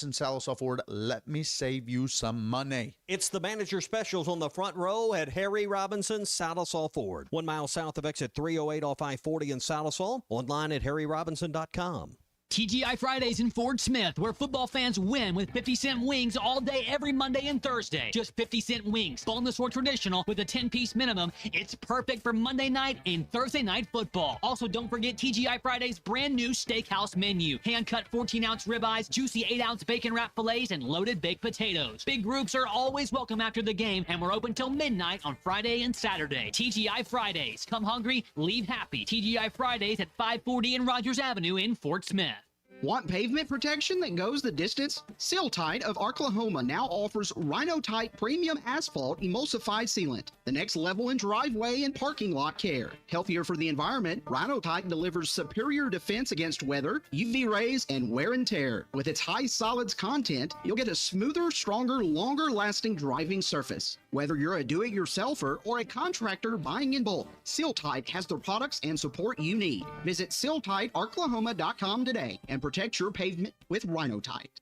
In Sallisaw Ford, let me save you some money. It's the manager specials on the front row at Harry Robinson's Sallisaw Ford. 1 mile south of exit 308 off I-40 in Sallisaw. Online at harryrobinson.com. TGI Fridays in Fort Smith, where football fans win with 50-cent wings all day, every Monday and Thursday. Just 50-cent wings, boneless or traditional, with a 10-piece minimum. It's perfect for Monday night and Thursday night football. Also, don't forget TGI Fridays' brand new Steakhouse menu. Hand-cut 14-ounce ribeyes, juicy 8-ounce bacon wrap fillets, and loaded baked potatoes. Big groups are always welcome after the game, and we're open till midnight on Friday and Saturday. TGI Fridays. Come hungry, leave happy. TGI Fridays at 540 and Rogers Avenue in Fort Smith. Want pavement protection that goes the distance? Seal-Tite of Oklahoma now offers Rhino-Tite Premium Asphalt Emulsified Sealant, the next level in driveway and parking lot care. Healthier for the environment, Rhino-Tite delivers superior defense against weather, UV rays, and wear and tear. With its high solids content, you'll get a smoother, stronger, longer-lasting driving surface. Whether you're a do-it-yourselfer or a contractor buying in bulk, Seal-Tite has the products and support you need. Visit SealTiteOklahoma.com today and protect your pavement with Rhino-Tite.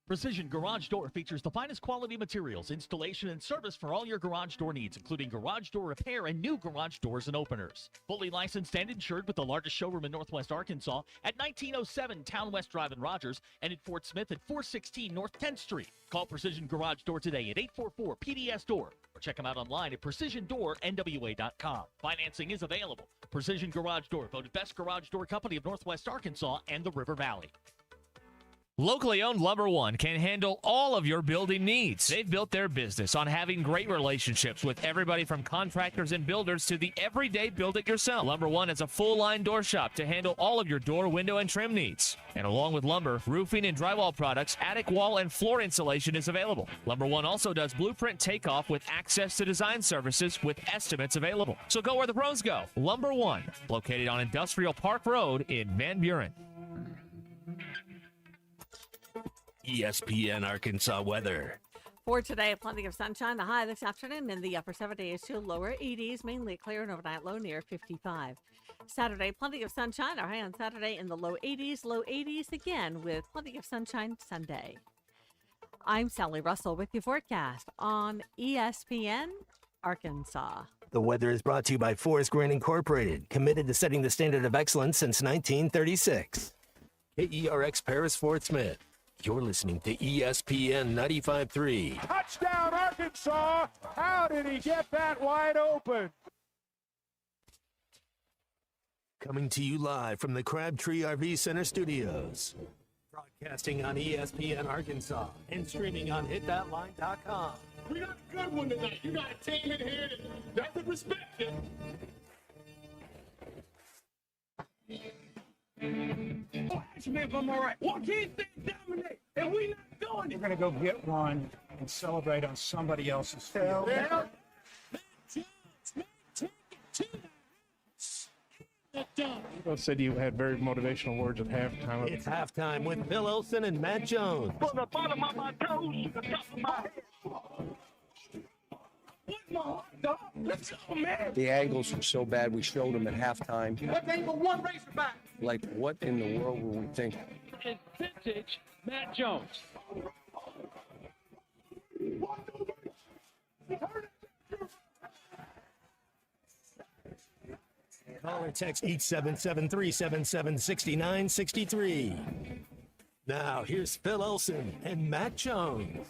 Precision Garage Door features the finest quality materials, installation, and service for all your garage door needs, including garage door repair and new garage doors and openers. Fully licensed and insured with the largest showroom in Northwest Arkansas at 1907 Town West Drive in Rogers and in Fort Smith at 416 North 10th Street. Call Precision Garage Door today at 844-PDS-DOOR or check them out online at PrecisionDoorNWA.com. Financing is available. Precision Garage Door, voted best garage door company of Northwest Arkansas and the River Valley. Locally owned Lumber One can handle all of your building needs. They've built their business on having great relationships with everybody from contractors and builders to the everyday build-it-yourself. Lumber One is a full-line door shop to handle all of your door, window, and trim needs. And along with lumber, roofing and drywall products, attic wall and floor insulation is available. Lumber One also does blueprint takeoff with access to design services with estimates available. So go where the pros go. Lumber One, located on Industrial Park Road in Van Buren. ESPN Arkansas weather. For today, plenty of sunshine. The high this afternoon in the upper 70s to lower 80s, mainly clear and overnight low near 55. Saturday, plenty of sunshine. Our high on Saturday in the low 80s again with plenty of sunshine Sunday. I'm Sally Russell with your forecast on ESPN Arkansas. The weather is brought to you by Forest Grain Incorporated, committed to setting the standard of excellence since 1936. KERX Paris Fort Smith. You're listening to ESPN 95.3. Touchdown, Arkansas! How did he get that wide open? Coming to you live from the Crabtree RV Center studios. Broadcasting on ESPN Arkansas and streaming on hitthatline.com. We got a good one tonight. You got a team in here that doesn't respect it. Oh, ask me if I'm all right. Why can't they dominate? And we not doing it. We're going to go get one and celebrate on somebody else's field. Yeah. Bill said you had very motivational words at halftime. It's halftime with Bill Olson and Matt Jones. From the bottom of my toes to the top of my head. What my hot dog? Let's go, man. The angles were so bad we showed them at halftime. What game for one Razorback? Like, what in the world were we thinking? It's vintage Matt Jones. Call or text 877-377-6963. Now, here's Phil Olson and Matt Jones.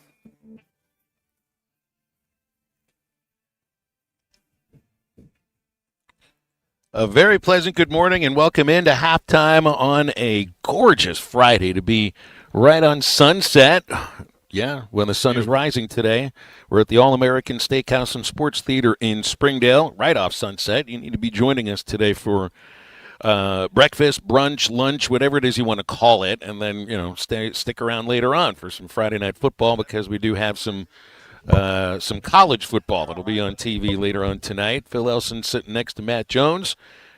A very pleasant good morning and welcome into halftime on a gorgeous Friday to be right on sunset. Yeah, when the sun is rising today. We're at the All-American Steakhouse and Sports Theater in Springdale, right off Sunset. You need to be joining us today for breakfast, brunch, lunch, whatever it is you want to call it, and then, stick around later on for some Friday night football because we do have some college football that'll be on TV later on tonight. Phil Elson sitting next to Matt Jones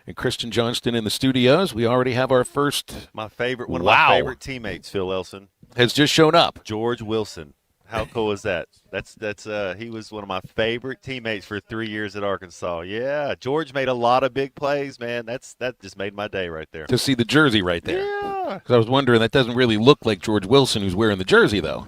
and Christian Johnston in the studios. We already have our first. One of my favorite teammates, Phil Elson, has just shown up. George Wilson. How cool is that? That's he was one of my favorite teammates for 3 years at Arkansas. Yeah, George made a lot of big plays, man. That just made my day right there. To see the jersey right there. Yeah. 'Cause I was wondering, that doesn't really look like George Wilson who's wearing the jersey, though.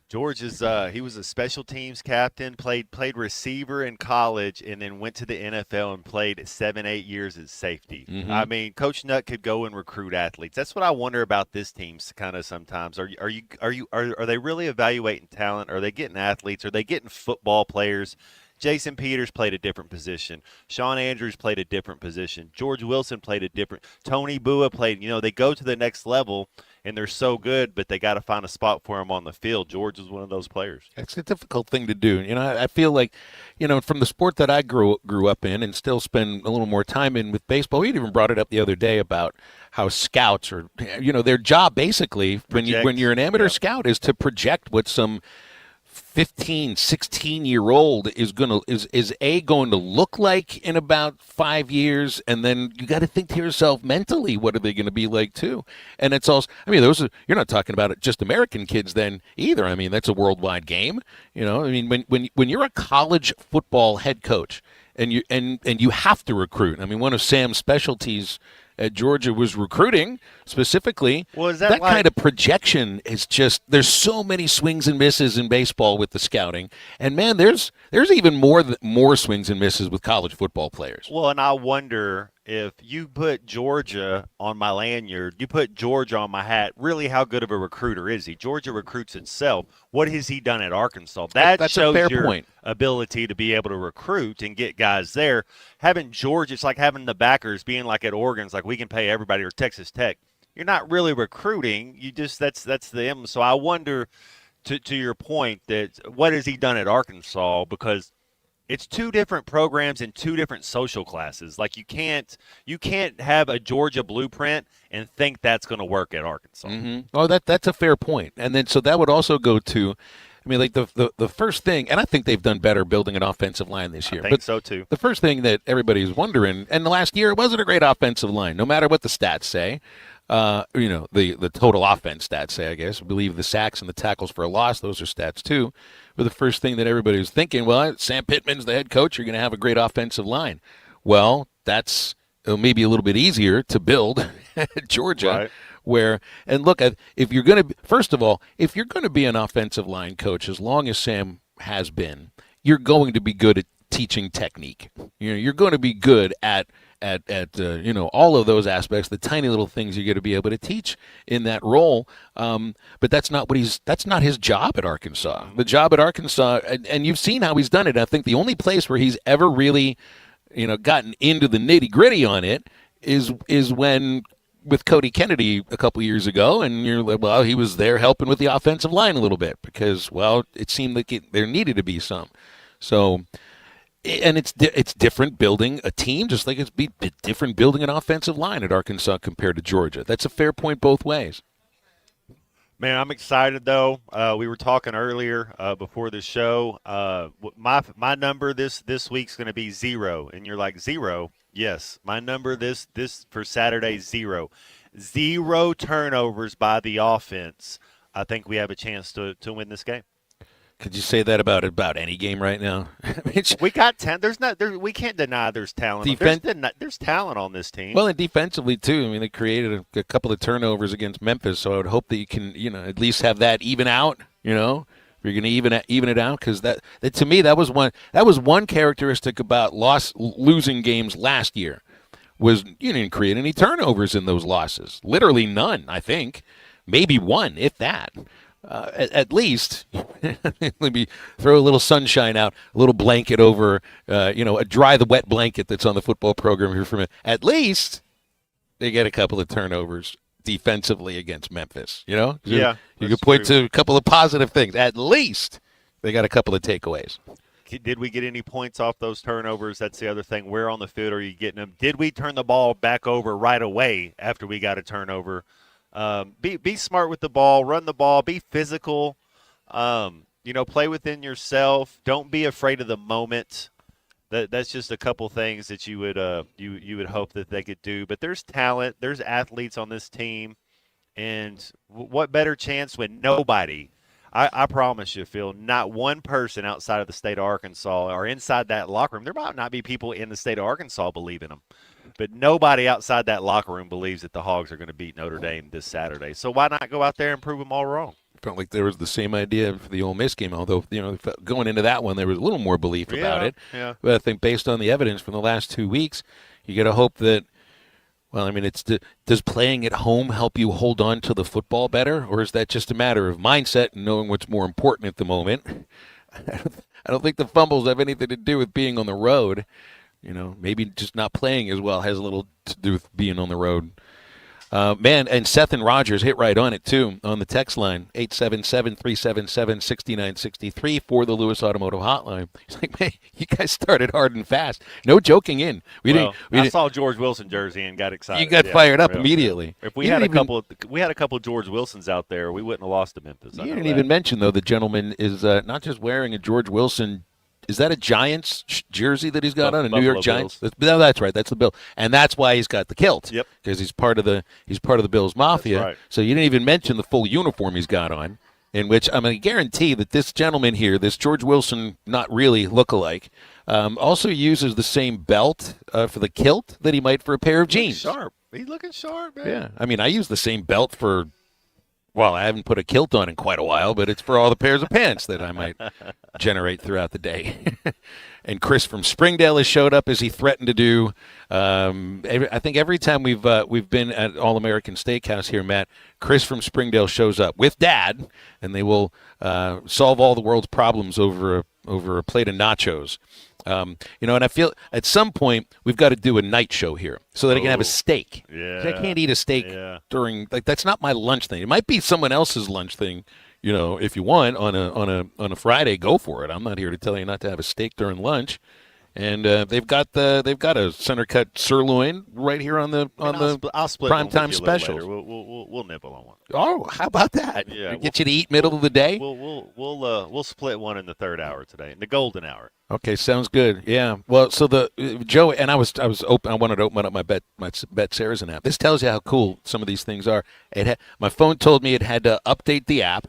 George is he was a special teams captain, played receiver in college, and then went to the NFL and played 7-8 years as safety. Mhm. I mean, Coach Nutt could go and recruit athletes. That's what I wonder about this team kind of sometimes. Are they really evaluating talent? Are they getting athletes? Are they getting football players? Jason Peters played a different position. Sean Andrews played a different position. George Wilson played a different. Tony Bua played. They go to the next level, and they're so good, but they got to find a spot for him on the field. George is one of those players. It's a difficult thing to do. I feel like, from the sport that I grew up in and still spend a little more time in with baseball, we even brought it up the other day about how scouts are, their job basically when you're an amateur scout is to project what some 15, 16-year-old is going to look like in about 5 years, and then you got to think to yourself mentally, what are they going to be like too? And it's also, you're not talking about just American kids then either. That's a worldwide game. When you're a college football head coach and you have to recruit. One of Sam's specialties at Georgia was recruiting specifically. Well, is that kind of projection is just, there's so many swings and misses in baseball with the scouting, and man, there's even more swings and misses with college football players. Well, and I wonder if you put Georgia on my lanyard, you put Georgia on my hat, really how good of a recruiter is he? Georgia recruits itself. What has he done at Arkansas? That shows a fair your point. Ability to be able to recruit and get guys there. Having Georgia, it's like having the backers being like at Oregon. It's like we can pay everybody, or Texas Tech. You're not really recruiting. You just that's the M. So I wonder, to your point, that what has he done at Arkansas? Because it's two different programs and two different social classes. Like you can't have a Georgia blueprint and think that's going to work at Arkansas. Mm-hmm. Oh, that's a fair point. And then so that would also go to, the first thing, and I think they've done better building an offensive line this year. I think so too. The first thing that everybody's wondering, and the last year it wasn't a great offensive line, no matter what the stats say. The total offense stats say, I guess. I believe the sacks and the tackles for a loss, those are stats too. But the first thing that everybody was thinking, well, Sam Pittman's the head coach, you're going to have a great offensive line. Well, that's maybe a little bit easier to build at Georgia. Right. And look, if you're going to, first of all, if you're going to be an offensive line coach, as long as Sam has been, you're going to be good at teaching technique. You're going to be good at all of those aspects, the tiny little things you're going to be able to teach in that role. But that's not his job at Arkansas. The job at Arkansas, and you've seen how he's done it. I think the only place where he's ever really, gotten into the nitty gritty on it is when with Cody Kennedy a couple years ago, and you're like, well, he was there helping with the offensive line a little bit because, well, it seemed like there needed to be some. So. And it's different building a team, just like it's different building an offensive line at Arkansas compared to Georgia. That's a fair point both ways. Man, I'm excited though. We were talking earlier before the show. My number this week's going to be 0, and you're like 0. Yes, my number this for Saturday 0. 0 turnovers by the offense. I think we have a chance to win this game. Could you say that about any game right now? We got 10. We can't deny there's talent. There's talent on this team. Well, and defensively too. They created a couple of turnovers against Memphis, so I would hope that you can, at least have that even out. If you're going to even it out, because that to me that was one characteristic about losing games last year, was you didn't create any turnovers in those losses. Literally none, I think, maybe one, if that. At least, let me throw a little sunshine out, a little blanket over, a dry the wet blanket that's on the football program here for a minute. At least they get a couple of turnovers defensively against Memphis. Yeah, you could point to a couple of positive things. At least they got a couple of takeaways. Did we get any points off those turnovers? That's the other thing. Where on the field are you getting them? Did we turn the ball back over right away after we got a turnover? Be smart with the ball, run the ball, be physical, play within yourself. Don't be afraid of the moment. That's just a couple things that you would hope that they could do. But there's talent, there's athletes on this team, and what better chance when nobody. I promise you, Phil, not one person outside of the state of Arkansas or inside that locker room. There might not be people in the state of Arkansas believing them, but nobody outside that locker room believes that the Hogs are going to beat Notre Dame this Saturday. So why not go out there and prove them all wrong? Felt like there was the same idea for the Ole Miss game, although going into that one there was a little more belief about it. Yeah. But I think based on the evidence from the last 2 weeks, you got to hope that. Well, I mean, does playing at home help you hold on to the football better, or is that just a matter of mindset and knowing what's more important at the moment? I don't think the fumbles have anything to do with being on the road. Maybe just not playing as well has a little to do with being on the road. Man, and Seth and Rogers hit right on it, too, on the text line, 877-377-6963 for the Lewis Automotive Hotline. He's like, man, you guys started hard and fast. No joking in. I saw George Wilson jersey and got excited. You got fired up immediately. If we had a couple George Wilsons out there, we wouldn't have lost to Memphis. You didn't even mention, though, the gentleman is not just wearing a George Wilson. Is that a Giants jersey that he's got on? A New York Giants? No, that's right. That's the Bill, and that's why he's got the kilt. Yep. Because he's part of the Bills Mafia. That's right. So you didn't even mention the full uniform he's got on, in which I'm going to guarantee that this gentleman here, this George Wilson, not really lookalike, also uses the same belt for the kilt that he might for a pair of jeans. Sharp. He's looking sharp, man. Yeah. I mean, I use the same belt for. Well, I haven't put a kilt on in quite a while, but it's for all the pairs of pants that I might generate throughout the day. And Chris from Springdale has showed up as he threatened to do. I think every time we've been at All American Steakhouse here, Matt, Chris from Springdale shows up with Dad, and they will solve all the world's problems over a plate of nachos. And I feel at some point we've got to do a night show here so that I can have a steak. Yeah. I can't eat a steak during that's not my lunch thing. It might be someone else's lunch thing. If you want on a Friday, go for it. I'm not here to tell you not to have a steak during lunch. And they've got a center cut sirloin right here on the I'll split primetime specials. We'll nibble on one. Oh, how about that? Yeah, get you to eat middle of the day. We'll split one in the third hour today, in the golden hour. Okay, sounds good. Yeah. Well, so the Joe and I was open. I wanted to open up my Bet Saracen app. This tells you how cool some of these things are. My phone told me it had to update the app.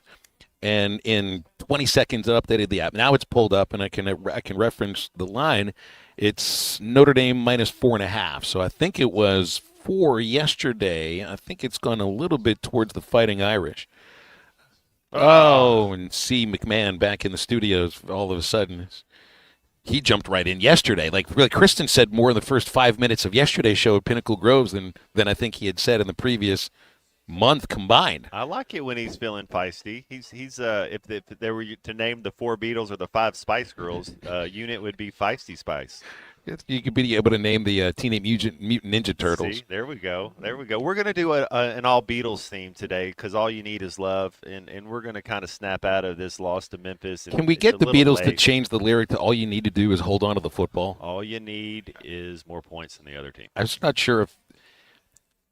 And in 20 seconds, it updated the app. Now it's pulled up, and I can reference the line. It's Notre Dame minus 4.5. So I think it was 4 yesterday. I think it's gone a little bit towards the Fighting Irish. Oh, and C. McMahon back in the studios all of a sudden. He jumped right in yesterday. Like Kristen said more in the first 5 minutes of yesterday's show at Pinnacle Groves than I think he had said in the previous month combined. I like it when he's feeling feisty. He's if there were to name the 4 Beatles or the 5 Spice Girls, unit would be Feisty Spice. You could be able to name the Teenage Mutant Ninja Turtles. See, there we go. We're going to do an all Beatles theme today because all you need is love, and we're going to kind of snap out of this loss to Memphis. Can we get the Beatles to change the lyric to all you need to do is hold on to the football? All you need is more points than the other team. I'm just not sure if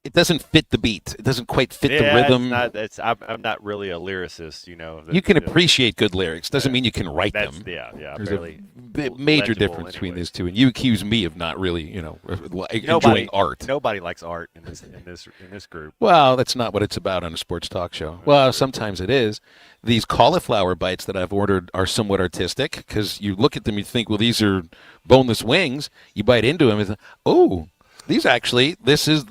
it doesn't fit the beat. It doesn't quite fit the rhythm. I'm not really a lyricist, You can appreciate good lyrics. Doesn't mean you can write them. Yeah. There's a major difference between these two. And you accuse me of not really, enjoying art. Nobody likes art in this group. Well, that's not what it's about on a sports talk show. Well, sometimes it is. These cauliflower bites that I've ordered are somewhat artistic because you look at them, you think, well, these are boneless wings. You bite into them and think, oh. These actually, this is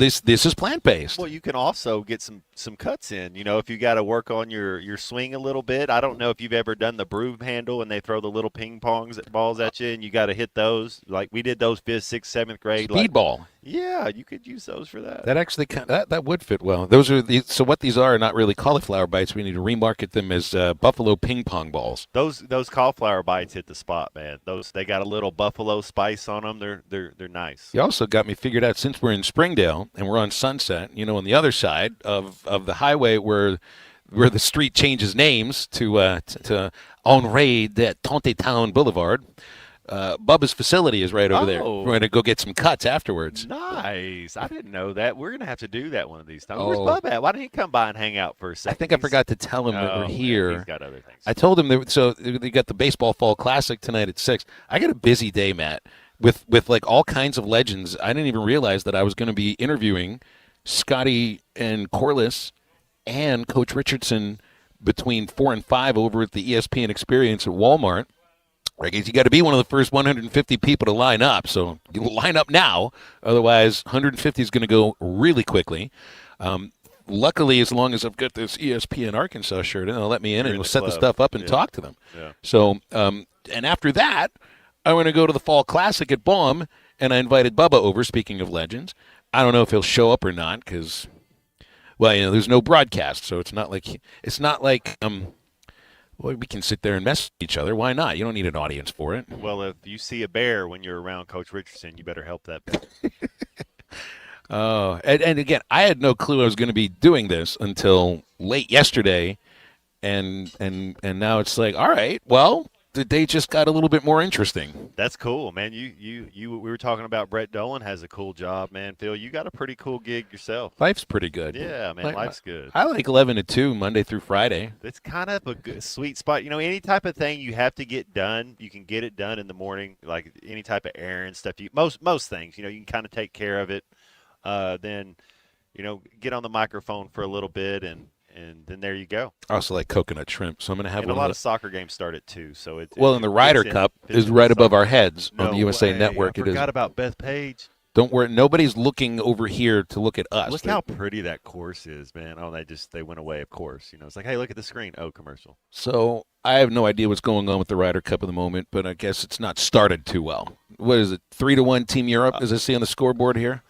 plant-based. Well, you can also get some cuts in. If you got to work on your swing a little bit. I don't know if you've ever done the broom handle and they throw the little ping pongs balls at you and you got to hit those. Like we did those 5th, 6th, 7th grade. Speedball. Yeah, you could use those for that. That actually that would fit well. Those are so what these are not really cauliflower bites. We need to remarket them as buffalo ping pong balls. Those cauliflower bites hit the spot, man. They got a little buffalo spice on them. They're nice. You also got me figured out since we're in Springdale and we're on Sunset. On the other side of the highway where the street changes names to Henri de Tontetown Boulevard. Bubba's facility is right over there. We're going to go get some cuts afterwards. Nice. I didn't know that. We're going to have to do that one of these times. Where's Bubba at? Why didn't he come by and hang out for a second? I think I forgot to tell him that we're here. Man, he's got other things. I told him so they got the Baseball Fall Classic tonight at 6. I got a busy day, Matt, with like all kinds of legends. I didn't even realize that I was going to be interviewing Scotty and Corliss and Coach Richardson between 4 and 5 over at the ESPN Experience at Walmart. I guess you got to be one of the first 150 people to line up. So you line up now. Otherwise, 150 is going to go really quickly. Luckily, as long as I've got this ESPN Arkansas shirt, they'll let me in and we'll set the stuff up and talk to them. Yeah. So, and after that, I'm going to go to the Fall Classic at Baum, and I invited Bubba over, speaking of legends. I don't know if he'll show up or not because, well, there's no broadcast, so it's not like well, we can sit there and mess with each other. Why not? You don't need an audience for it. Well, if you see a bear when you're around Coach Richardson, you better help that bear. Oh, and again, I had no clue I was going to be doing this until late yesterday, and now it's like, all right, well, the day just got a little bit more interesting. That's cool, man. We were talking about Brett Dolan has a cool job, man. Phil, you got a pretty cool gig yourself. Life's pretty good. Yeah, man, life's good. I like 11 to 2 Monday through Friday. It's kind of a good sweet spot. Any type of thing you have to get done, you can get it done in the morning. Like any type of errand stuff. Most things, you can kind of take care of it. Then, get on the microphone for a little bit, and then there you go. I also like coconut shrimp, so I'm going to have and a lot of soccer games start at 2. So and the Ryder Cup is right above our heads on the USA Network. I forgot about Beth Page. Don't worry, nobody's looking over here to look at us. Look how pretty that course is, man. Oh, they went away, of course. It's like, hey, look at the screen. Oh, commercial. So I have no idea what's going on with the Ryder Cup at the moment, but I guess it's not started too well. What is it? 3-1 Team Europe, as I see on the scoreboard here.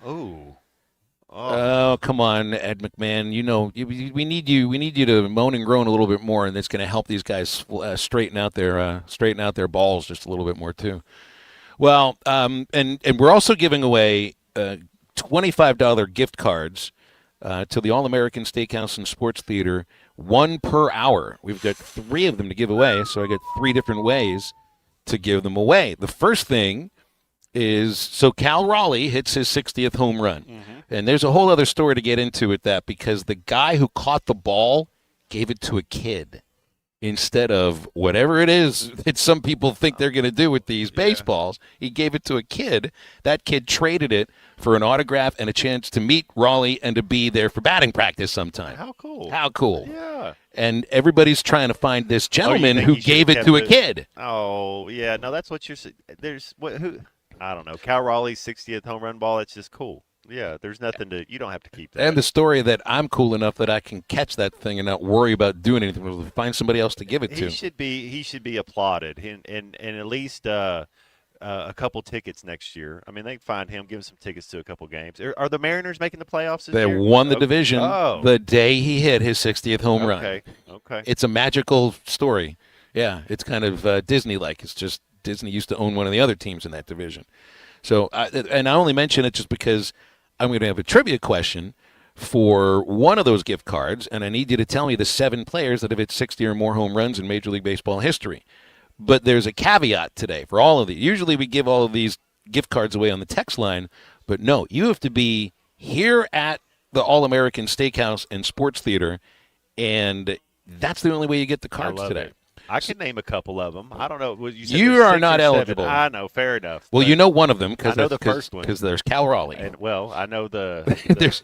Oh, come on, Ed McMahon. We need you. We need you to moan and groan a little bit more, and it's going to help these guys straighten out their balls just a little bit more too. Well, and we're also giving away $25 gift cards to the All-American Steakhouse and Sports Theater, 1 per hour. We've got 3 of them to give away, so I got 3 different ways to give them away. The first thing is, so Cal Raleigh hits his 60th home run. Mm-hmm. And there's a whole other story to get into with that, because the guy who caught the ball gave it to a kid instead of whatever it is that some people think they're going to do with these baseballs. He gave it to a kid. That kid traded it for an autograph and a chance to meet Raleigh and to be there for batting practice sometime. How cool. How cool. Yeah. And everybody's trying to find this gentleman who gave it to a kid. Oh, yeah. No, that's what you're saying. Who? I don't know. Cal Raleigh's 60th home run ball, it's just cool. Yeah, there's nothing you don't have to keep that. And the story that I'm cool enough that I can catch that thing and not worry about doing anything. We'll find somebody else to give it to. He should be applauded, and at least a couple tickets next year. I mean, they can find him, give him some tickets to a couple games. Are the Mariners making the playoffs this year? They won the division the day he hit his 60th home run. Okay. It's a magical story. Yeah, it's kind of Disney-like. It's just Disney used to own one of the other teams in that division. So, and I only mention it just because I'm going to have a trivia question for one of those gift cards, and I need you to tell me the 7 players that have hit 60 or more home runs in Major League Baseball history. But there's a caveat today for all of these. Usually we give all of these gift cards away on the text line, but no, you have to be here at the All-American Steakhouse and Sports Theater, and that's the only way you get the cards today. I can name a couple of them. I don't know. You are not eligible. I know, fair enough. Well, you know one of them because I know the first one. Because there's Cal Raleigh. And I know the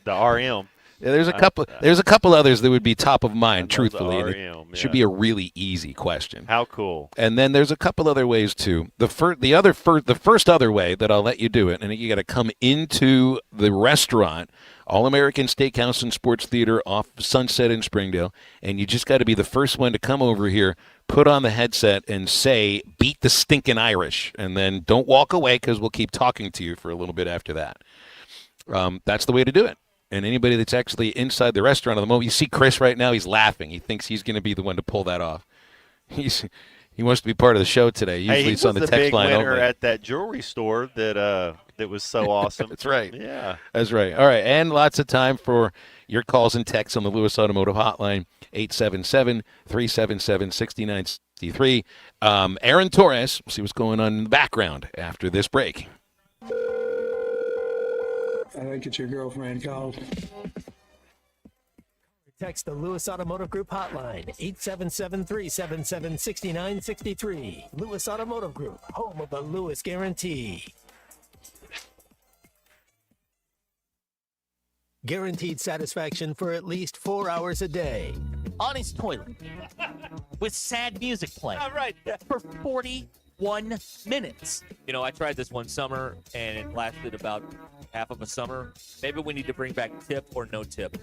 RM. Yeah, there's a couple. There's a couple others that would be top of mind, truthfully. The RM, it should be a really easy question. How cool! And then there's a couple other ways too. The first other way that I'll let you do it, and you got to come into the restaurant, All-American Steakhouse and Sports Theater off Sunset in Springdale, and you just got to be the first one to come over here, put on the headset, and say, "Beat the stinking Irish," and then don't walk away because we'll keep talking to you for a little bit after that. That's the way to do it. And anybody that's actually inside the restaurant at the moment, you see Chris right now, he's laughing. He thinks he's going to be the one to pull that off. He wants to be part of the show today. Usually it's on the text line. He was the big winner only. at that jewelry store that was so awesome. That's right. Yeah. That's right. All right, and lots of time for your calls and texts on the Lewis Automotive Hotline, 877-377-6963. Aaron Torres, we'll see what's going on in the background after this break. I think it's your girlfriend called. Text the Lewis Automotive Group hotline, 877-377-6963. Lewis Automotive Group, home of the Lewis Guarantee. Guaranteed satisfaction for at least 4 hours a day. on his toilet with sad music playing for 41 minutes. You know, I tried this one summer, and it lasted about half of a summer. Maybe we need to bring back tip or no tip.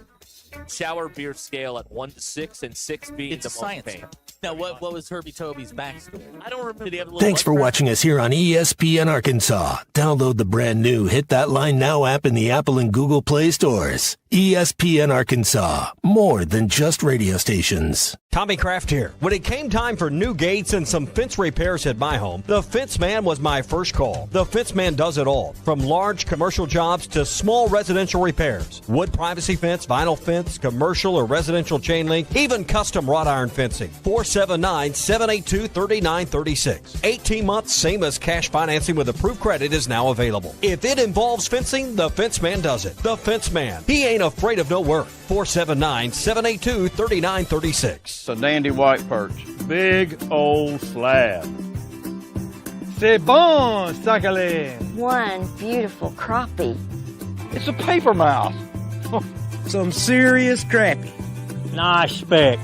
Shower beer scale at 1 to 6, and 6 being It's the a most science. pain. Now, what was Herbie Toby's backstory? I don't remember. Did he have a little Thanks for watching us here on ESPN Arkansas. Download the brand new Hit That Line Now app in the Apple and Google Play stores. ESPN Arkansas, more than just radio stations. Tommy Kraft here. When it came time for new gates and some fence repairs at my home, the Fence Man was my first call. The Fence Man does it all, from large commercial jobs to small residential repairs. Wood privacy fence, vinyl fence, commercial or residential chain link, even custom wrought iron fencing. 479-782-3936. 18 months, same as cash financing with approved credit is now available. If it involves fencing, the Fence Man does it. The Fence Man. He ain't afraid of no work. 479-782-3936. It's a dandy white perch. Big old slab. C'est bon, sacalé. One beautiful crappie. It's a paper mouth. Some serious crappie. Nice speck.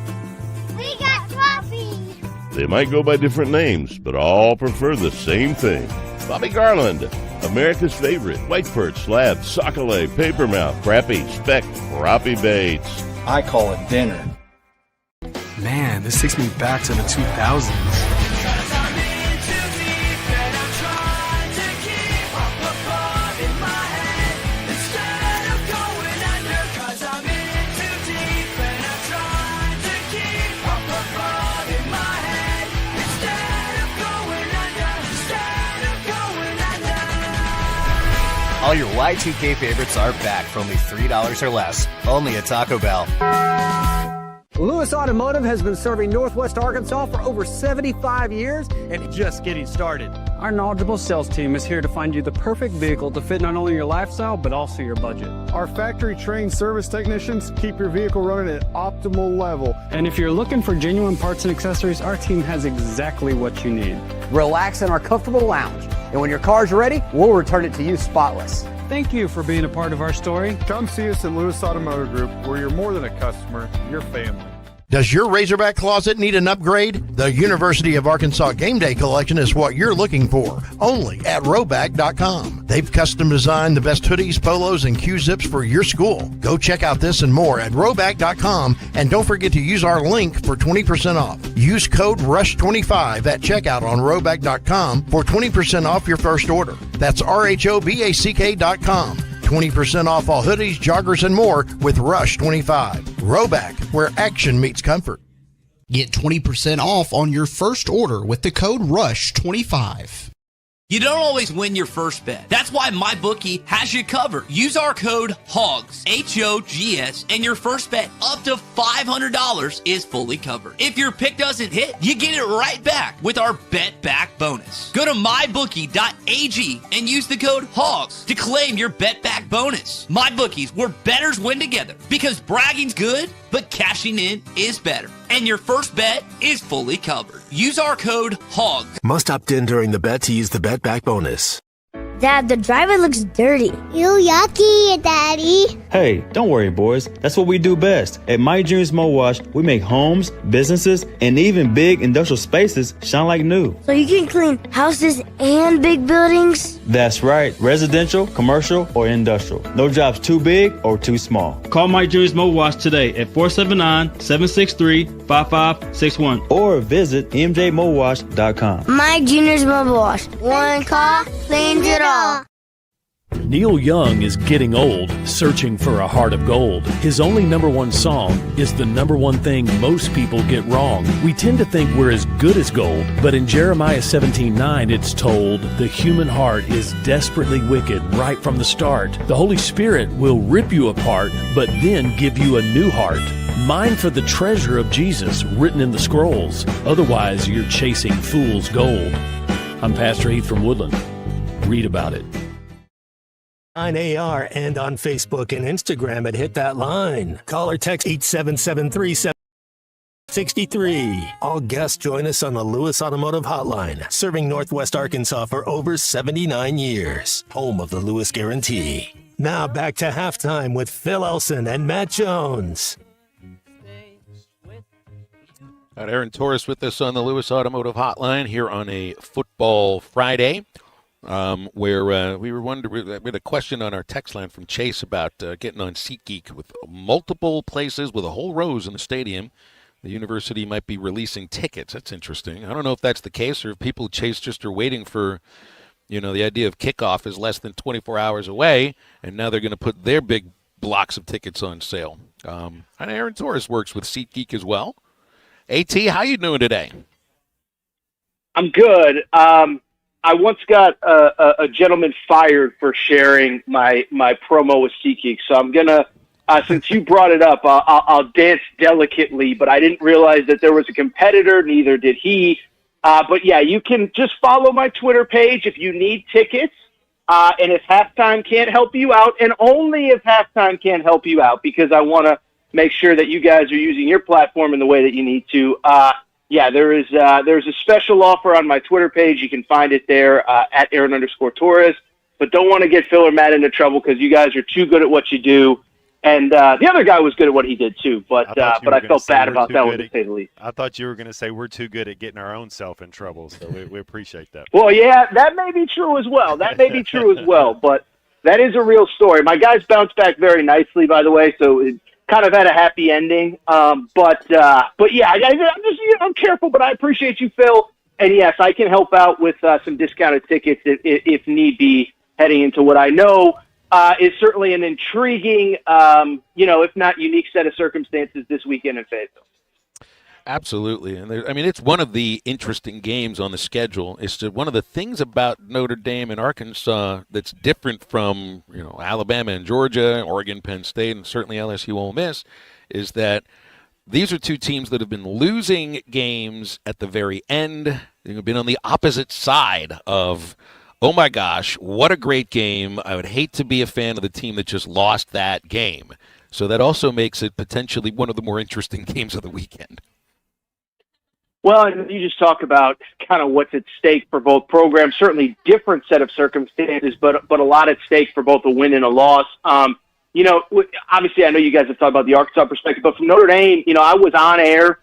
We got crappie. They might go by different names, but all prefer the same thing. Bobby Garland, America's favorite white perch, slab, sockeye, papermouth, crappie, speck, crappie baits. I call it dinner. Man, this takes me back to the 2000s. All your Y2K favorites are back for only $3 or less. Only at Taco Bell. Lewis Automotive has been serving Northwest Arkansas for over 75 years and just getting started. Our knowledgeable sales team is here to find you the perfect vehicle to fit not only your lifestyle, but also your budget. Our factory-trained service technicians keep your vehicle running at optimal level. And if you're looking for genuine parts and accessories, our team has exactly what you need. Relax in our comfortable lounge. And when your car's ready, we'll return it to you spotless. Thank you for being a part of our story. Come see us at Lewis Automotive Group, where you're more than a customer, you're family. Does your Razorback closet need an upgrade? The University of Arkansas Game Day Collection is what you're looking for, only at Roback.com. They've custom designed the best hoodies, polos, and Q-zips for your school. Go check out this and more at Roback.com, and don't forget to use our link for 20% off. Use code RUSH25 at checkout on Roback.com for 20% off your first order. That's RHOBACK.com. 20% off all hoodies, joggers, and more with Rush 25. Roback, where action meets comfort. Get 20% off on your first order with the code RUSH25. You don't always win your first bet. That's why MyBookie has you covered. Use our code HOGS, H-O-G-S, and your first bet up to $500 is fully covered. If your pick doesn't hit, you get it right back with our Bet Back bonus. Go to mybookie.ag and use the code HOGS to claim your Bet Back bonus. MyBookie's where bettors win together, because bragging's good, but cashing in is better. And your first bet is fully covered. Use our code HOGS. Must opt in during the bet to use the Bet Back bonus. Dad, the driver looks dirty. You yucky, Daddy. Hey, don't worry, boys. That's what we do best. At My Dreams Mo Wash, we make homes, businesses, and even big industrial spaces shine like new. So you can clean houses and big buildings? That's right. Residential, commercial, or industrial. No jobs too big or too small. Call My Dreams Mo Wash today at 479-763-5561 or visit mjmowash.com. My Junior's Mobile Wash. One call cleans it all. Neil Young is getting old, searching for a heart of gold. His only number one song is the number one thing most people get wrong. We tend to think we're as good as gold, but in Jeremiah 17:9 it's told, the human heart is desperately wicked right from the start. The Holy Spirit will rip you apart, but then give you a new heart. Mine for the treasure of Jesus written in the scrolls. Otherwise, you're chasing fool's gold. I'm Pastor Heath from Woodland. Read about it. On AR and on Facebook and Instagram at Hit That Line. Call or text 877-3763. All guests join us on the Lewis Automotive Hotline, serving Northwest Arkansas for over 79 years. Home of the Lewis Guarantee. Now back to halftime with Phil Elson and Matt Jones. Got Aaron Torres with us on the Lewis Automotive Hotline here on a Football Friday, where we were wondering, we had a question on our text line from Chase about getting on SeatGeek with multiple places with a whole rows in the stadium. The university might be releasing tickets. That's interesting. I don't know if that's the case or if people, Chase, just are waiting for, the idea of kickoff is less than 24 hours away, and now they're going to put their big blocks of tickets on sale. And Aaron Torres works with SeatGeek as well. AT, how you doing today? I'm good. I once got a gentleman fired for sharing my promo with SeatGeek, so I'm gonna. Since you brought it up, I'll dance delicately, but I didn't realize that there was a competitor. Neither did he. But yeah, you can just follow my Twitter page if you need tickets. And if halftime can't help you out, and only if halftime can't help you out, because I want to make sure that you guys are using your platform in the way that you need to. There's a special offer on my Twitter page. You can find it there at Aaron_Torres. But don't want to get Phil or Matt into trouble because you guys are too good at what you do. And the other guy was good at what he did too. But I felt bad about that one, to say the least. I thought you were going to say we're too good at getting our own self in trouble, so we appreciate that. Well, yeah, that may be true as well. But that is a real story. My guys bounced back very nicely, by the way, so it kind of had a happy ending. But yeah, I'm careful, but I appreciate you, Phil. And yes, I can help out with some discounted tickets if need be, heading into what I know is certainly an intriguing, if not unique set of circumstances this weekend in Fayetteville. Absolutely. And it's one of the interesting games on the schedule. It's one of the things about Notre Dame and Arkansas that's different from, Alabama and Georgia, Oregon, Penn State, and certainly LSU Ole Miss, is that these are two teams that have been losing games at the very end. They've been on the opposite side of, oh my gosh, what a great game. I would hate to be a fan of the team that just lost that game. So that also makes it potentially one of the more interesting games of the weekend. Well, and you just talk about kind of what's at stake for both programs. Certainly different set of circumstances, but a lot at stake for both a win and a loss. Obviously I know you guys have talked about the Arkansas perspective, but from Notre Dame, I was on air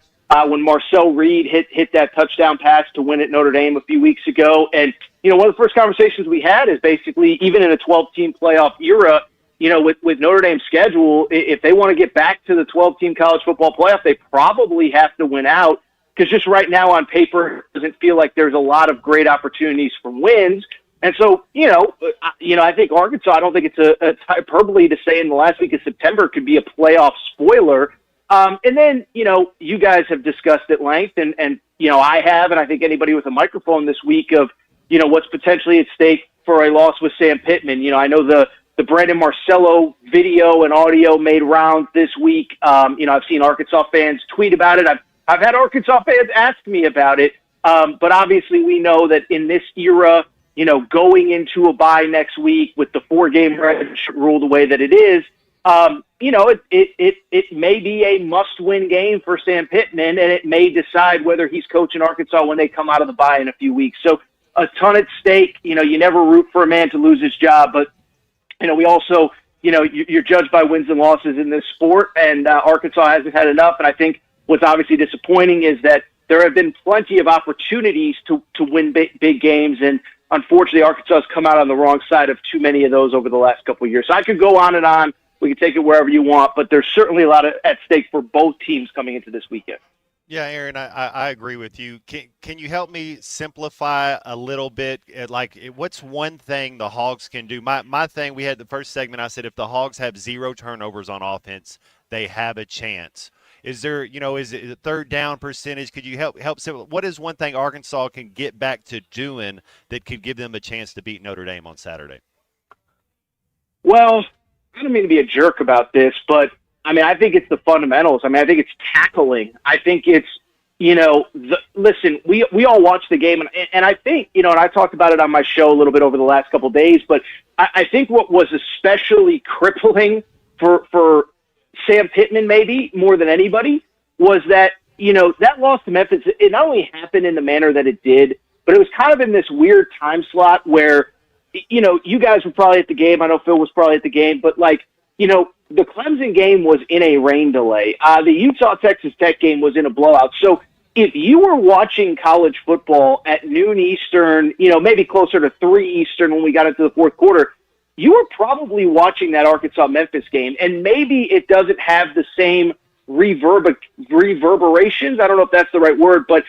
when Marcel Reed hit that touchdown pass to win at Notre Dame a few weeks ago. And, one of the first conversations we had is basically, even in a 12-team playoff era, with Notre Dame's schedule, if they want to get back to the 12-team college football playoff, they probably have to win out. Because just right now on paper, it doesn't feel like there's a lot of great opportunities for wins. And so, I think Arkansas, I don't think it's a hyperbole to say in the last week of September could be a playoff spoiler. And then, you guys have discussed at length, and I have, and I think anybody with a microphone this week of, what's potentially at stake for a loss with Sam Pittman. I know the Brandon Marcello video and audio made rounds this week. I've seen Arkansas fans tweet about it. I've had Arkansas fans ask me about it, but obviously we know that in this era, going into a bye next week with the 4-game rule the way that it is, it may be a must-win game for Sam Pittman, and it may decide whether he's coaching Arkansas when they come out of the bye in a few weeks. So a ton at stake. You never root for a man to lose his job, but we also, you're judged by wins and losses in this sport, and Arkansas hasn't had enough, and I think what's obviously disappointing is that there have been plenty of opportunities to win big games, and unfortunately Arkansas has come out on the wrong side of too many of those over the last couple of years. So I could go on and on. We can take it wherever you want, but there's certainly a lot at stake for both teams coming into this weekend. Yeah, Aaron, I agree with you. Can you help me simplify a little bit? What's one thing the Hogs can do? My thing, we had the first segment, I said if the Hogs have 0 turnovers on offense, they have a chance. Is there, is it a third down percentage? Could you help what is one thing Arkansas can get back to doing that could give them a chance to beat Notre Dame on Saturday? Well, I don't mean to be a jerk about this, but I think it's the fundamentals. I think it's tackling. I think it's, listen, we all watch the game, and I think, and I talked about it on my show a little bit over the last couple of days, but I think what was especially crippling for Sam Pittman, maybe more than anybody, was that, that loss to Memphis, it not only happened in the manner that it did, but it was kind of in this weird time slot where, you guys were probably at the game. I know Phil was probably at the game, but the Clemson game was in a rain delay. The Utah-Texas Tech game was in a blowout. So if you were watching college football at noon Eastern, maybe closer to 3 Eastern when we got into the fourth quarter, you were probably watching that Arkansas-Memphis game, and maybe it doesn't have the same reverberations. I don't know if that's the right word, but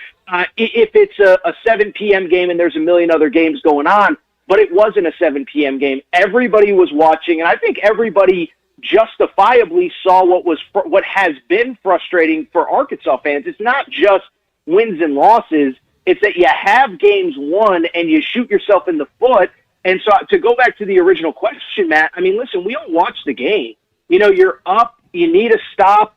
if it's a 7 p.m. game and there's a million other games going on, but it wasn't a 7 p.m. game. Everybody was watching, and I think everybody justifiably saw what has been frustrating for Arkansas fans. It's not just wins and losses. It's that you have games won and you shoot yourself in the foot. And so to go back to the original question, Matt, I mean, listen, we don't watch the game. You're up, you need a stop.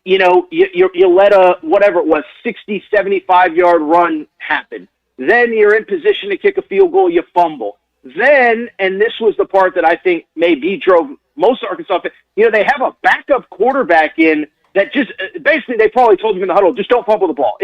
You let a, whatever it was, 60, 75-yard run happen. Then you're in position to kick a field goal, you fumble. Then, and this was the part that I think maybe drove most Arkansas fans, they have a backup quarterback in that just, basically they probably told him in the huddle, just don't fumble the ball.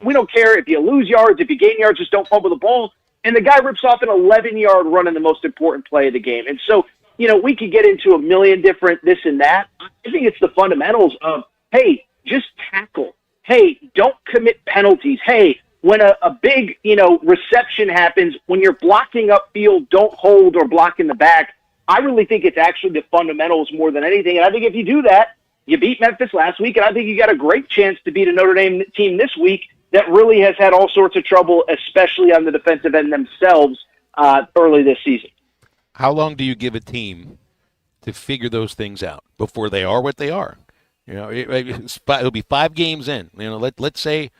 We don't care if you lose yards, if you gain yards, just don't fumble the ball. And the guy rips off an 11-yard run in the most important play of the game. And so, we could get into a million different this and that. I think it's the fundamentals of, hey, just tackle. Hey, don't commit penalties. Hey, when a big, reception happens, when you're blocking upfield, don't hold or block in the back. I really think it's actually the fundamentals more than anything. And I think if you do that, you beat Memphis last week, and I think you got a great chance to beat a Notre Dame team this week that really has had all sorts of trouble, especially on the defensive end themselves early this season. How long do you give a team to figure those things out before they are what they are? It'll be 5 games in. Let's say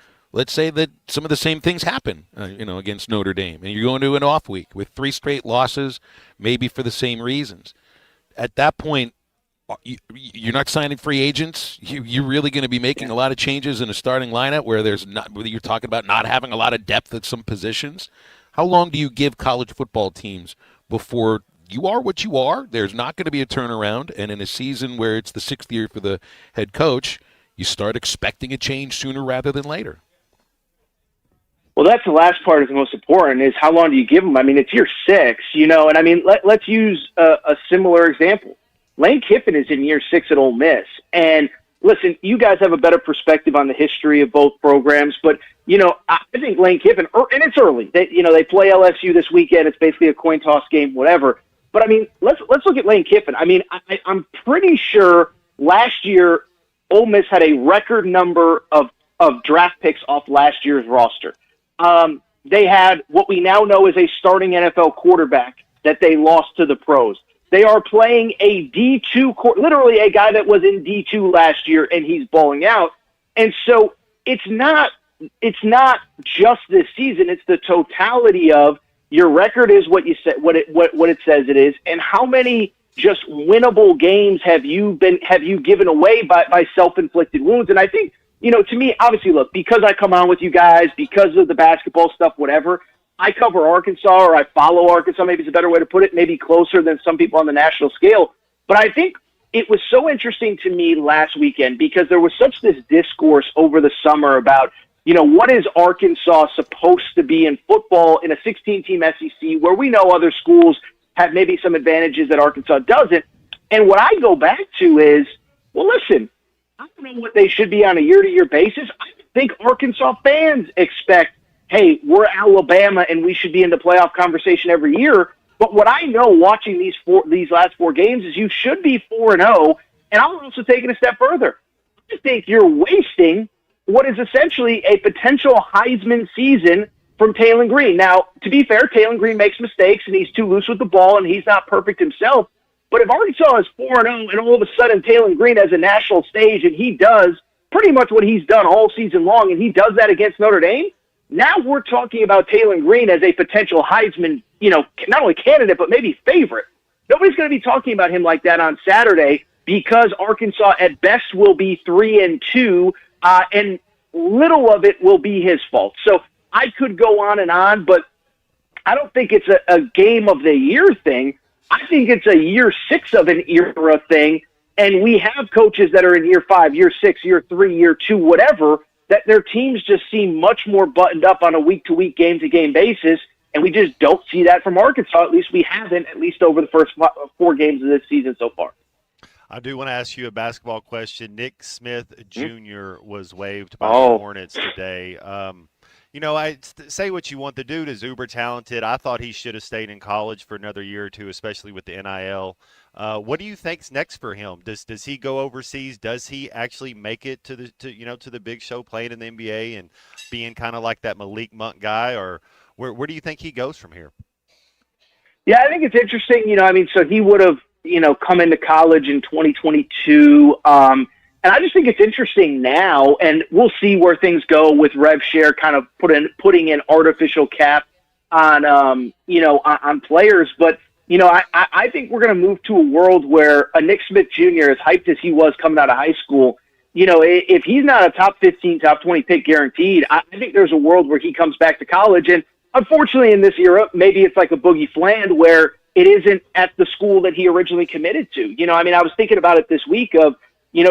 that some of the same things happen, against Notre Dame, and you're going to an off week with 3 straight losses, maybe for the same reasons. At that point, you're not signing free agents. You're really going to be making a lot of changes in a starting lineup where you're talking about not having a lot of depth at some positions. How long do you give college football teams before you are what you are? There's not going to be a turnaround, and in a season where it's the 6th year for the head coach, you start expecting a change sooner rather than later. Well, that's the last part is the most important, is how long do you give them? I mean, it's year 6, and I mean, let's use a similar example. Lane Kiffin is in year 6 at Ole Miss. And listen, you guys have a better perspective on the history of both programs, but, I think Lane Kiffin, and it's early. They play LSU this weekend. It's basically a coin toss game, whatever. But, I mean, let's look at Lane Kiffin. I mean, I'm pretty sure last year Ole Miss had a record number of draft picks off last year's roster. They had what we now know is a starting NFL quarterback that they lost to the pros. They are playing a D2, literally a guy that was in D2 last year, and he's balling out. And so it's not just this season. It's the totality of your record is what you said, what it says it is, and how many just winnable games have you given away by self-inflicted wounds. And I think, to me, obviously, look, because I come on with you guys, because of the basketball stuff, whatever, I cover Arkansas, or I follow Arkansas, maybe it's a better way to put it, maybe closer than some people on the national scale. But I think it was so interesting to me last weekend because there was such this discourse over the summer about, what is Arkansas supposed to be in football in a 16-team SEC where we know other schools have maybe some advantages that Arkansas doesn't. And what I go back to is, well, listen, I don't know what they should be on a year-to-year basis. I think Arkansas fans expect, hey, we're Alabama and we should be in the playoff conversation every year. But what I know watching these last 4 games is you should be 4-0, and I'm also taking a step further. I think you're wasting what is essentially a potential Heisman season from Taylon Green. Now, to be fair, Taylon Green makes mistakes and he's too loose with the ball and he's not perfect himself. But if Arkansas is 4-0 and all of a sudden Taylon Green has a national stage and he does pretty much what he's done all season long and he does that against Notre Dame, now we're talking about Taylon Green as a potential Heisman, not only candidate, but maybe favorite. Nobody's going to be talking about him like that on Saturday because Arkansas at best will be 3-2, and little of it will be his fault. So I could go on, but I don't think it's a game of the year thing. I think it's a year 6 of an era thing, and we have coaches that are in year 5, year 6, year 3, year 2, whatever, that their teams just seem much more buttoned up on a week-to-week, game-to-game basis, and we just don't see that from Arkansas. At least we haven't, at least over the first 4 games of this season so far. I do want to ask you a basketball question. Nick Smith Jr. was waived by the Hornets today. Say what you want. The dude is uber talented. I thought he should have stayed in college for another year or two, especially with the NIL. What do you think's next for him? Does he go overseas? Does he actually make it to the big show, playing in the NBA and being kind of like that Malik Monk guy, or where do you think he goes from here? Yeah, I think it's interesting. So he would have come into college in 2022. And I just think it's interesting now, and we'll see where things go with rev share, kind of putting an artificial cap on on players. But I think we're going to move to a world where a Nick Smith Jr., as hyped as he was coming out of high school, if he's not a top 15, top 20 pick guaranteed, I think there's a world where he comes back to college. And unfortunately, in this era, maybe it's like a Boogie Fland where it isn't at the school that he originally committed to. I was thinking about it this week of,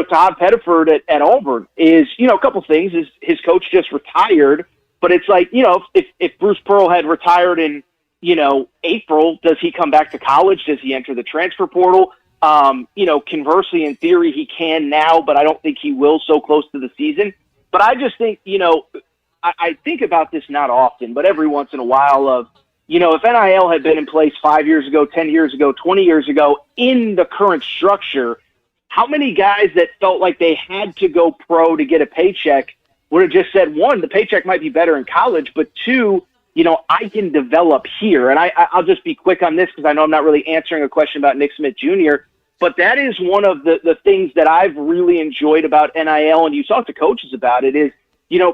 Todd Pettiford at Auburn is, a couple things. Is his coach just retired, but it's like, if Bruce Pearl had retired in, April, does he come back to college? Does he enter the transfer portal? Conversely, in theory, he can now, but I don't think he will so close to the season. But I just think, I think about this not often, but every once in a while of, if NIL had been in place 5 years ago, 10 years ago, 20 years ago in the current structure, how many guys that felt like they had to go pro to get a paycheck would have just said, one, the paycheck might be better in college, but two, I can develop here. And I'll just be quick on this because I know I'm not really answering a question about Nick Smith Jr., but that is one of the things that I've really enjoyed about NIL, and you talk to coaches about it, is,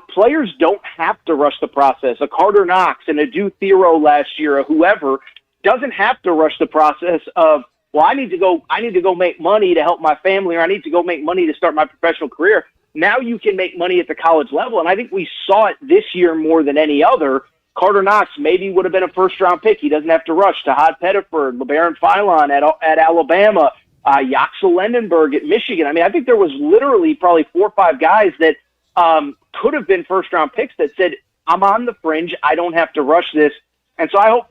players don't have to rush the process. A Carter Knox and a Dew Thero last year, or whoever, doesn't have to rush the process of, well, I need to go make money to help my family, or I need to go make money to start my professional career. Now you can make money at the college level, and I think we saw it this year more than any other. Carter Knox maybe would have been a first-round pick. He doesn't have to rush. Todd Pettiford, LeBaron Philon at Alabama, Yaxel Lendenberg at Michigan. I think there was literally probably 4 or 5 guys that could have been first-round picks that said, I'm on the fringe. I don't have to rush this. And so I hope,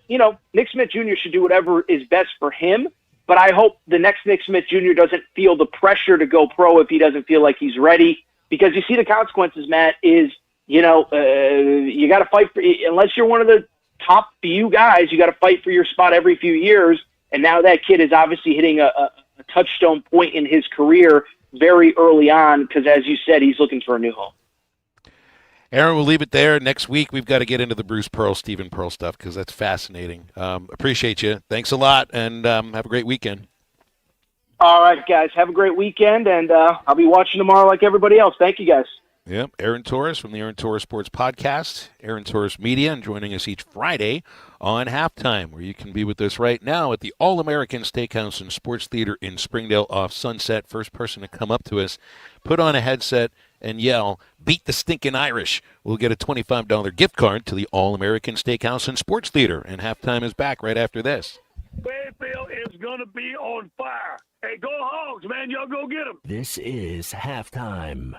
Nick Smith Jr. should do whatever is best for him. But I hope the next Nick Smith Jr. doesn't feel the pressure to go pro if he doesn't feel like he's ready. Because you see the consequences, Matt, is, you got to fight for, unless you're one of the top few guys, you got to fight for your spot every few years. And now that kid is obviously hitting a touchstone point in his career very early on because, as you said, he's looking for a new home. Aaron, we'll leave it there. Next week, we've got to get into the Bruce Pearl, Stephen Pearl stuff because that's fascinating. Appreciate you. Thanks a lot, and have a great weekend. All right, guys. Have a great weekend, and I'll be watching tomorrow like everybody else. Thank you, guys. Yep, Aaron Torres from the Aaron Torres Sports Podcast, Aaron Torres Media, and joining us each Friday on Halftime, where you can be with us right now at the All-American Steakhouse and Sports Theater in Springdale off Sunset. First person to come up to us, put on a headset, and yell, "Beat the stinking Irish." We'll get a $25 gift card to the All-American Steakhouse and Sports Theater, and Halftime is back right after this. Bayfield is going to be on fire. Hey, go Hogs, man. Y'all go get them. This is Halftime.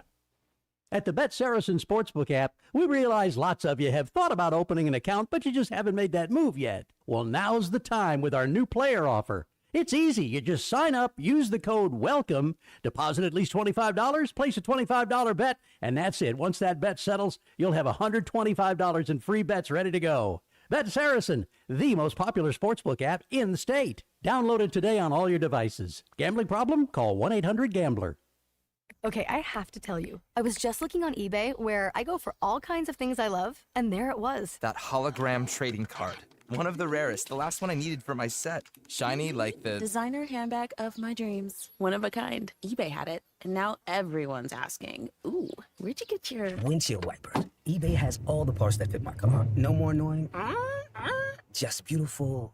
At the Bet Saracen Sportsbook app, we realize lots of you have thought about opening an account, but you just haven't made that move yet. Well, now's the time with our new player offer. It's easy. You just sign up, use the code WELCOME, deposit at least $25, place a $25 bet, and that's it. Once that bet settles, you'll have $125 in free bets ready to go. Bet Saracen, the most popular sportsbook app in the state. Download it today on all your devices. Gambling problem? Call 1-800-GAMBLER. Okay, I have to tell you, I was just looking on eBay where I go for all kinds of things I love, and there it was. That hologram trading card. One of the rarest, the last one I needed for my set. Shiny like the designer handbag of my dreams. One of a kind. eBay had it, and now everyone's asking, ooh, where'd you get your windshield wipers? eBay has all the parts that fit my car. No more annoying. Just beautiful.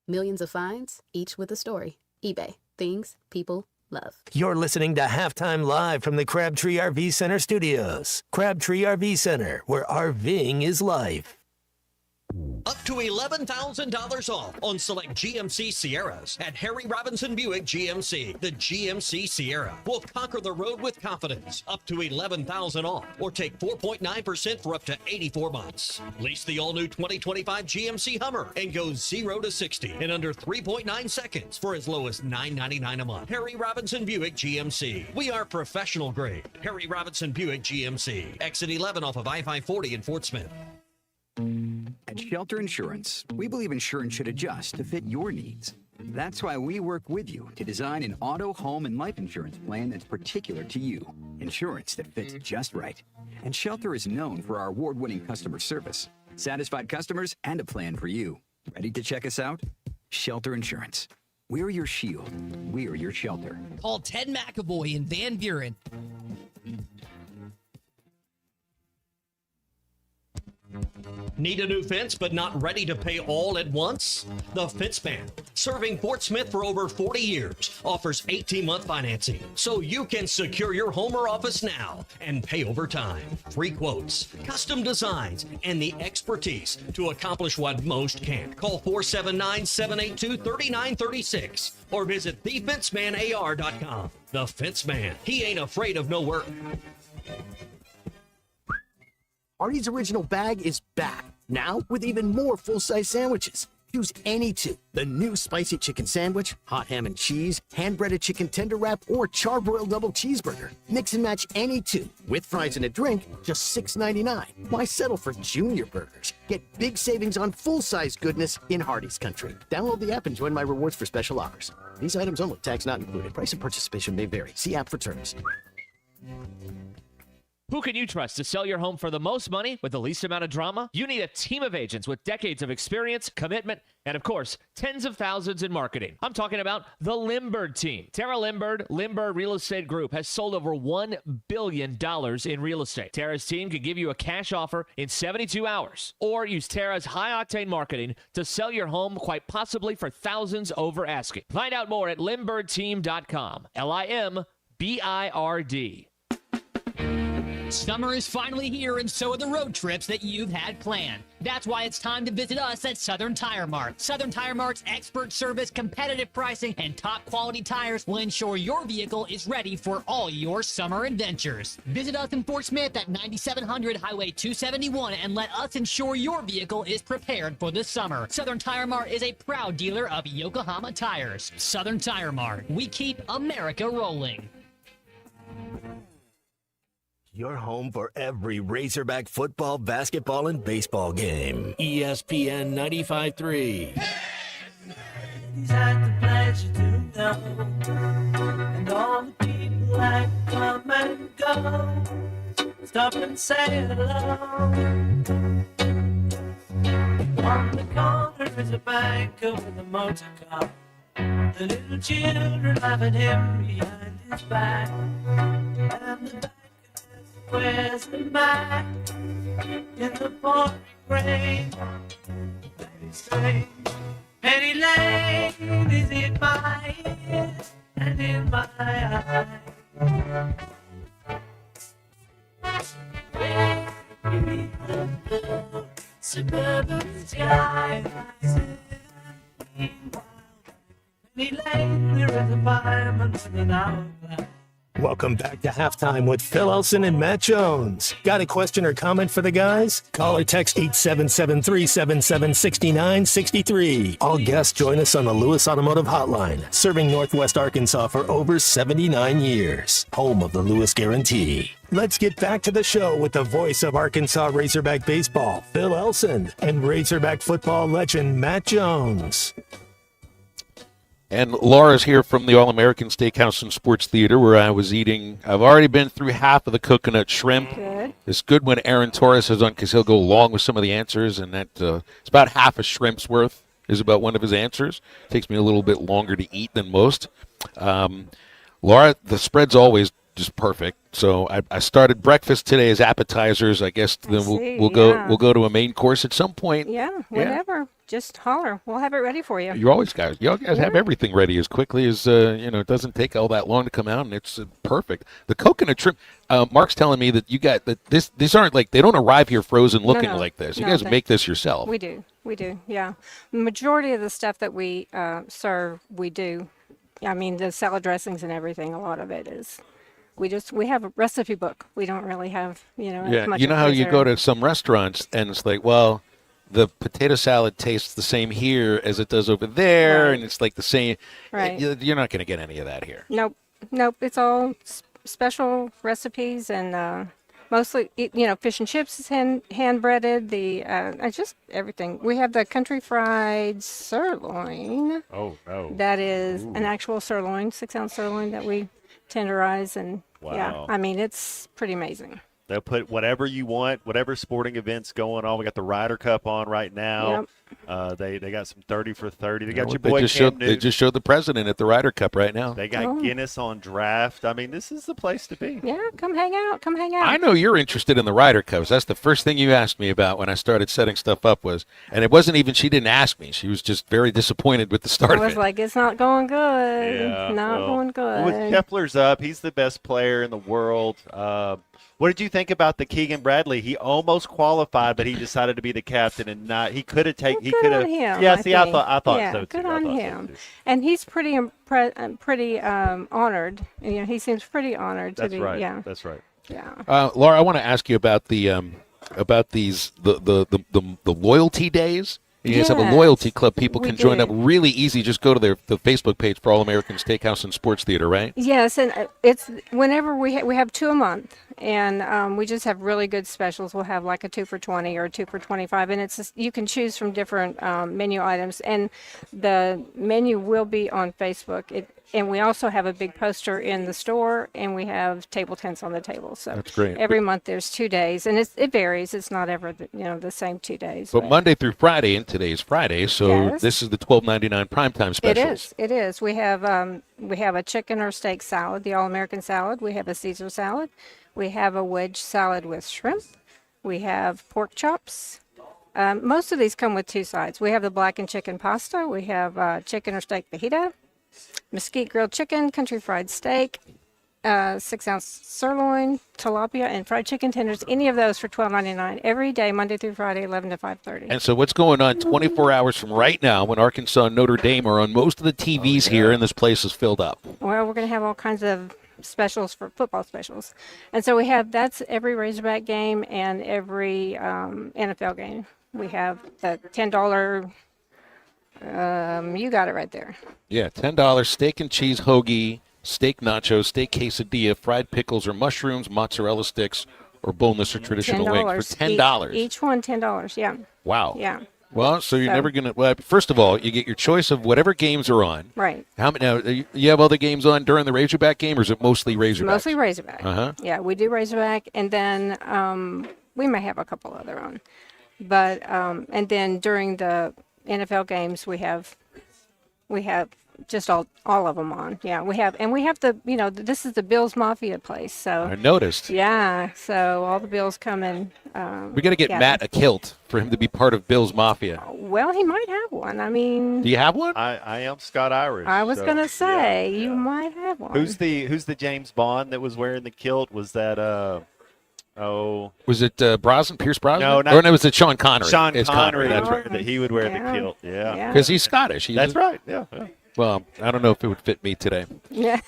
Millions of finds, each with a story. eBay. Things people love. You're listening to Halftime Live from the Crabtree RV Center studios. Crabtree RV Center, where RVing is life. Up to $11,000 off on select GMC Sierras at Harry Robinson Buick GMC. The GMC Sierra will conquer the road with confidence. Up to $11,000 off, or take 4.9% for up to 84 months. Lease the all-new 2025 GMC Hummer and go 0 to 60 in under 3.9 seconds for as low as $9.99 a month. Harry Robinson Buick GMC. We are professional grade. Harry Robinson Buick GMC. Exit 11 off of I-540 in Fort Smith. At Shelter Insurance, we believe insurance should adjust to fit your needs. That's why we work with you to design an auto, home, and life insurance plan that's particular to you. Insurance that fits just right. And Shelter is known for our award-winning customer service, satisfied customers, and a plan for you. Ready to check us out? Shelter Insurance. We're your shield. We're your shelter. Call Ted McAvoy in Van Buren. Need a new fence but not ready to pay all at once? The Fence Man, serving Fort Smith for over 40 years, offers 18-month financing so you can secure your home or office now and pay over time. Free quotes, custom designs, and the expertise to accomplish what most can't. Call 479-782-3936 or visit thefencemanAR.com. The Fence Man, he ain't afraid of no work. Artie's Original Bag is back, now with even more full-size sandwiches. Choose any two. The new spicy chicken sandwich, hot ham and cheese, hand-breaded chicken tender wrap, or charbroiled double cheeseburger. Mix and match any two. With fries and a drink, just $6.99. Why settle for junior burgers? Get big savings on full-size goodness in Hardee's Country. Download the app and join my rewards for special offers. These items only, tax not included. Price and participation may vary. See app for terms. Who can you trust to sell your home for the most money with the least amount of drama? You need a team of agents with decades of experience, commitment, and of course, tens of thousands in marketing. I'm talking about the Limbird team. Tara Limbird, Limbird Real Estate Group, has sold over $1 billion in real estate. Tara's team can give you a cash offer in 72 hours, or use Tara's high-octane marketing to sell your home quite possibly for thousands over asking. Find out more at limbirdteam.com. LIMBIRD. Summer is finally here, and so are the road trips that you've had planned. That's why it's time to visit us at Southern Tire Mart. Southern Tire Mart's expert service, competitive pricing, and top quality tires will ensure your vehicle is ready for all your summer adventures. Visit us in Fort Smith at 9700 Highway 271 and let us ensure your vehicle is prepared for the summer. Southern Tire Mart is a proud dealer of Yokohama tires. Southern Tire Mart. We keep America rolling. Your home for every Razorback football, basketball, and baseball game. ESPN 95.3. He's had the pleasure to know, and all the people that come and go, stop and say hello. On the corner is a banker with a motor car. The little children laugh at him behind his back, and the banker wears the mask in the pouring rain. Very strange. Penny Lane is in my ears and in my eyes. Where beneath the blue suburban sky, Penny Lane, there is a fireman with an hourglass. Welcome back to Halftime with Phil Elson and Matt Jones. Got a question or comment for the guys? Call or text 877-377-6963. All guests join us on the Lewis Automotive Hotline, serving Northwest Arkansas for over 79 years. Home of the Lewis Guarantee. Let's get back to the show with the voice of Arkansas Razorback baseball, Phil Elson, and Razorback football legend Matt Jones. And Laura's here from the All-American Steakhouse and Sports Theater, where I was eating. I've already been through half of the coconut shrimp. Good. It's good when Aaron Torres is on because he'll go along with some of the answers, and that it's about half a shrimp's worth is about one of his answers. Takes me a little bit longer to eat than most. Laura, the spread's always just perfect. So I started breakfast today as appetizers. I guess then we'll go to a main course at some point. Yeah, whenever. Just holler. We'll have it ready for you. You always have everything ready as quickly as it doesn't take all that long to come out, and it's perfect. The coconut shrimp. Mark's telling me that you got that. These aren't like they don't arrive here frozen looking like this. You guys make this yourself. We do. Yeah, the majority of the stuff that we serve, we do. I mean, the salad dressings and everything. A lot of it is. We have a recipe book. We don't really have Yeah, much you know how you preserve. go to some restaurants and it's like, well, the potato salad tastes the same here as it does over there, Right. and it's like the same. Right. You're not going to get any of that here. Nope. It's all special recipes and mostly, fish and chips is hand breaded. Just everything. We have the country fried sirloin. Oh no. That is an actual sirloin, 6-ounce sirloin that we tenderize, and Wow. I mean it's pretty amazing. They'll put whatever you want, whatever sporting events going on. We got the Ryder Cup on right now. They got some 30 for 30. They got your boy Cam They Newton. just showed the president at the Ryder Cup right now. They got Guinness on draft. I mean, this is the place to be. Yeah, come hang out. I know you're interested in the Ryder Cups. That's the first thing you asked me about when I started setting stuff up and it wasn't even, she didn't ask me. She was just very disappointed with the start I of was it. like, it's not going good. Yeah, Not going good. With Kepler's up, he's the best player in the world. What did you think about the Keegan Bradley? He almost qualified, but he decided to be the captain and not. He could have taken. He could have. Yeah, I thought yeah, so too. Good I on thought so him. too. And he's pretty honored. He seems pretty honored to That's be. right. Yeah. That's right. Yeah. Laura, I want to ask you about these the loyalty days. You guys have a loyalty club. People can join up really easy. Just go to the Facebook page for All American Steakhouse and Sports Theater, right? Yes, and it's whenever we have 2 a month, and we just have really good specials. We'll have like a 2 for $20 or a 2 for $25, and you can choose from different menu items, and the menu will be on Facebook. And we also have a big poster in the store, and we have table tents on the table. So that's great. Every month there's 2 days, and it varies. It's not ever the same 2 days. But Monday through Friday, and today's Friday, so Yes. this is the $12.99 primetime specials. It is. We have a chicken or steak salad, the All-American salad. We have a Caesar salad. We have a wedge salad with shrimp. We have pork chops. Most of these come with 2 sides. We have the blackened chicken pasta. We have chicken or steak fajita, mesquite grilled chicken, country fried steak, 6-ounce sirloin, tilapia, and fried chicken tenders. Any of those for $12.99 every day, Monday through Friday, 11 to 5:30. And so what's going on 24 hours from right now when Arkansas and Notre Dame are on most of the TVs here and this place is filled up? Well, we're going to have all kinds of specials for football specials. And so that's every Razorback game and every NFL game. We have the $10, you got it right there. Yeah, $10 steak and cheese hoagie, steak nachos, steak quesadilla, fried pickles or mushrooms, mozzarella sticks, or boneless or traditional wings for $10. Each one $10, yeah. Wow. Yeah. Well, so you're never going to, well, first of all, you get your choice of whatever games are on. Right. How many, now, you have other games on during the Razorback game, or is it mostly Razorback? Mostly Razorback. Uh-huh. Yeah, we do Razorback, and then we may have a couple other on. But, and then during the NFL games, we have just all of them on. Yeah, we have the, this is the Bills Mafia place. So I noticed. Yeah, so all the Bills come in. We got to get Matt a kilt for him to be part of Bill's Mafia. Well, he might have one. I mean, do you have one? I am Scott Irish. I was gonna say you might have one. Who's the James Bond that was wearing the kilt? Was that was it Brosnan, Pierce Brosnan? No, or no, was it Sean Connery? Sean It's Connery. That's Oh, right. That he would wear the kilt. Yeah. Because he's Scottish. That's right. Yeah. Well, I don't know if it would fit me today. Yeah.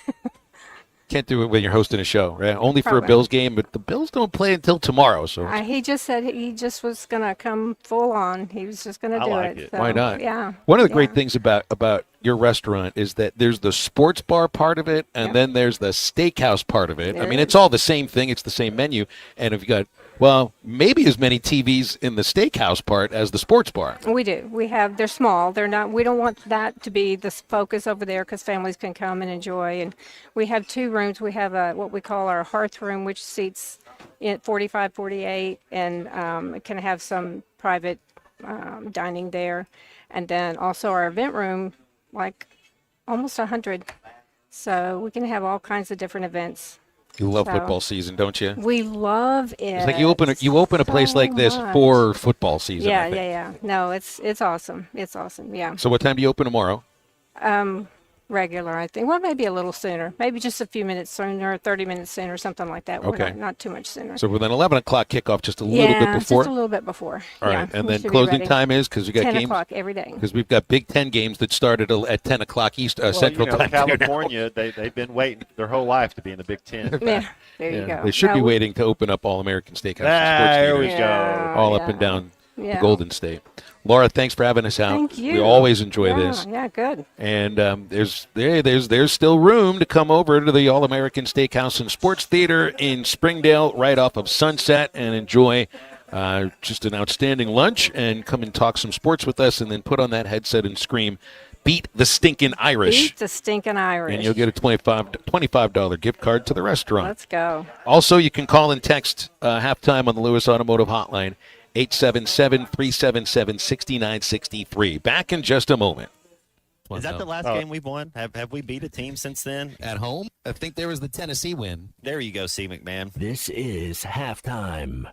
Can't do it when you're hosting a show, right? Only for a Probably. Bills game, but the Bills don't play until tomorrow, so He just said he just was gonna come full on. He was just gonna I do like it. it. So, Why not? Yeah. One of the great things about your restaurant is that there's the sports bar part of it, and then there's the steakhouse part of it. I There mean, is. it's all the same thing. It's the same menu, and if you got maybe as many TVs in the steakhouse part as the sports bar. We do. They're small. They're not. We don't want that to be the focus over there because families can come and enjoy. And we have 2 rooms. We have what we call our hearth room, which seats 45, 48, and it can have some private dining there. And then also our event room, like almost 100. So we can have all kinds of different events You love So, football season, don't you? We love it. It's like you open a place so like this much. for football season. I Yeah, think. yeah. No, it's awesome. It's awesome. Yeah. So what time do you open tomorrow? Regular, I think. Well, maybe a little sooner. Maybe just a few minutes sooner, 30 minutes sooner, something like that. Okay. We're not too much sooner. So with an 11 o'clock kickoff, just a little bit Yeah, before. just a little bit before. All Yeah, right, and we then should be closing ready. time is because we got 10 games o'clock every day. because we've got Big Ten games that started at 10 o'clock Central time. California, they've been waiting their whole life to be in the Big Ten. Yeah, there you go. They should No, be we- waiting to open up All-American Steakhouse. There we Sports go. Theater, all up and down the Yeah. Golden State. Laura, thanks for having us out. Thank you. We always enjoy Yeah, this. Yeah, good. And there's still room to come over to the All-American Steakhouse and Sports Theater in Springdale, right off of Sunset, and enjoy just an outstanding lunch and come and talk some sports with us, and then put on that headset and scream, "Beat the stinking Irish!" Beat the stinking Irish. And you'll get a $25 gift card to the restaurant. Let's go. Also, you can call and text halftime on the Lewis Automotive Hotline, 877-377-6963. Back in just a moment. Is that the last game we've won? Have we beat a team since then? At home? I think there was the Tennessee win. There you go, C. McMahon. This is halftime.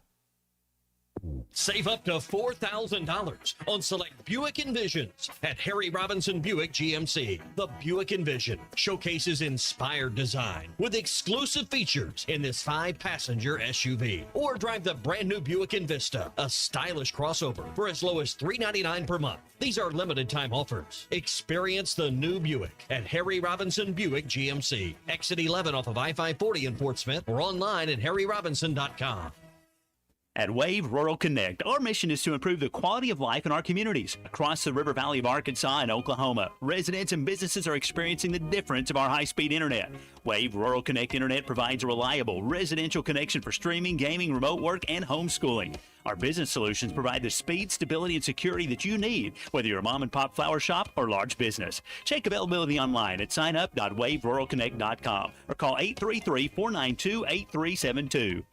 Save up to $4,000 on select Buick Envisions at Harry Robinson Buick GMC. The Buick Envision showcases inspired design with exclusive features in this 5-passenger SUV. Or drive the brand new Buick Envista, a stylish crossover for as low as $399 per month. These are limited time offers. Experience the new Buick at Harry Robinson Buick GMC. Exit 11 off of I-540 in Fort Smith or online at harryrobinson.com. At Wave Rural Connect, our mission is to improve the quality of life in our communities. Across the River Valley of Arkansas and Oklahoma, residents and businesses are experiencing the difference of our high-speed internet. Wave Rural Connect Internet provides a reliable residential connection for streaming, gaming, remote work, and homeschooling. Our business solutions provide the speed, stability, and security that you need, whether you're a mom-and-pop flower shop or large business. Check availability online at signup.waveruralconnect.com or call 833-492-8372.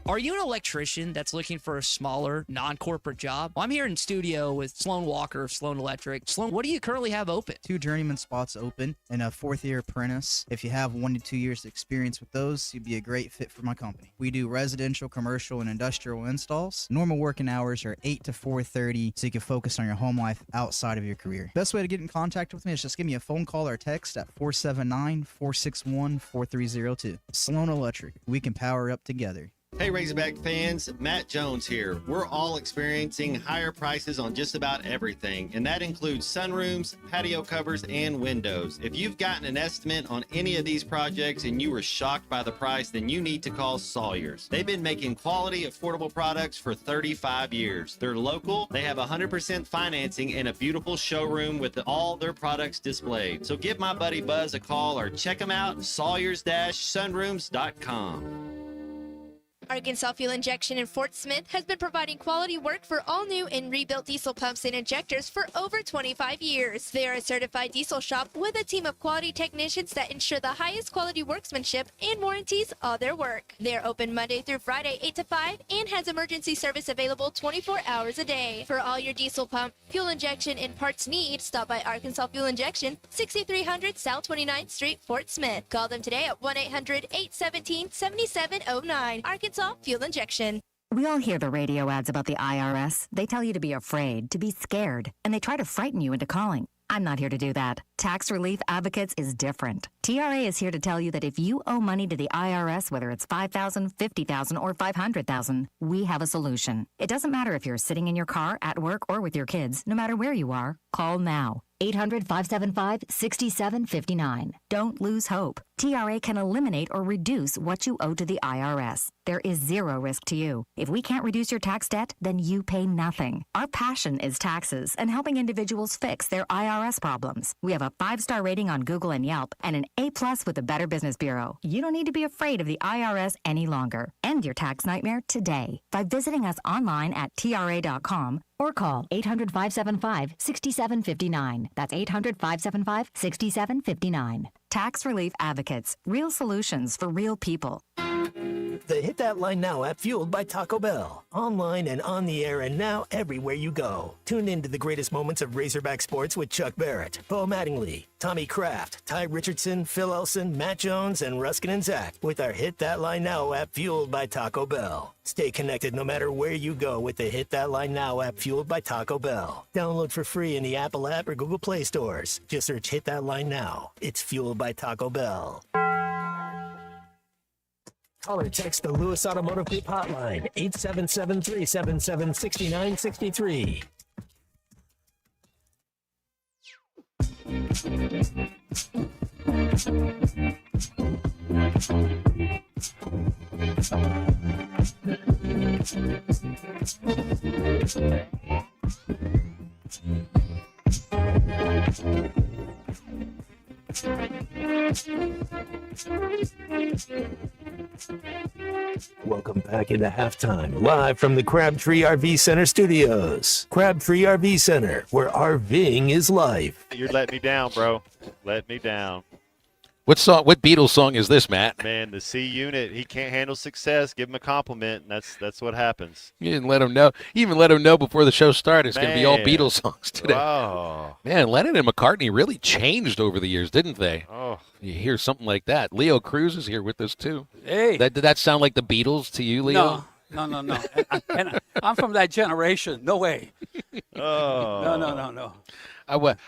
Are you an electrician that's looking for a smaller, non-corporate job? Well, I'm here in studio with Sloan Walker of Sloan Electric. Sloan, what do you currently have open? 2 journeyman spots open and a 4th-year apprentice. If you have 1 to 2 years experience with those, you'd be a great fit for my company. We do residential, commercial, and industrial installs. Normal working hours are 8 to 4:30, so you can focus on your home life outside of your career. Best way to get in contact with me is just give me a phone call or text at 479-461-4302. Sloan Electric. We can power up together. Hey Razorback fans, Matt Jones here. We're all experiencing higher prices on just about everything, and that includes sunrooms, patio covers, and windows. If you've gotten an estimate on any of these projects and you were shocked by the price, then you need to call Sawyer's. They've been making quality, affordable products for 35 years. They're local, they have 100% financing, and a beautiful showroom with all their products displayed. So give my buddy Buzz a call or check them out, sawyers-sunrooms.com. Arkansas Fuel Injection in Fort Smith has been providing quality work for all new and rebuilt diesel pumps and injectors for over 25 years. They are a certified diesel shop with a team of quality technicians that ensure the highest quality workmanship and warranties all their work. They're open Monday through Friday 8 to 5 and has emergency service available 24 hours a day. For all your diesel pump, fuel injection, and parts needs, stop by Arkansas Fuel Injection, 6300 South 29th Street, Fort Smith. Call them today at 1-800-817-7709. Arkansas Fuel Injection. We all hear the radio ads about the IRS. They tell you to be afraid, to be scared, and they try to frighten you into calling. I'm not here to do that. Tax Relief Advocates is different. TRA is here to tell you that if you owe money to the IRS, whether it's $5,000, $50,000, or $500,000, we have a solution. It doesn't matter if you're sitting in your car, at work, or with your kids. No matter where you are, call now. 800-575-6759. Don't lose hope. TRA can eliminate or reduce what you owe to the IRS. There is zero risk to you. If we can't reduce your tax debt, then you pay nothing. Our passion is taxes and helping individuals fix their IRS problems. We have a 5-star rating on Google and Yelp and an A+ with the Better Business Bureau. You don't need to be afraid of the IRS any longer. End your tax nightmare today by visiting us online at TRA.com or call 800-575-6759. That's 800-575-6759. Tax Relief Advocates. Real solutions for real people. The Hit That Line Now app, fueled by Taco Bell. Online and on the air and now everywhere you go. Tune in to the greatest moments of Razorback sports with Chuck Barrett, Bo Mattingly, Tommy Kraft, Ty Richardson, Phil Elson, Matt Jones, and Ruskin and Zach with our Hit That Line Now app, fueled by Taco Bell. Stay connected no matter where you go with the Hit That Line Now app, fueled by Taco Bell. Download for free in the Apple app or Google Play stores. Just search Hit That Line Now. It's fueled by Taco Bell. Call or text the Lewis Automotive Group hotline, 877-377-6963. Welcome back into halftime, live from the Crabtree RV Center studios. Crabtree RV Center, where RVing is life. You're letting me down, bro. Let me down. What Beatles song is this, Matt? Man, the C Unit, he can't handle success. Give him a compliment, and that's what happens. You didn't let him know. You even let him know before the show started. It's going to be all Beatles songs today. Oh. Man, Lennon and McCartney really changed over the years, didn't they? Oh. You hear something like that. Leo Cruz is here with us, too. Hey. Did that sound like the Beatles to you, Leo? No. And I'm from that generation. No way. Oh. No.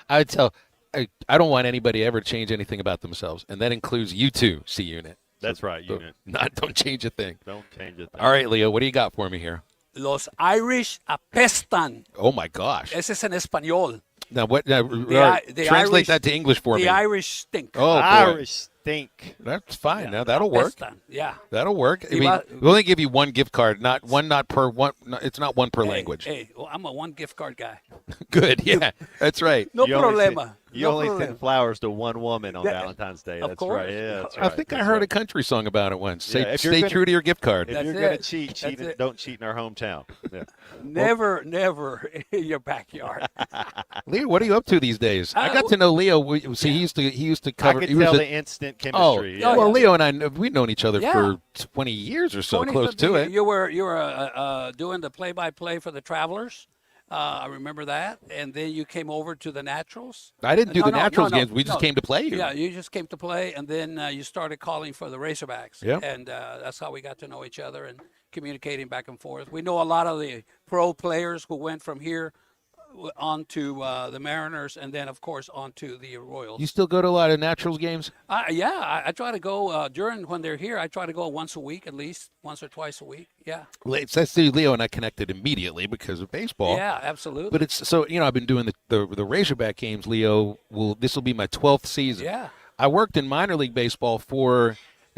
I tell... I don't want anybody to ever change anything about themselves, and that includes you too, C Unit. That's right, Unit. Don't change a thing. Don't change a thing. All right, Leo, what do you got for me here? Los Irish apestan. Oh my gosh. Ese es en español. Now what? The translate Irish, that to English for me. The Irish stink. Oh, boy. Irish stink. That's fine. Now that'll work. Yeah. That'll work. I mean, we only give you one gift card, not per one. It's not one per language. Hey, well, I'm a one gift card guy. Good. Yeah, that's right. No problema. You only send flowers to one woman on Valentine's Day. That's right. Yeah, that's right. I think I heard a country song about it once. Yeah, Stay true to your gift card. If you're going to cheat, don't cheat in our hometown. Yeah. Never in your backyard. Leo, what are you up to these days? I got to know Leo. He used to cover. I could tell the instant chemistry. Oh, well, Leo and I, we've known each other for 20 years or so, close to it. You were doing the play-by-play for the Travelers. I remember that. And then you came over to the Naturals. I didn't do the Naturals games. We just came to play here. Yeah, you just came to play, and then you started calling for the Razorbacks. Yep. And that's how we got to know each other and communicating back and forth. We know a lot of the pro players who went from here onto the Mariners, and then, of course, onto the Royals. You still go to a lot of Naturals games? I try to go when they're here. I try to go once a week, at least once or twice a week. Yeah. Let's see, Leo and I connected immediately because of baseball. Yeah, absolutely. But it's so I've been doing the Razorback games. Leo, this will be my 12th season. Yeah. I worked in minor league baseball for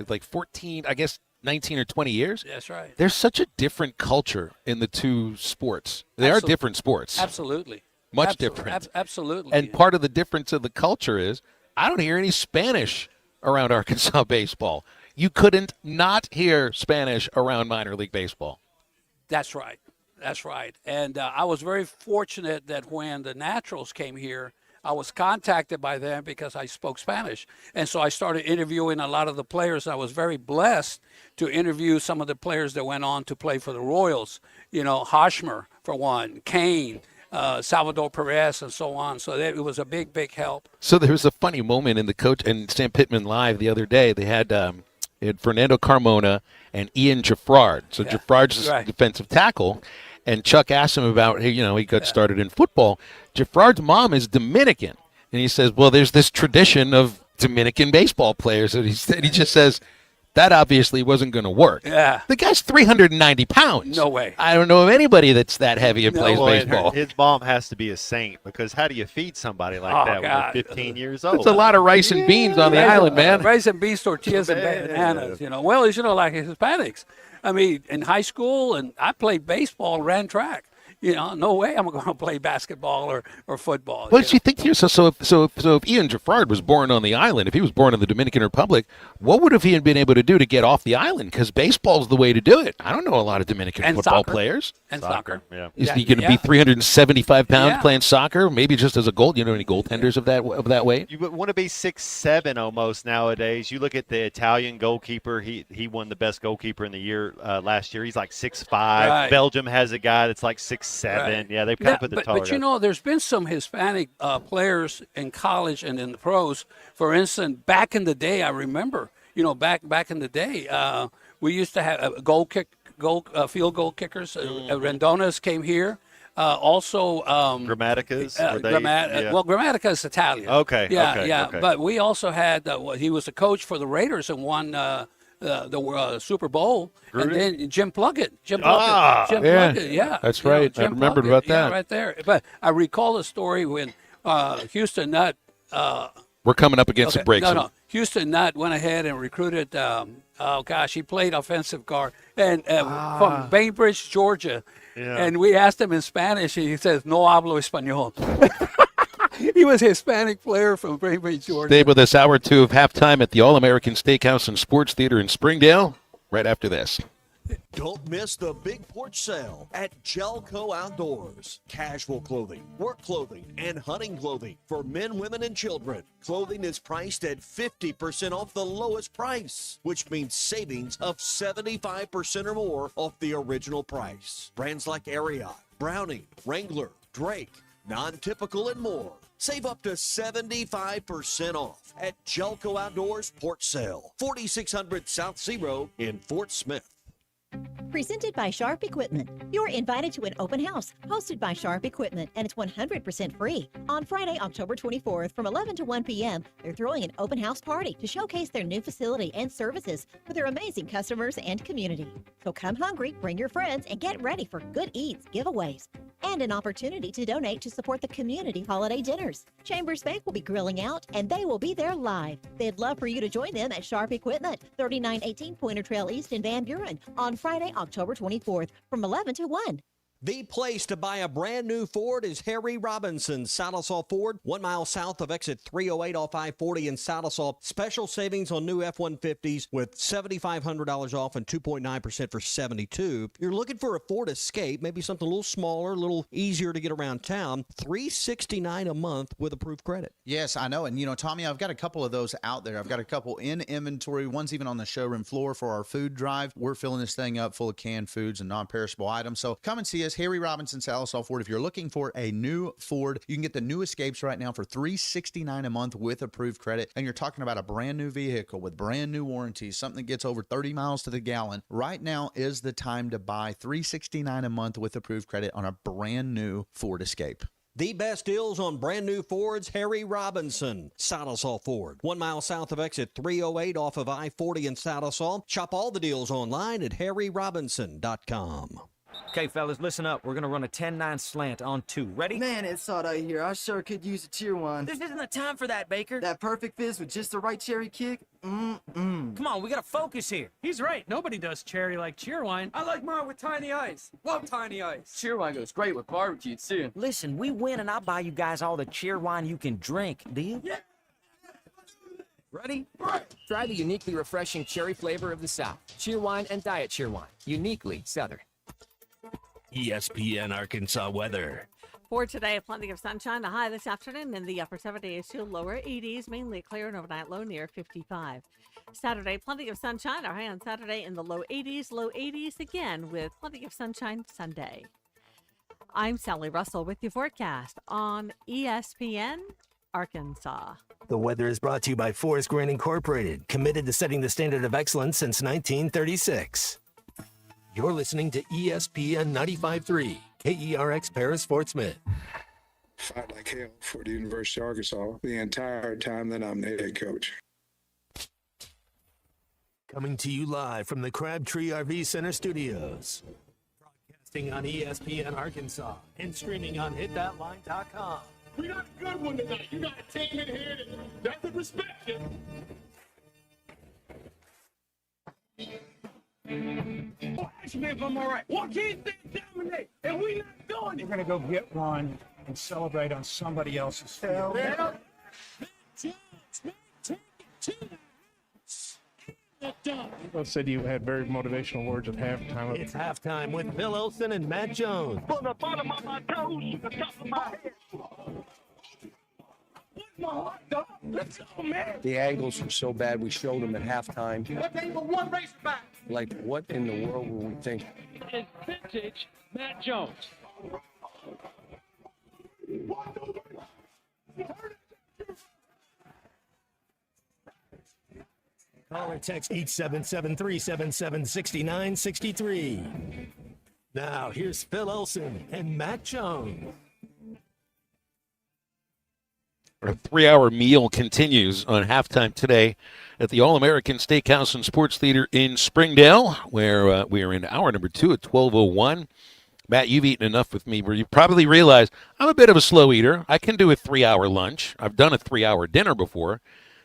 like 14, I guess 19 or 20 years. That's right. There's such a different culture in the two sports. They are different sports. Absolutely. Much different. Absolutely. And part of the difference of the culture is I don't hear any Spanish around Arkansas baseball. You couldn't not hear Spanish around minor league baseball. That's right. That's right. And I was very fortunate that when the Naturals came here, I was contacted by them because I spoke Spanish. And so I started interviewing a lot of the players. I was very blessed to interview some of the players that went on to play for the Royals. Hosmer, for one, Kane, Salvador Perez, and so on. So it was a big, big help. So there was a funny moment in the coach and Sam Pittman Live the other day. They had Fernando Carmona and Ian Jaffrard. So Jaffrard's a defensive tackle. And Chuck asked him about, he got started in football. Jaffrard's mom is Dominican. And he says, well, there's this tradition of Dominican baseball players. And he just says, that obviously wasn't going to work. Yeah. The guy's 390 pounds. No way. I don't know of anybody that's that heavy and plays baseball. His mom has to be a saint, because how do you feed somebody like that when they're 15 years old? That's a lot of rice and beans on the island, man. Rice and beans, tortillas, and bananas. Well, like Hispanics. I mean, in high school, and I played baseball, ran track. no way I'm going to play basketball or football. But you think to yourself, so if Ian Giffard was born on the island, if he was born in the Dominican Republic, what would have he been able to do to get off the island? Because baseball's the way to do it. I don't know a lot of Dominican football players. And soccer. Yeah. Is he going to be 375 pounds Yeah. playing soccer? Maybe just as a goal. You know any goaltenders of that weight? You would want to be 6'7" almost nowadays. You look at the Italian goalkeeper. He won the best goalkeeper in the year last year. He's like 6'5". Right. Belgium has a guy that's like 6'7". Right. Yeah, they've kind of put the taller But there's been some Hispanic players in college and in the pros. For instance, back in the day, I remember, back in the day, we used to have field goal kickers. Rendonas came here. Also, Grammaticas. Grammatica is Italian. Okay. Yeah. Okay. But we also had he was the coach for the Raiders and won the Super Bowl. And then Jim Plunkett. Plunkett, yeah. That's right. I remembered about that. Yeah, right there. But I recall a story when Houston Nutt. We're coming up against a break. No. Houston Nutt went ahead and recruited. He played offensive guard and from Bainbridge, Georgia. Yeah. And we asked him in Spanish, and he says, "No hablo español." He was a Hispanic player from Bainbridge, Georgia. Stay with us, hour 2 of halftime at the All-American Steakhouse and Sports Theater in Springdale. Right after this. Don't miss the big porch sale at Jelco Outdoors. Casual clothing, work clothing, and hunting clothing for men, women, and children. Clothing is priced at 50% off the lowest price, which means savings of 75% or more off the original price. Brands like Ariat, Browning, Wrangler, Drake, Non-Typical, and more. Save up to 75% off at Jelco Outdoors Porch Sale, 4600 South Sea Road in Fort Smith. Presented by Sharp Equipment. You're invited to an open house hosted by Sharp Equipment, and it's 100% free. On Friday, October 24th from 11 to 1 p.m., they're throwing an open house party to showcase their new facility and services for their amazing customers and community. So come hungry, bring your friends, and get ready for good eats, giveaways, and an opportunity to donate to support the community holiday dinners. Chambers Bank will be grilling out, and they will be there live. They'd love for you to join them at Sharp Equipment, 3918 Pointer Trail East in Van Buren, on Friday, October 24th from 11 to 1. The place to buy a brand new Ford is Harry Robinson's Saddlesaw Ford, 1 mile south of exit 308 off I-40 in Saddlesaw. Special savings on new F-150s with $7,500 off and 2.9% for $72. You're looking for a Ford Escape, maybe something a little smaller, a little easier to get around town. $369 a month with approved credit. Yes, I know. And, Tommy, I've got a couple of those out there. I've got a couple in inventory. One's even on the showroom floor for our food drive. We're filling this thing up full of canned foods and non-perishable items. So come and see us. Harry Robinson, Saddlesaw Ford. If you're looking for a new Ford, you can get the new Escapes right now for $369 a month with approved credit. And you're talking about a brand new vehicle with brand new warranties, something that gets over 30 miles to the gallon. Right now is the time to buy $369 a month with approved credit on a brand new Ford Escape. The best deals on brand new Fords, Harry Robinson, Saddlesaw Ford, 1 mile south of exit 308 off of I-40 in Saddlesaw. Shop all the deals online at harryrobinson.com. Okay, fellas, listen up. We're going to run a 10-9 slant on 2. Ready? Man, it's hot out here. I sure could use a cheer one. This isn't the time for that, Baker. That perfect fizz with just the right cherry kick. Come on, we got to focus here. He's right. Nobody does cherry like cheerwine. I like mine with tiny ice. Love tiny ice. Cheerwine goes great with barbecue, too. Listen, we win and I'll buy you guys all the cheer wine you can drink. Deal? Yeah. Ready? Try the uniquely refreshing cherry flavor of the South. Cheerwine and Diet Cheerwine. Uniquely Southern. ESPN Arkansas weather. For today, plenty of sunshine. A high this afternoon in the upper 70s to lower 80s, mainly clear and overnight low near 55. Saturday, plenty of sunshine. Our high on Saturday in the low 80s again with plenty of sunshine Sunday. I'm Sally Russell with your forecast on ESPN Arkansas. The weather is brought to you by Forest Grain Incorporated, committed to setting the standard of excellence since 1936. You're listening to ESPN 95.3, KERX Paris, Fort Smith. Fight like hell for the University of Arkansas the entire time that I'm the head coach. Coming to you live from the Crabtree RV Center studios. Broadcasting on ESPN Arkansas and streaming on hitthatline.com. We got a good one tonight. You got a team in here that doesn't respect you. Well, ask me if I'm all right. Why can't they dominate? And we not doing going to go get one and celebrate on somebody else's field. Both said you had very motivational words at halftime. It's halftime with Phil Olsen and Matt Jones. From the bottom of my toes to the top of my head. My hot dog. Let's go, man. The angles were so bad, we showed them at halftime. What they were one race back. Like, what in the world were we thinking? It's vintage Matt Jones. Call or text 877-377-6963. Now, here's Phil Olsen and Matt Jones. Our 3-hour meal continues on halftime today at the All-American Steakhouse and Sports Theater in Springdale, where we are in hour number 2 at 12:01. Matt, you've eaten enough with me where you probably realize I'm a bit of a slow eater. I can do a 3-hour lunch. I've done a 3-hour dinner before.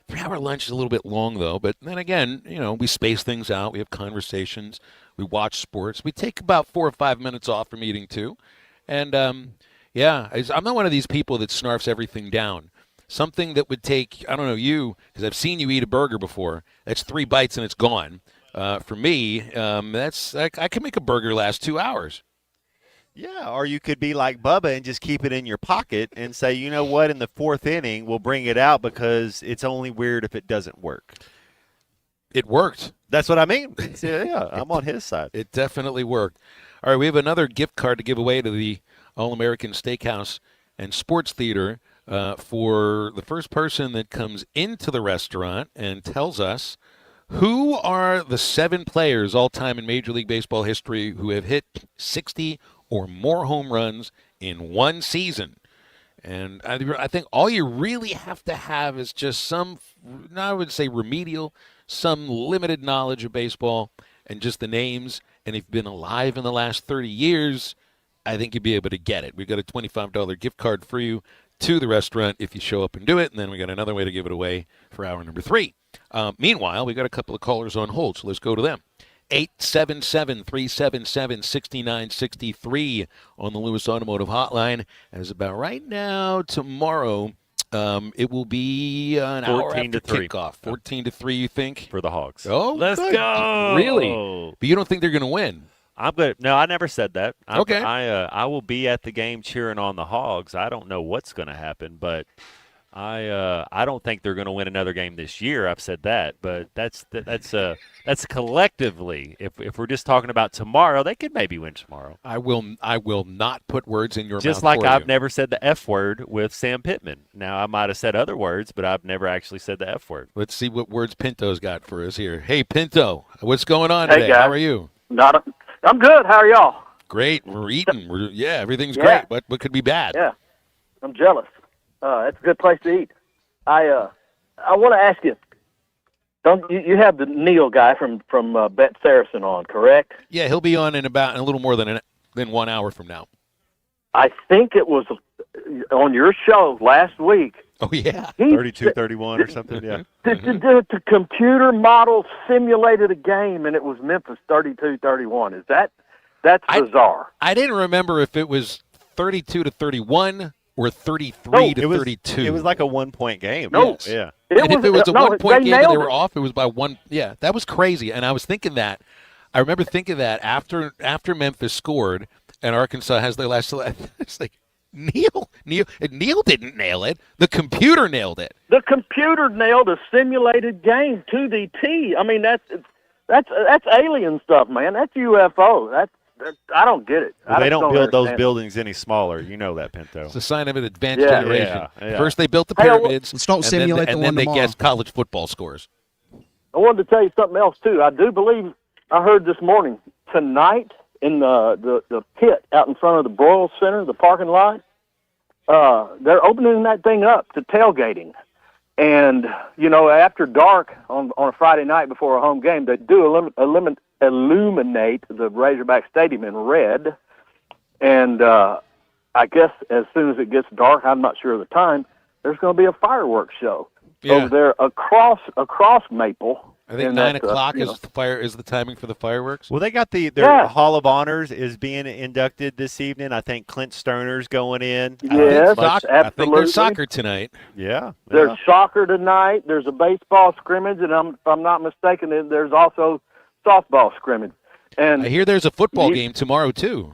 3-hour lunch is a little bit long, though. But then again, we space things out. We have conversations. We watch sports. We take about 4 or 5 minutes off from eating, too. And, I'm not one of these people that snarfs everything down. Something that would take, I don't know you, because I've seen you eat a burger before. That's 3 bites and it's gone. For me, I can make a burger last 2 hours. Yeah, or you could be like Bubba and just keep it in your pocket and say, you know what, in the 4th inning, we'll bring it out because it's only weird if it doesn't work. It worked. That's what I mean. Yeah, I'm on his side. It definitely worked. All right, we have another gift card to give away to the All-American Steakhouse and Sports Theater for the first person that comes into the restaurant and tells us who are the 7 players all-time in Major League Baseball history who have hit 60 or more home runs in one season. And I think all you really have to have is just some, I would say remedial, some limited knowledge of baseball and just the names. And if you've been alive in the last 30 years, I think you'd be able to get it. We've got a $25 gift card for you to the restaurant if you show up and do it. And then we got another way to give it away for hour number 3. Meanwhile, we got a couple of callers on hold, so let's go to them. 877-377-6963 on the Lewis Automotive Hotline. As about right now, tomorrow, it will be an hour after kickoff. 14-3, you think? For the Hogs. Oh, let's good. go. Really? But you don't think they're going to win? I'm good. No, I never said that. Okay. I will be at the game cheering on the Hogs. I don't know what's going to happen, but I don't think they're going to win another game this year. I've said that, but that's collectively. If we're just talking about tomorrow, they could maybe win tomorrow. I will not put words in your mouth. Just like for I've you. never said the F word with Sam Pittman. Now I might have said other words, but I've never actually said the F word. Let's see what words Pinto's got for us here. Hey Pinto, what's going on Hey, today? guys. How are you? I'm good. How are y'all? Great. We're eating. Everything's Yeah. great. What could be bad? Yeah, I'm jealous. It's a good place to eat. I want to ask you. Don't you have the Neil guy from Bet Saracen on, correct? Yeah, he'll be on in a little more than 1 hour from now. I think it was on your show last week. Oh yeah, 32-31 or something. Yeah. The computer model simulated a game, and it was Memphis 32-31. That's bizarre? I didn't remember if it was 32-31 or 33-32. It was like a 1-point game. No. Yes. Yeah. If it was a 1-point game and they were it. off, it was by 1. Yeah, that was crazy. And I was thinking that. I remember thinking that after Memphis scored and Arkansas has their last. It's like Neil didn't nail it. The computer nailed it. The computer nailed a simulated game to the T. I mean, that's alien stuff, man. That's UFO. That's I don't get it. Well, they don't build those understand. buildings any smaller. You know that, Pinto. It's a sign of an advanced generation. Yeah. First they built the Hey, pyramids. let's don't simulate the and one then they tomorrow. guessed college football scores. I wanted to tell you something else too. I do believe I heard this morning tonight in the pit out in front of the Broyles Center, the parking lot. They're opening that thing up to tailgating, and after dark on a Friday night before a home game, they do illuminate the Razorback Stadium in red, and I guess as soon as it gets dark, I'm not sure of the time, there's going to be a fireworks show over there across Maple I think And 9 that's, o'clock you is know. is the timing for the fireworks. Well, they got their Yeah. Hall of Honors is being inducted this evening. I think Clint Sterner's going in. Yes, I think absolutely. there's soccer tonight. Yeah. There's soccer tonight. There's a baseball scrimmage, and if I'm not mistaken, there's also softball scrimmage. And I hear there's a football game tomorrow too.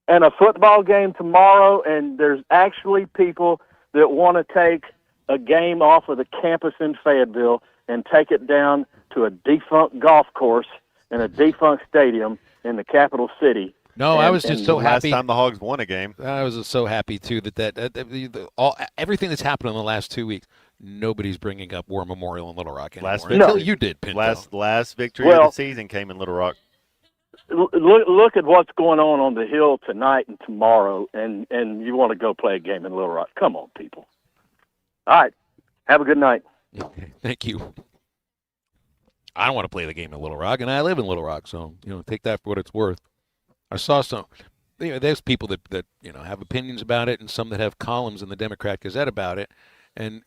and a football game tomorrow, and there's actually people that want to take a game off of the campus in Fayetteville and take it down to a defunct golf course and a defunct stadium in the capital city. No, I was just so happy. Last time the Hogs won a game. I was just so happy too everything that's happened in the last 2 weeks. Nobody's bringing up War Memorial in Little Rock anymore. Until you did, Pinto. Last victory of the season came in Little Rock. Look at what's going on the Hill tonight and tomorrow, and you want to go play a game in Little Rock. Come on, people. All right. Have a good night. Thank you. I don't want to play the game in Little Rock, and I live in Little Rock, so take that for what it's worth. I saw some. There's people that have opinions about it, and some that have columns in the Democrat Gazette about it, and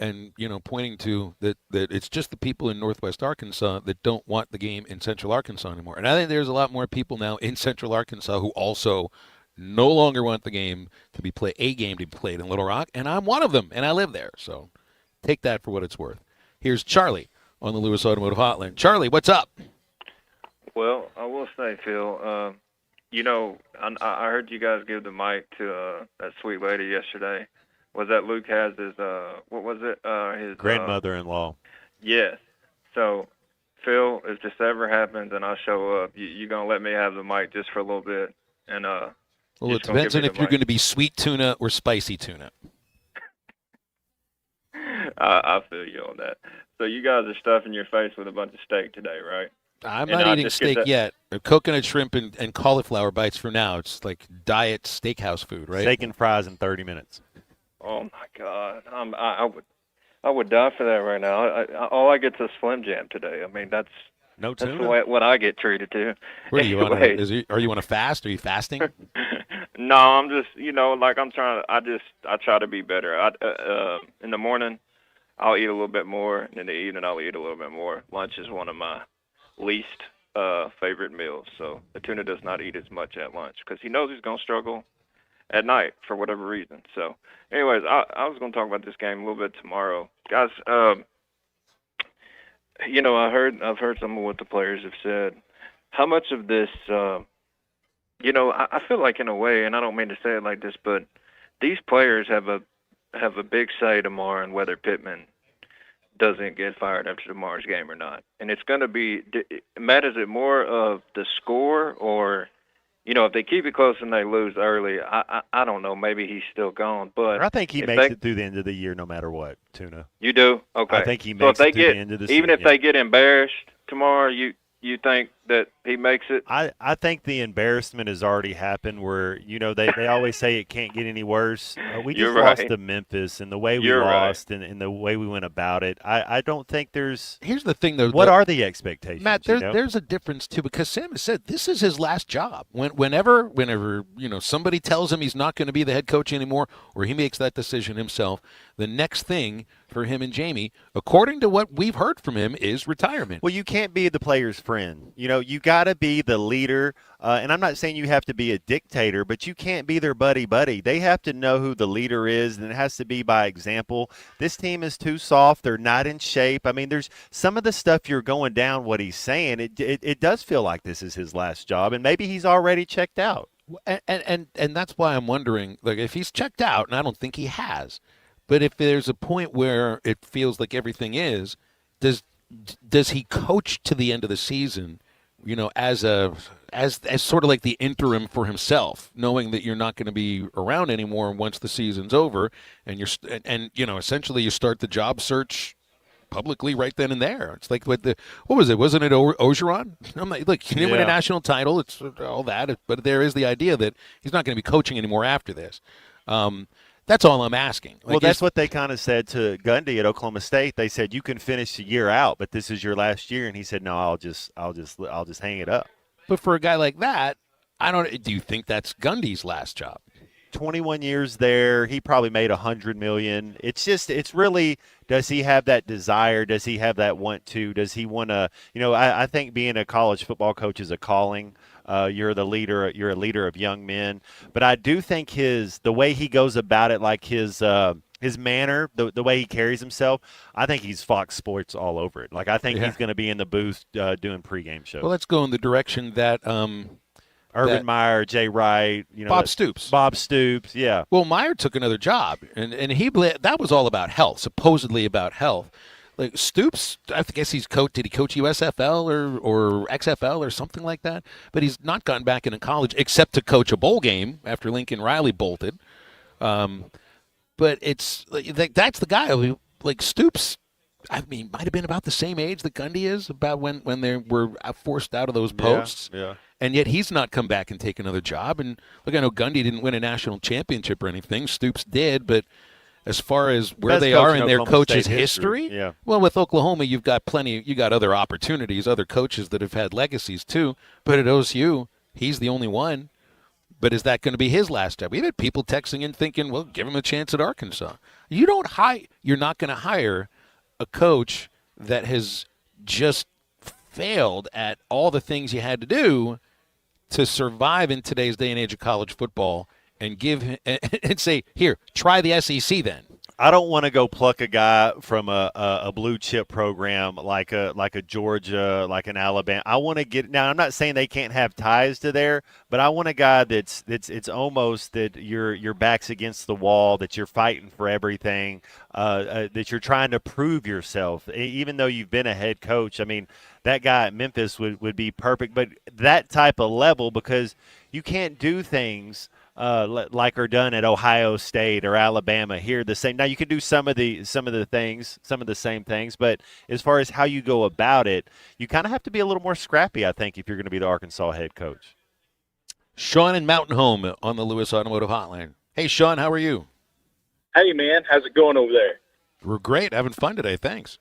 pointing to that it's just the people in Northwest Arkansas that don't want the game in Central Arkansas anymore. And I think there's a lot more people now in Central Arkansas who also no longer want the game to be played in Little Rock, and I'm one of them, and I live there. So take that for what it's worth. Here's Charlie on the Lewis Automotive Hotline. Charlie, what's up? Well, I will say, Phil, I heard you guys give the mic to that sweet lady yesterday. Was that Luke has his, what was it? His grandmother-in-law. Yes. So, Phil, if this ever happens and I show up, you're going to let me have the mic just for a little bit? And Well, it depends on if you're going to be sweet tuna or spicy tuna. I feel you on that. So you guys are stuffing your face with a bunch of steak today, right? I'm not eating steak yet. Coconut shrimp and cauliflower bites for now. It's like diet steakhouse food, right? Steak and fries in 30 minutes. Oh my God, I would die for that right now. All I get's a Slim Jam today. I mean, that's tuna? what I get treated to. What are you on? Anyway. Are you on a fast? Are you fasting? No, I'm just I try to be better. In the morning, I'll eat a little bit more, and in the evening, I'll eat a little bit more. Lunch is one of my least favorite meals, so the tuna does not eat as much at lunch because he knows he's going to struggle at night for whatever reason. So, anyways, I was going to talk about this game a little bit tomorrow, guys. I've heard some of what the players have said. How much of this, I feel like in a way, and I don't mean to say it like this, but these players have a big say tomorrow in whether Pittman doesn't get fired after tomorrow's game or not. And it's going to be, Matt, is it more of the score or, if they keep it close and they lose early, I don't know, maybe he's still gone. But I think he makes it through the end of the year no matter what, Tuna. You do? Okay. I think he makes it through the end of the season. Even if they get embarrassed tomorrow, you think that he makes it? I think the embarrassment has already happened where, they always say it can't get any worse. We just lost to Memphis, and the way we lost and the way we went about it, I don't think there's – Here's the thing, though. What are the expectations? Matt, there's a difference, too, because Sam has said this is his last job. Whenever somebody tells him he's not going to be the head coach anymore or he makes that decision himself, the next thing for him and Jamie, according to what we've heard from him, is retirement. Well, you can't be the player's friend. You got to be the leader. And I'm not saying you have to be a dictator, but you can't be their buddy. They have to know who the leader is, and it has to be by example. This team is too soft. They're not in shape. I mean, there's some of the stuff you're going down what he's saying. It does feel like this is his last job, and maybe he's already checked out. And that's why I'm wondering, like, if he's checked out, and I don't think he has, but if there's a point where it feels like everything is, does he coach to the end of the season, as sort of like the interim for himself, knowing that you're not going to be around anymore once the season's over, and essentially you start the job search publicly right then and there. It's like what was it? Wasn't it Ogeron? I'm like, look, he didn't win a national title. It's all that, but there is the idea that he's not going to be coaching anymore after this. That's all I'm asking. Well, that's what they kind of said to Gundy at Oklahoma State. They said you can finish the year out, but this is your last year, and he said, "No, I'll just hang it up." But for a guy like that, do you think that's Gundy's last job? 21 years there. He probably made $100 million. It's really, does he have that desire? Does he have that want to? Does he want to? I think being a college football coach is a calling. You're a leader of young men. But I do think the way he goes about it, like his manner, the way he carries himself, I think he's Fox Sports all over it. Like I think he's going to be in the booth doing pregame shows. Well, let's go in the direction that Urban Meyer, Jay Wright, Bob Stoops. Bob Stoops, yeah. Well, Meyer took another job, and that was all about health, supposedly about health. Like Stoops, I guess did he coach USFL or XFL or something like that? But he's not gone back into college except to coach a bowl game after Lincoln Riley bolted. But it's like that's the guy who, like Stoops, I mean, might have been about the same age that Gundy is, about when they were forced out of those posts. Yeah. And yet he's not come back and take another job. And look, I know Gundy didn't win a national championship or anything. Stoops did, but as far as where Best they coach are in in their Oklahoma coach's State history, yeah. well, with Oklahoma, you've got other opportunities, other coaches that have had legacies too. But at OSU, he's the only one. But is that going to be his last job? We've had people texting in thinking, well, give him a chance at Arkansas. You're not going to hire a coach that has just failed at all the things you had to do to survive in today's day and age of college football and and say, here, try the SEC then. I don't want to go pluck a guy from a blue chip program like a Georgia, like an Alabama. I want to get now. I'm not saying they can't have ties to there, but I want a guy that's it's almost that your back's against the wall, that you're fighting for everything, that you're trying to prove yourself, even though you've been a head coach. I mean, that guy at Memphis would be perfect, but that type of level, because you can't do things like are done at Ohio State or Alabama here the same. Now you can do some of the same things, but as far as how you go about it, you kind of have to be a little more scrappy, I think, if you're going to be the Arkansas head coach. Sean in Mountain Home on the Lewis Automotive Hotline. Hey, Sean, how are you? Hey, man, how's it going over there? We're great, having fun today. Thanks.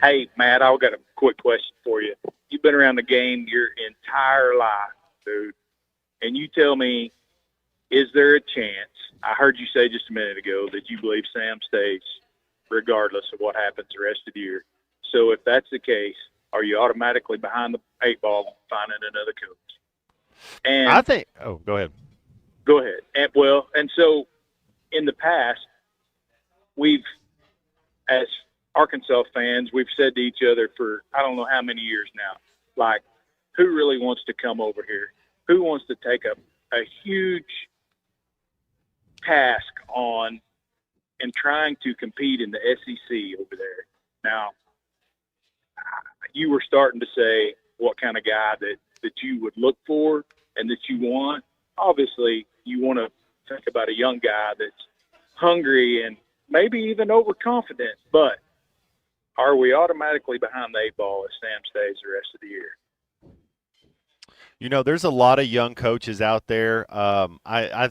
Hey, Matt, I've got a quick question for you. You've been around the game your entire life, dude. And you tell me, is there a chance, I heard you say just a minute ago, that you believe Sam stays regardless of what happens the rest of the year. So if that's the case, are you automatically behind the 8 ball finding another coach? And I think – oh, go ahead. Go ahead. And so in the past, we've, as Arkansas fans, we've said to each other for I don't know how many years now, like, who really wants to come over here? Who wants to take a huge task on and trying to compete in the SEC over there? Now, you were starting to say what kind of guy that you would look for and that you want. Obviously, you want to think about a young guy that's hungry and maybe even overconfident, but are we automatically behind the 8 ball if Sam stays the rest of the year? You know, there's a lot of young coaches out there. I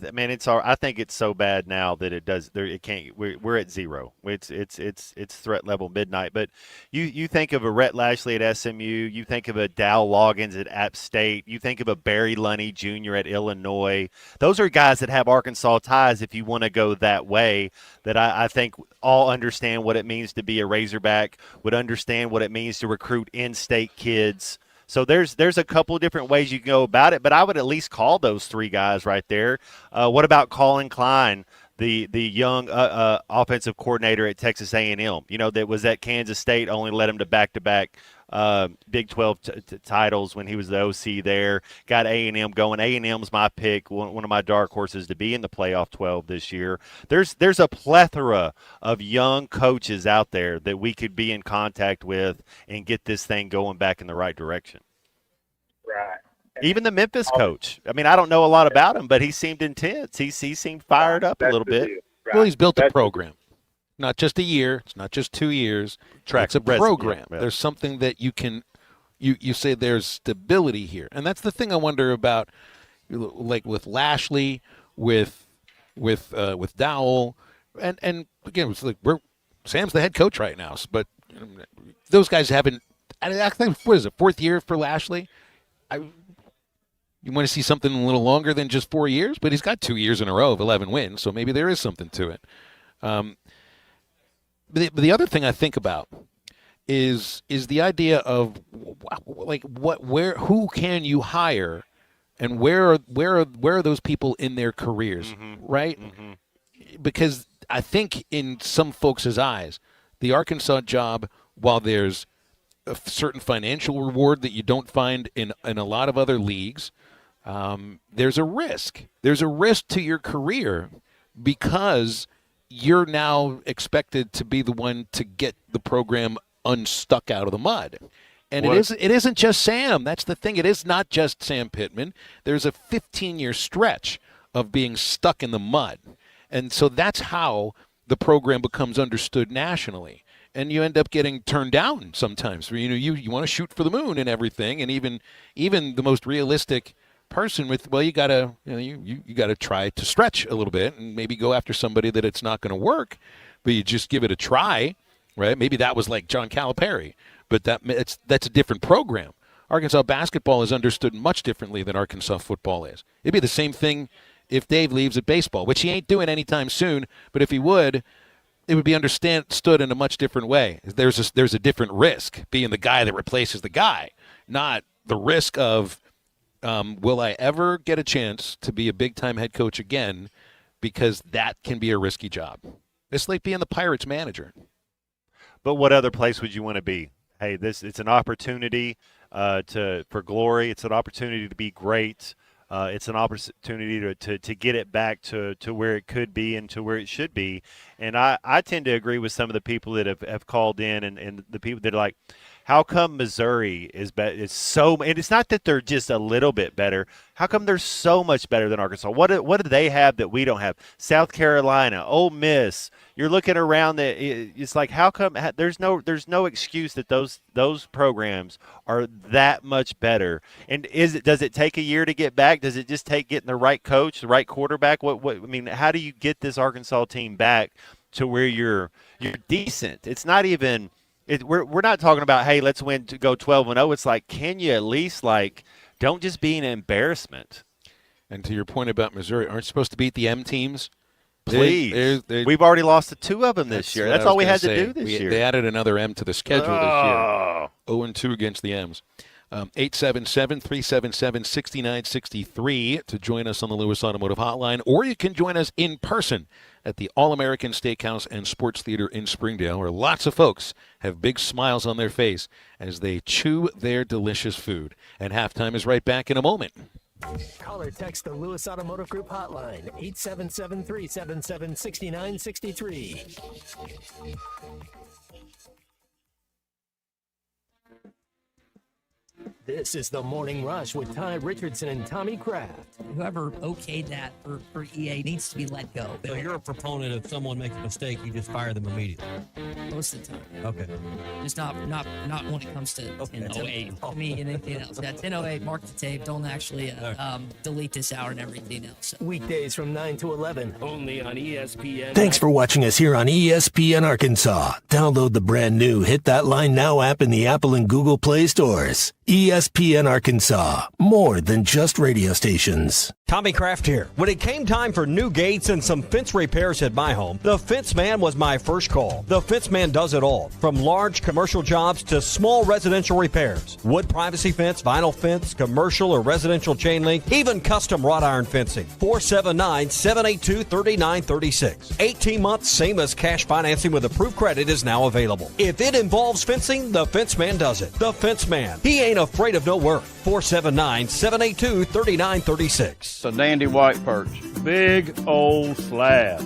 think it's so bad now that it can't. We're at 0. It's threat level midnight. But you think of a Rhett Lashley at SMU. You think of a Dow Loggins at App State. You think of a Barry Lunny Jr. at Illinois. Those are guys that have Arkansas ties. If you want to go that way, that I think all understand what it means to be a Razorback, would understand what it means to recruit in-state kids. So there's a couple of different ways you can go about it, but I would at least call those 3 guys right there. What about Colin Klein, the young offensive coordinator at Texas A&M? You know, that was at Kansas State, only led him to back-to-back Big 12 titles when he was the OC there. Got A&M going. A&M's my pick, one of my dark horses to be in the playoff 12 this year. There's a plethora of young coaches out there that we could be in contact with and get this thing going back in the right direction. Right. Even the Memphis coach. I mean, I don't know a lot about him, but he seemed intense. He seemed fired up a little bit. Right. Well, he's built a program. Not just a year. It's not just 2 years. It's a program. Yeah. There's something that you can you say there's stability here. And that's the thing I wonder about, like with Lashley, with Dowell, and again, it's like Sam's the head coach right now, but those guys haven't. I think, what is it, 4th year for Lashley? You want to see something a little longer than just 4 years, but he's got 2 years in a row of 11 wins, so maybe there is something to it. But the other thing I think about is the idea of like who can you hire, and where are those people in their careers, right? Because I think in some folks' eyes, the Arkansas job, while there's a certain financial reward that you don't find in a lot of other leagues, there's a risk. There's a risk to your career because you're now expected to be the one to get the program unstuck out of the mud. And it isn't just Sam. That's the thing. It is not just Sam Pittman. There's a 15-year stretch of being stuck in the mud. And so that's how the program becomes understood nationally. And you end up getting turned down sometimes. You want to shoot for the moon and everything, and even the most realistic person you gotta try to stretch a little bit and maybe go after somebody that it's not going to work, but you just give it a try, right? Maybe that was like John Calipari, but that's a different program. Arkansas basketball is understood much differently than Arkansas football is. It'd be the same thing if Dave leaves at baseball, which he ain't doing anytime soon, but if he would, it would be understood in a much different way. There's a different risk being the guy that replaces the guy, not the risk of will I ever get a chance to be a big-time head coach again, because that can be a risky job. It's like being the Pirates manager. But what other place would you want to be? Hey, it's an opportunity for glory. It's an opportunity to be great. It's an opportunity to get it back to where it could be and to where it should be. And I tend to agree with some of the people that have called in and the people that are like, how come Missouri is so – and it's not that they're just a little bit better. How come they're so much better than Arkansas? What do they have that we don't have? South Carolina, Ole Miss. You're looking around it's like, how come there's no excuse that those programs are that much better? And does it take a year to get back? Does it just take getting the right coach, the right quarterback? How do you get this Arkansas team back to where you're decent? It's not even – we're not talking about, hey, let's win to go 12-0. It's like, can you at least don't just be an embarrassment? And to your point about Missouri, aren't you supposed to beat the M teams? Please. We've already lost to 2 of them this year. That's all we had to do this year. They added another M to the schedule this year. 0-2 against the M's. 877-377-6963 to join us on the Lewis Automotive Hotline, or you can join us in person at the All-American Steakhouse and Sports Theater in Springdale, where lots of folks have big smiles on their face as they chew their delicious food. And halftime is right back in a moment. Call or text the Lewis Automotive Group hotline, 877-377-6963. This is the Morning Rush with Ty Richardson and Tommy Kraft. Whoever okayed that for EA needs to be let go. So you're a proponent of someone makes a mistake, you just fire them immediately? Most of the time. Okay. Just not when it comes to 1008. I mean, anything else. Yeah, 1008, mark the tape. Don't actually delete this hour and everything else. Weekdays from 9 to 11. Only on ESPN. Thanks for watching us here on ESPN Arkansas. Download the brand new Hit That Line Now app in the Apple and Google Play stores. ESPN Arkansas, more than just radio stations. Tommy Kraft here. When it came time for new gates and some fence repairs at my home, the Fence Man was my first call. The Fence Man does it all, from large commercial jobs to small residential repairs. Wood privacy fence, vinyl fence, commercial or residential chain link, even custom wrought iron fencing. 479-782-3936. 18 months, same as cash financing with approved credit is now available. If it involves fencing, the Fence Man does it. The Fence Man. He ain't afraid of no work. 479-782-3936. It's a dandy white perch. Big old slab.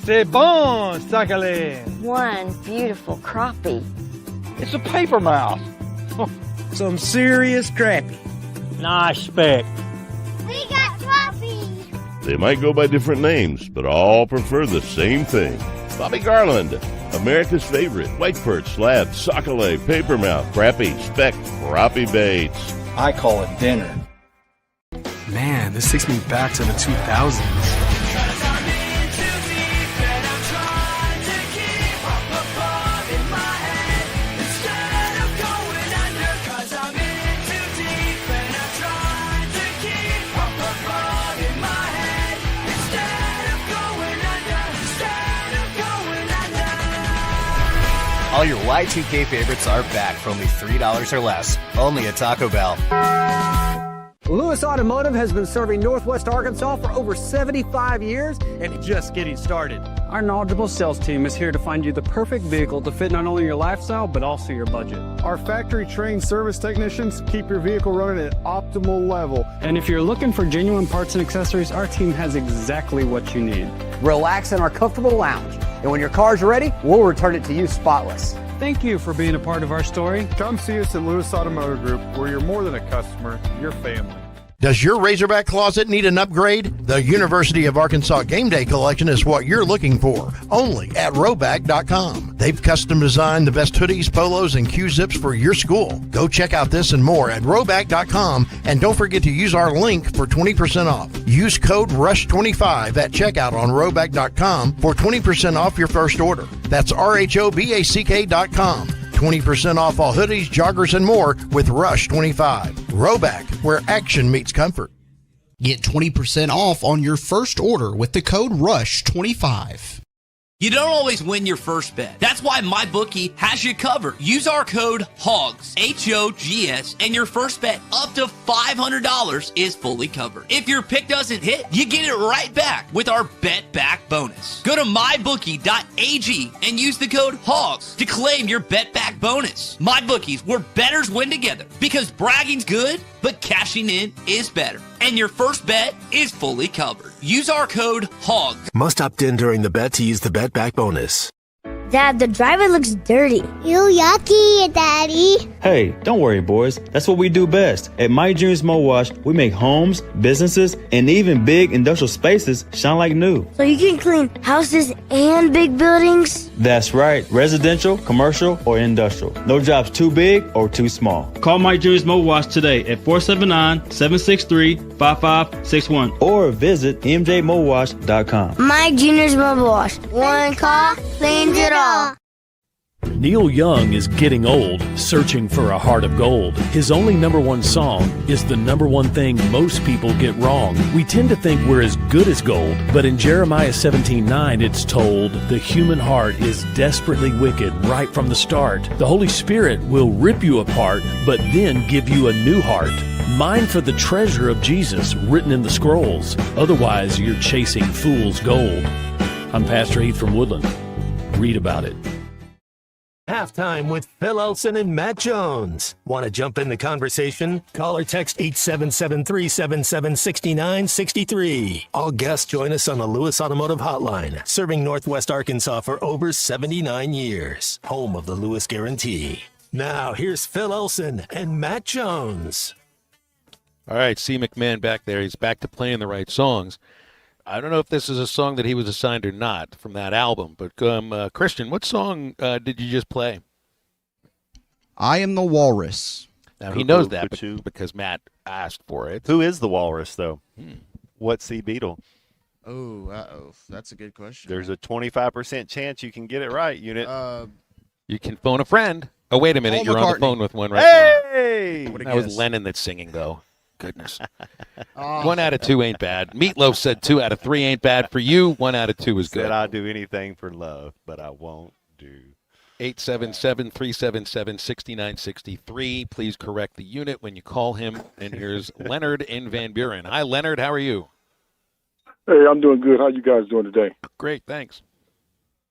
C'est bon, Sakhalin. One beautiful crappie. It's a paper mouse. Some serious crappie. Nice speck. We got crappies. They might go by different names, but all prefer the same thing. Bobby Garland, America's favorite white perch, slab, sockeye, papermouth, crappie, speck, crappie baits. I call it dinner. Man, this takes me back to the 2000s. All your Y2K favorites are back for only $3 or less. Only at Taco Bell. Lewis Automotive has been serving Northwest Arkansas for over 75 years and just getting started. Our knowledgeable sales team is here to find you the perfect vehicle to fit not only your lifestyle, but also your budget. Our factory-trained service technicians keep your vehicle running at optimal level. And if you're looking for genuine parts and accessories, our team has exactly what you need. Relax in our comfortable lounge. And when your car's ready, we'll return it to you spotless. Thank you for being a part of our story. Come see us at Lewis Automotive Group, where you're more than a customer, you're family. Does your Razorback closet need an upgrade? The University of Arkansas Game Day Collection is what you're looking for, only at Roback.com. They've custom designed the best hoodies, polos, and Q-zips for your school. Go check out this and more at Roback.com, and don't forget to use our link for 20% off. Use code RUSH25 at checkout on Roback.com for 20% off your first order. That's RHOBACK.com. 20% off all hoodies, joggers, and more with Rush 25. Roback, where action meets comfort. Get 20% off on your first order with the code RUSH25. You don't always win your first bet. That's why MyBookie has you covered. Use our code HOGS, H-O-G-S, and your first bet up to $500 is fully covered. If your pick doesn't hit, you get it right back with our Bet Back bonus. Go to mybookie.ag and use the code HOGS to claim your Bet Back bonus. MyBookie's, where bettors win together, because bragging's good, but cashing in is better. And your first bet is fully covered. Use our code HOGS. Must opt in during the bet to use the Bet Back bonus. Dad, the driver looks dirty. Ew, yucky, Daddy. Hey, don't worry, boys. That's what we do best. At My Dreams Mo Wash, we make homes, businesses, and even big industrial spaces shine like new. So you can clean houses and big buildings? That's right. Residential, commercial, or industrial. No job's too big or too small. Call My Dreams Mo Wash today at 479-763-5561 or visit mjmowash.com. My Junior's Mobile Wash. One call, cleans it all. Neil Young is getting old, searching for a heart of gold. His only #1 song is the #1 thing most people get wrong. We tend to think we're as good as gold, but in Jeremiah 17:9 it's told, the human heart is desperately wicked right from the start. The Holy Spirit will rip you apart, but then give you a new heart. Mine for the treasure of Jesus written in the scrolls. Otherwise, you're chasing fool's gold. I'm Pastor Heath from Woodland. Read about it. Halftime with Phil Elson and Matt Jones. Want to jump in the conversation? Call or text 877-377-6963. All guests join us on the Lewis Automotive Hotline, serving Northwest Arkansas for over 79 years. Home of the Lewis Guarantee. Now, here's Phil Elson and Matt Jones. All right, C. McMahon back there. He's back to playing the right songs. I don't know if this is a song that he was assigned or not from that album, but Christian, what song did you just play? I Am the Walrus. Now, he knows that because Matt asked for it. Who is the walrus, though? What's the Beatle? Oh, that's a good question. There's a 25% chance you can get it right, Unit. You can phone a friend. Oh, wait a minute. Paul You're McCartney. on the phone with one right Hey! now. That was Lennon that's singing, though. Goodness. 1 out of 2 ain't bad. Meatloaf said 2 out of 3 ain't bad for you. 1 out of 2 is good. Said I'd do anything for love, but I won't do. 877-377-6963. Please correct the unit when you call him. And here's Leonard in Van Buren. Hi, Leonard. How are you? Hey, I'm doing good. How you guys doing today? Great, thanks.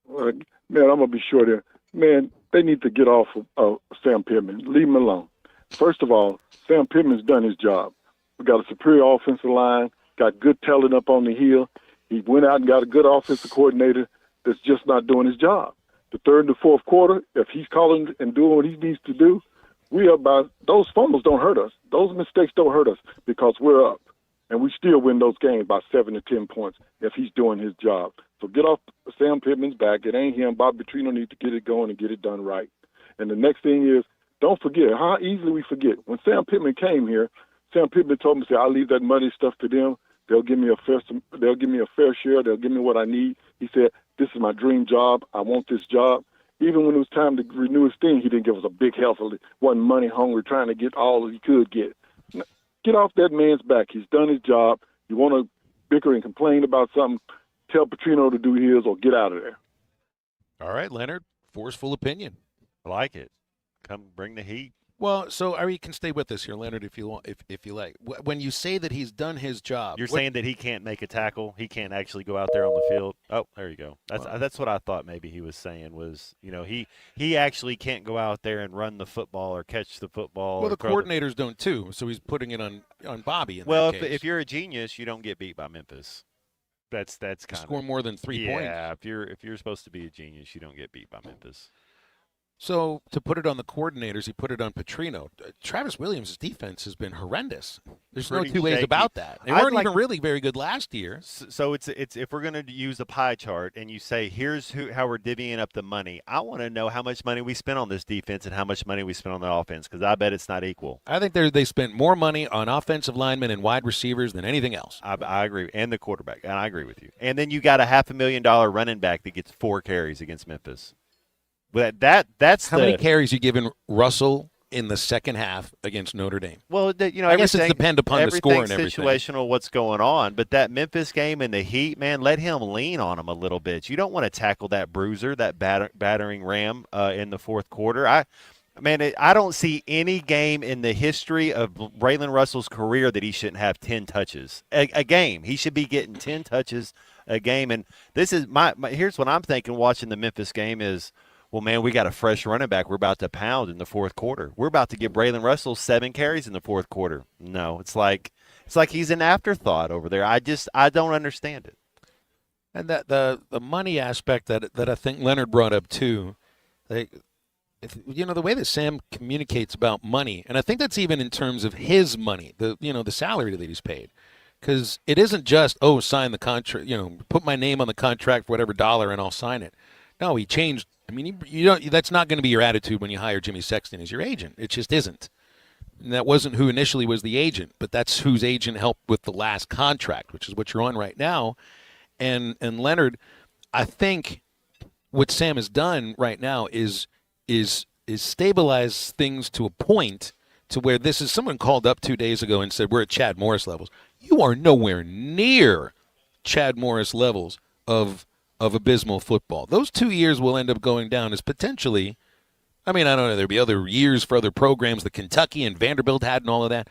Man, I'm going to be short here. Man, they need to get off of Sam Pittman. Leave him alone. First of all, Sam Pittman's done his job. We got a superior offensive line, got good talent up on the hill. He went out and got a good offensive coordinator that's just not doing his job. The third and the fourth quarter, if he's calling and doing what he needs to do, we are about, those fumbles don't hurt us. Those mistakes don't hurt us because we're up. And we still win those games by 7 to 10 points if he's doing his job. So get off Sam Pittman's back. It ain't him. Bob Petrino needs to get it going and get it done right. And the next thing is, don't forget how easily we forget. When Sam Pittman came here, Sam Pittman told me, "I'll leave that money stuff to them. They'll give me a fair share. They'll give me what I need." He said, "This is my dream job. I want this job." Even when it was time to renew his thing, he didn't give us a big help. He wasn't money hungry, trying to get all he could get. Get off that man's back. He's done his job. You want to bicker and complain about something, tell Petrino to do his or get out of there. All right, Leonard. Forceful opinion. I like it. Come bring the heat. Well, so you can stay with us here, Leonard, if you want, if you like. When you say that he's done his job, You're saying that he can't make a tackle, he can't actually go out there on the field. Oh, there you go. That's what I thought maybe he was saying was, he actually can't go out there and run the football or catch the football. Well, the coordinators don't too, so he's putting it on Bobby. If you're a genius, you don't get beat by Memphis. That's kind of score more than 3 points. Yeah, if you're supposed to be a genius, you don't get beat by Memphis. So to put it on the coordinators, he put it on Petrino. Travis Williams' defense has been horrendous. There's no two ways about that. They weren't even really very good last year. So it's if we're going to use a pie chart and you say here's how we're divvying up the money, I want to know how much money we spent on this defense and how much money we spent on the offense, because I bet it's not equal. I think they spent more money on offensive linemen and wide receivers than anything else. I agree, and the quarterback, and I agree with you. And then you got a $500,000 running back that gets 4 carries against Memphis. But that's how many carries you giving Russell in the second half against Notre Dame? Well, I guess it depends upon the score and everything. Situational, what's going on. But that Memphis game and the Heat, man, let him lean on him a little bit. You don't want to tackle that bruiser, that battering ram in the fourth quarter. I don't see any game in the history of Braylon Russell's career that he shouldn't have 10 touches a game. He should be getting 10 touches a game. And this is here's what I'm thinking watching the Memphis game is, well, man, we got a fresh running back we're about to pound in the fourth quarter. We're about to give Braylon Russell 7 carries in the fourth quarter. No, it's like he's an afterthought over there. I don't understand it. And that the money aspect that I think Leonard brought up too, the way that Sam communicates about money, and I think that's even in terms of his money, the salary that he's paid. Because it isn't just, sign the contract, put my name on the contract for whatever dollar and I'll sign it. No, he changed. I mean, that's not going to be your attitude when you hire Jimmy Sexton as your agent. It just isn't. And that wasn't who initially was the agent, but that's whose agent helped with the last contract, which is what you're on right now. And Leonard, I think what Sam has done right now is stabilize things to a point to where this is someone called up 2 days ago and said, we're at Chad Morris levels. You are nowhere near Chad Morris levels of abysmal football. Those 2 years will end up going down as potentially, I don't know, there'll be other years for other programs that Kentucky and Vanderbilt had and all of that,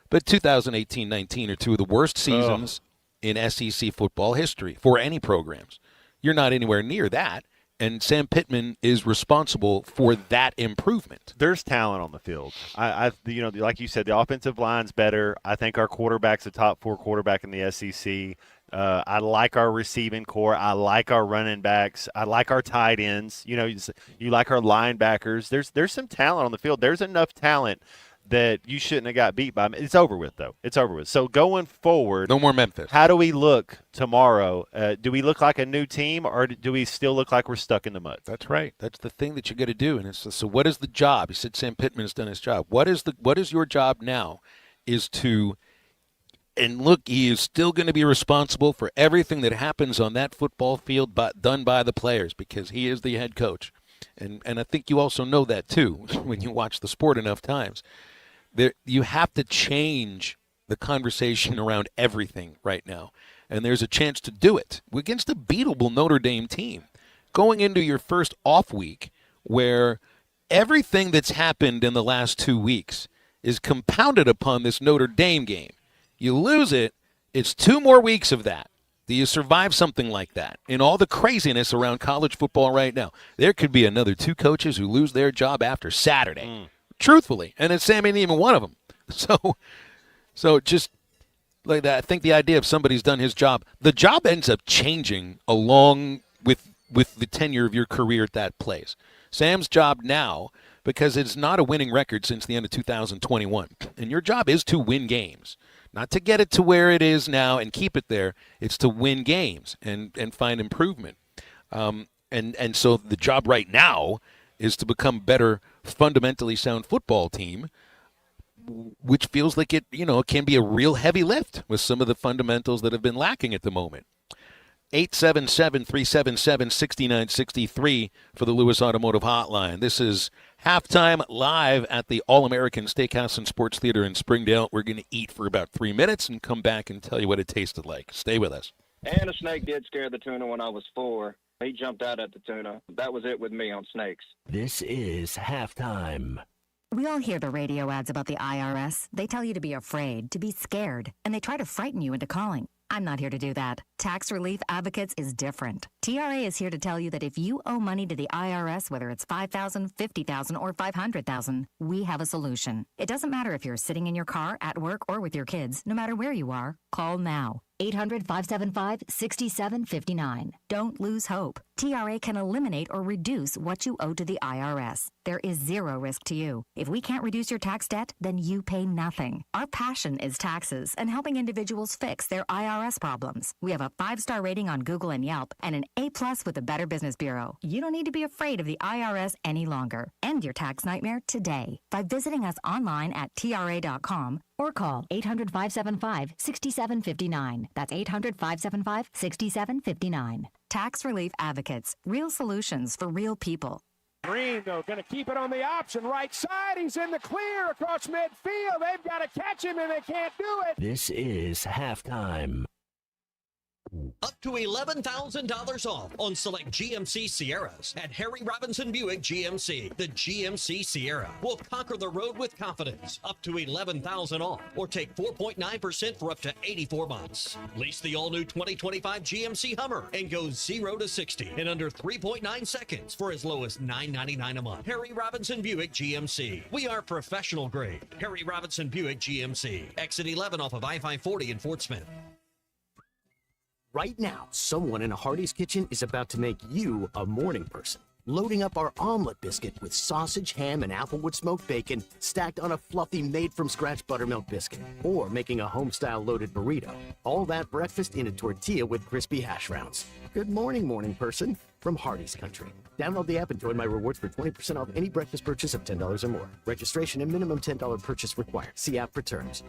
but 2018-19 are 2 of the worst seasons in SEC football history for any programs. You're not anywhere near that, and Sam Pittman is responsible for that improvement. There's talent on the field. Like you said, the offensive line's better. I think our quarterback's a top 4 quarterback in the SEC. I like our receiving core. I like our running backs. I like our tight ends. You like our linebackers. There's some talent on the field. There's enough talent that you shouldn't have got beat by. It's over with, though. It's over with. So going forward, no more Memphis. How do we look tomorrow? Do we look like a new team, or do we still look like we're stuck in the mud? That's right. That's the thing that you got to do. And so what is the job? You said Sam Pittman's done his job. What is your job now? Is to And look, he is still going to be responsible for everything that happens on that football field, but done by the players, because he is the head coach. And I think you also know that too when you watch the sport enough times. You have to change the conversation around everything right now, and there's a chance to do it against a beatable Notre Dame team. Going into your first off week where everything that's happened in the last 2 weeks is compounded upon this Notre Dame game. You lose it, it's 2 more weeks of that. Do you survive something like that? In all the craziness around college football right now, there could be another 2 coaches who lose their job after Saturday. Truthfully. And then Sam ain't even one of them. So just like that, I think the idea of somebody's done his job, the job ends up changing along with the tenure of your career at that place. Sam's job now, because it's not a winning record since the end of 2021, and your job is to win games. Not to get it to where it is now and keep it there. It's to win games and find improvement. And so the job right now is to become better, fundamentally sound football team, which feels like it can be a real heavy lift with some of the fundamentals that have been lacking at the moment. 877-377-6963 for the Lewis Automotive Hotline. This is Halftime live at the All-American Steakhouse and Sports Theater in Springdale. We're going to eat for about 3 minutes and come back and tell you what it tasted like. Stay with us. And a snake did scare the tuna when I was 4. He jumped out at the tuna. That was it with me on snakes. This is halftime. We all hear the radio ads about the IRS. They tell you to be afraid, to be scared, and they try to frighten you into calling. I'm not here to do that. Tax Relief Advocates is different. TRA is here to tell you that if you owe money to the IRS, whether it's $5,000, $50,000, or $500,000, we have a solution. It doesn't matter if you're sitting in your car, at work, or with your kids. No matter where you are, call now. 800-575-6759. Don't lose hope. TRA can eliminate or reduce what you owe to the IRS. There is zero risk to you. If we can't reduce your tax debt, then you pay nothing. Our passion is taxes and helping individuals fix their IRS problems. We have a 5-star rating on Google and Yelp and an A+ with the Better Business Bureau. You don't need to be afraid of the IRS any longer. End your tax nightmare today by visiting us online at TRA.com or call 800-575-6759. That's 800-575-6759. Tax Relief Advocates. Real solutions for real people. Green, though, going to keep it on the option. Right side, he's in the clear across midfield. They've got to catch him, and they can't do it. This is halftime. Up to $11,000 off on select GMC Sierras at Harry Robinson Buick GMC. The GMC Sierra will conquer the road with confidence. Up to $11,000 off, or take 4.9% for up to 84 months. Lease the all-new 2025 GMC Hummer and go 0 to 60 in under 3.9 seconds for as low as $9.99 a month. Harry Robinson Buick GMC. We are professional grade. Harry Robinson Buick GMC. Exit 11 off of I-540 in Fort Smith. Right now, someone in a Hardee's kitchen is about to make you a morning person. Loading up our omelet biscuit with sausage, ham, and applewood smoked bacon stacked on a fluffy made-from-scratch buttermilk biscuit. Or making a home-style loaded burrito. All that breakfast in a tortilla with crispy hash browns. Good morning, morning person, from Hardee's Country. Download the app and join my rewards for 20% off any breakfast purchase of $10 or more. Registration and minimum $10 purchase required. See app for terms.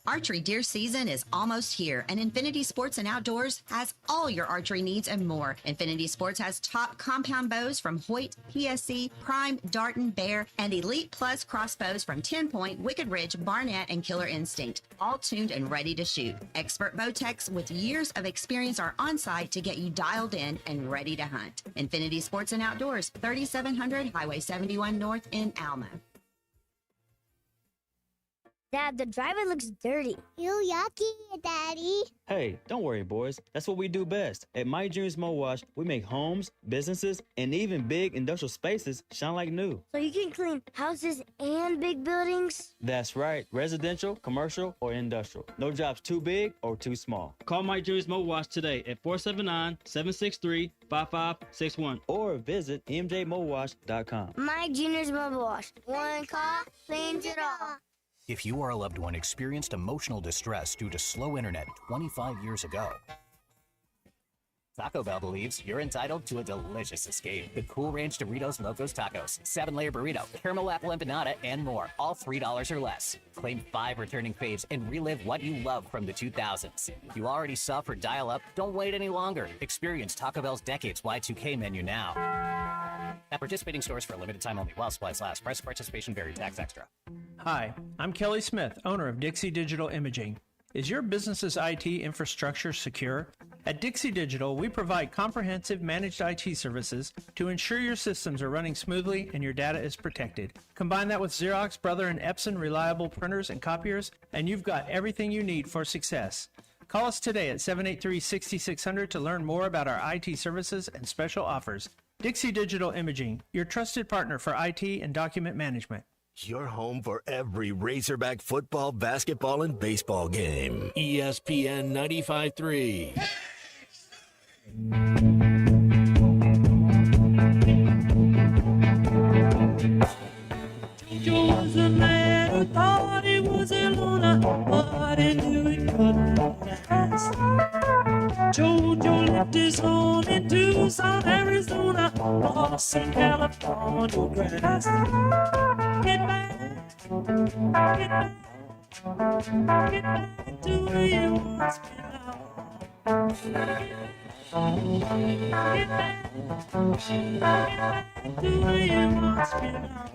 Archery deer season is almost here, and Infinity Sports and Outdoors has all your archery needs and more. Infinity Sports has top compound bows from Hoyt, PSC, Prime, Darton, Bear, and Elite Plus crossbows from 10 Point, Wicked Ridge, Barnett, and Killer Instinct, all tuned and ready to shoot. Expert bow techs with years of experience are on site to get you dialed in and ready to hunt. Infinity Sports and Outdoors, 3700 Highway 71 North in Alma. Dad, the driver looks dirty. Ew, yucky, Daddy. Hey, don't worry, boys. That's what we do best. At My Dreams Mo Wash, we make homes, businesses, and even big industrial spaces shine like new. So you can clean houses and big buildings? That's right. Residential, commercial, or industrial. No job's too big or too small. Call My Dreams Mo Wash today at 479-763-5561 or visit mjmowash.com. My Junior's Mobile Wash. One call cleans it all. If you or a loved one experienced emotional distress due to slow internet 25 years ago, Taco Bell believes you're entitled to a delicious escape. The Cool Ranch Doritos Locos Tacos, 7-layer burrito, caramel apple empanada, and more. All $3 or less. Claim 5 returning faves and relive what you love from the 2000s. If you already sub or dial up, don't wait any longer. Experience Taco Bell's Decades Y2K menu now. At participating stores for a limited time only while supplies last. Price of participation vary. Tax extra. Hi, I'm Kelly Smith, owner of Dixie Digital Imaging. Is your business's IT infrastructure secure? At Dixie Digital, we provide comprehensive managed IT services to ensure your systems are running smoothly and your data is protected. Combine that with Xerox, Brother, and Epson reliable printers and copiers, and you've got everything you need for success. Call us today at 783-6600 to learn more about our IT services and special offers. Dixie Digital Imaging, your trusted partner for IT and document management. Your home for every Razorback football, basketball, and baseball game. ESPN 95.3. Jojo was a man who thought he was a loner, but he knew he couldn't last. Jojo left his home in Tucson, Arizona, lost some California grass. Get back to where you once belonged. Get back to where you once belonged.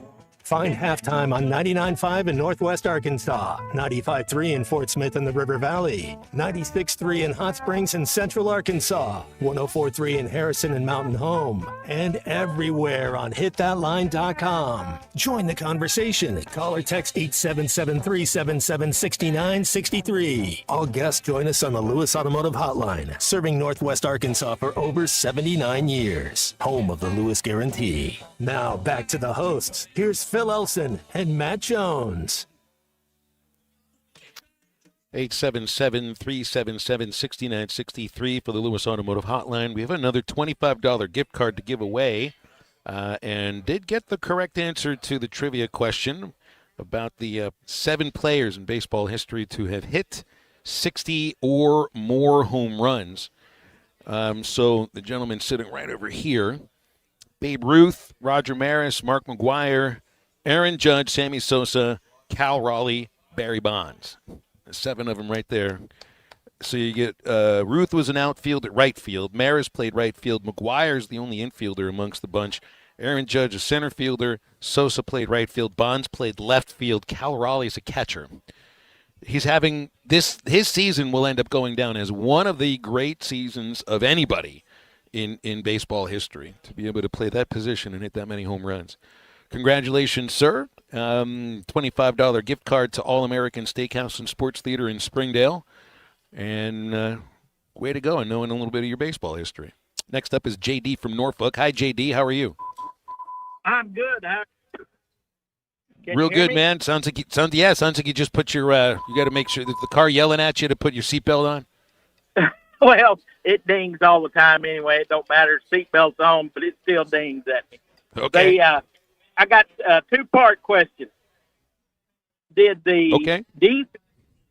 Find Halftime on 99.5 in Northwest Arkansas, 95.3 in Fort Smith and the River Valley, 96.3 in Hot Springs and Central Arkansas, 104.3 in Harrison and Mountain Home, and everywhere on hitthatline.com. Join the conversation. Call or text 877-377-6963. All guests join us on the Lewis Automotive Hotline, serving Northwest Arkansas for over 79 years. Home of the Lewis Guarantee. Now back to the hosts. Here's Phil Elson and Matt Jones. 877-377-6963 for the Lewis Automotive Hotline. We have another $25 gift card to give away, and did get the correct answer to the trivia question about the 7 players in baseball history to have hit 60 or more home runs. So the gentleman sitting right over here, Babe Ruth, Roger Maris, Mark McGwire, Aaron Judge, Sammy Sosa, Cal Raleigh, Barry Bonds. 7 of them right there. So you get Ruth was an outfield at right field. Maris played right field. McGuire's the only infielder amongst the bunch. Aaron Judge a center fielder. Sosa played right field. Bonds played left field. Cal Raleigh's a catcher. He's having his season will end up going down as one of the great seasons of anybody in baseball history, to be able to play that position and hit that many home runs. Congratulations, sir. $25 gift card to All-American Steakhouse and Sports Theater in Springdale. And way to go in knowing a little bit of your baseball history. Next up is JD from Norfolk. Hi, JD. How are you? I'm good. Real good, man. Sounds like you just put your you got to make sure that the car yelling at you to put your seatbelt on. Well, it dings all the time anyway. It don't matter. Seatbelt's on, but it still dings at me. Okay. I got a 2-part question. Did the defense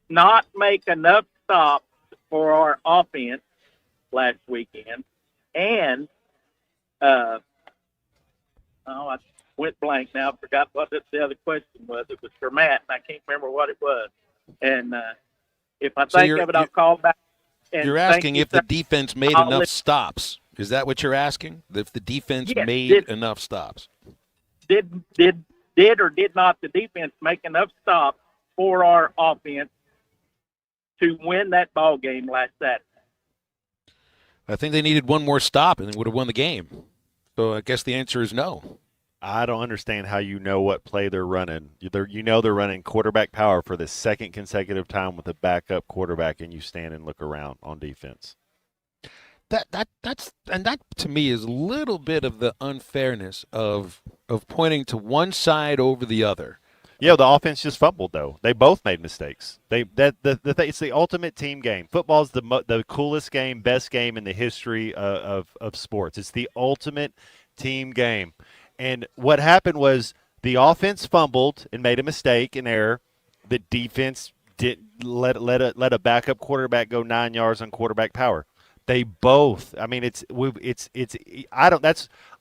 not make enough stops for our offense last weekend? And I went blank now. Forgot what the other question was. It was for Matt, and I can't remember what it was. And if I think of it, I'll call back. You're asking if the defense made enough stops. Is that what you're asking? If the defense made enough stops? Did or did not the defense make enough stops for our offense to win that ball game last Saturday? I think they needed one more stop and they would have won the game. So I guess the answer is no. I don't understand how you know what play they're running. You know they're running quarterback power for the second consecutive time with a backup quarterback, and you stand and look around on defense. That to me is a little bit of the unfairness of pointing to one side over the other. Yeah, the offense just fumbled though. They both made mistakes. It's the ultimate team game. Football's the coolest game, best game in the history of sports. It's the ultimate team game. And what happened was the offense fumbled and made a mistake, an error. The defense did let a backup quarterback go 9 yards on quarterback power. They both. I mean,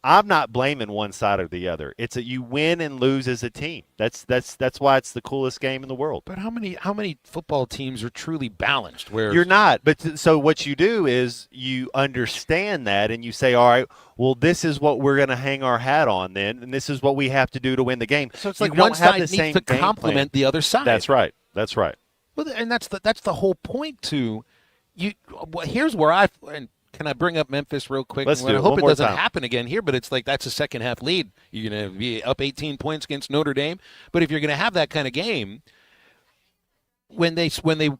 I'm not blaming one side or the other. It's you win and lose as a team. That's why it's the coolest game in the world. But how many football teams are truly balanced? Where you're not. But so what you do is you understand that and you say, all right, well, this is what we're going to hang our hat on then, and this is what we have to do to win the game. So it's like one side needs to complement the other side. That's right. That's right. Well, and that's the whole point to. Here's where and can I bring up Memphis real quick? Let's do it. I hope it doesn't time. happen again here, but it's like that's a second half lead. You're going to be up 18 points against Notre Dame. But if you're going to have that kind of game, when they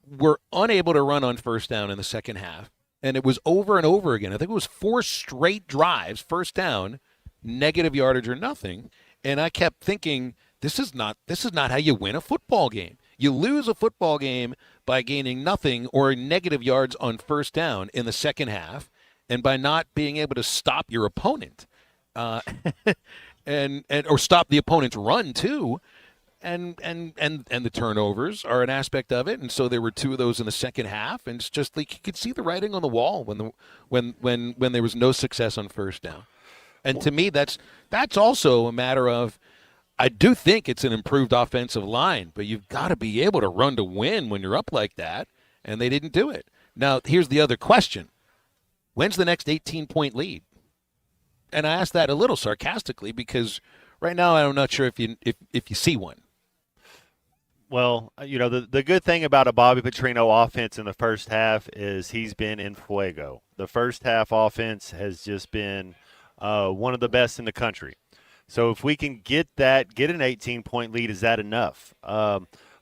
were unable to run on first down in the second half, and it was over and over again. I think it was 4 straight drives, first down, negative yardage or nothing. And I kept thinking, this is not how you win a football game. You lose a football game by gaining nothing or negative yards on first down in the second half, and by not being able to stop your opponent, or stop the opponent's run too, and the turnovers are an aspect of it. And so there were 2 of those in the second half, and it's just like you could see the writing on the wall when there was no success on first down. And to me, that's also a matter of. I do think it's an improved offensive line, but you've got to be able to run to win when you're up like that, and they didn't do it. Now, here's the other question. When's the next 18-point lead? And I asked that a little sarcastically because right now I'm not sure if you see one. Well, the good thing about a Bobby Petrino offense in the first half is he's been in fuego. The first half offense has just been one of the best in the country. So if we can get an 18-point lead, is that enough?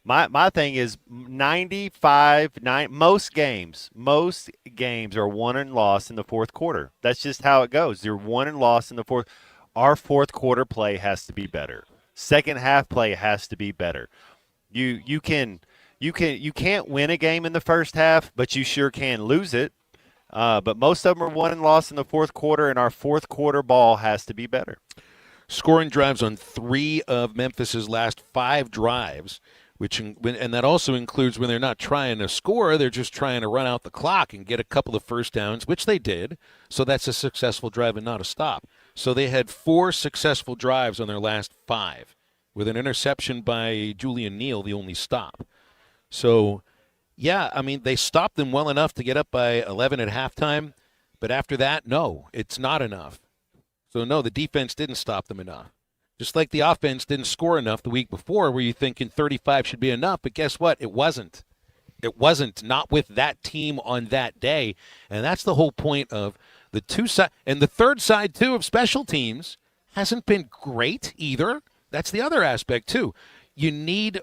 My thing is most games are won and lost in the fourth quarter. That's just how it goes. They're won and lost in the fourth. Our fourth quarter play has to be better. Second half play has to be better. You can't win a game in the first half, but you sure can lose it. But most of them are won and lost in the fourth quarter, and our fourth quarter ball has to be better. Scoring drives on 3 of Memphis's last 5 drives, and that also includes when they're not trying to score, they're just trying to run out the clock and get a couple of first downs, which they did. So that's a successful drive and not a stop. So they had 4 successful drives on their last 5, with an interception by Julian Neal, the only stop. So, yeah, I mean, they stopped them well enough to get up by 11 at halftime, but after that, no, it's not enough. So, no, the defense didn't stop them enough. Just like the offense didn't score enough the week before where you're thinking 35 should be enough, but guess what? It wasn't. It wasn't, not with that team on that day. And that's the whole point of the two side. And the third side, too, of special teams hasn't been great either. That's the other aspect, too. You need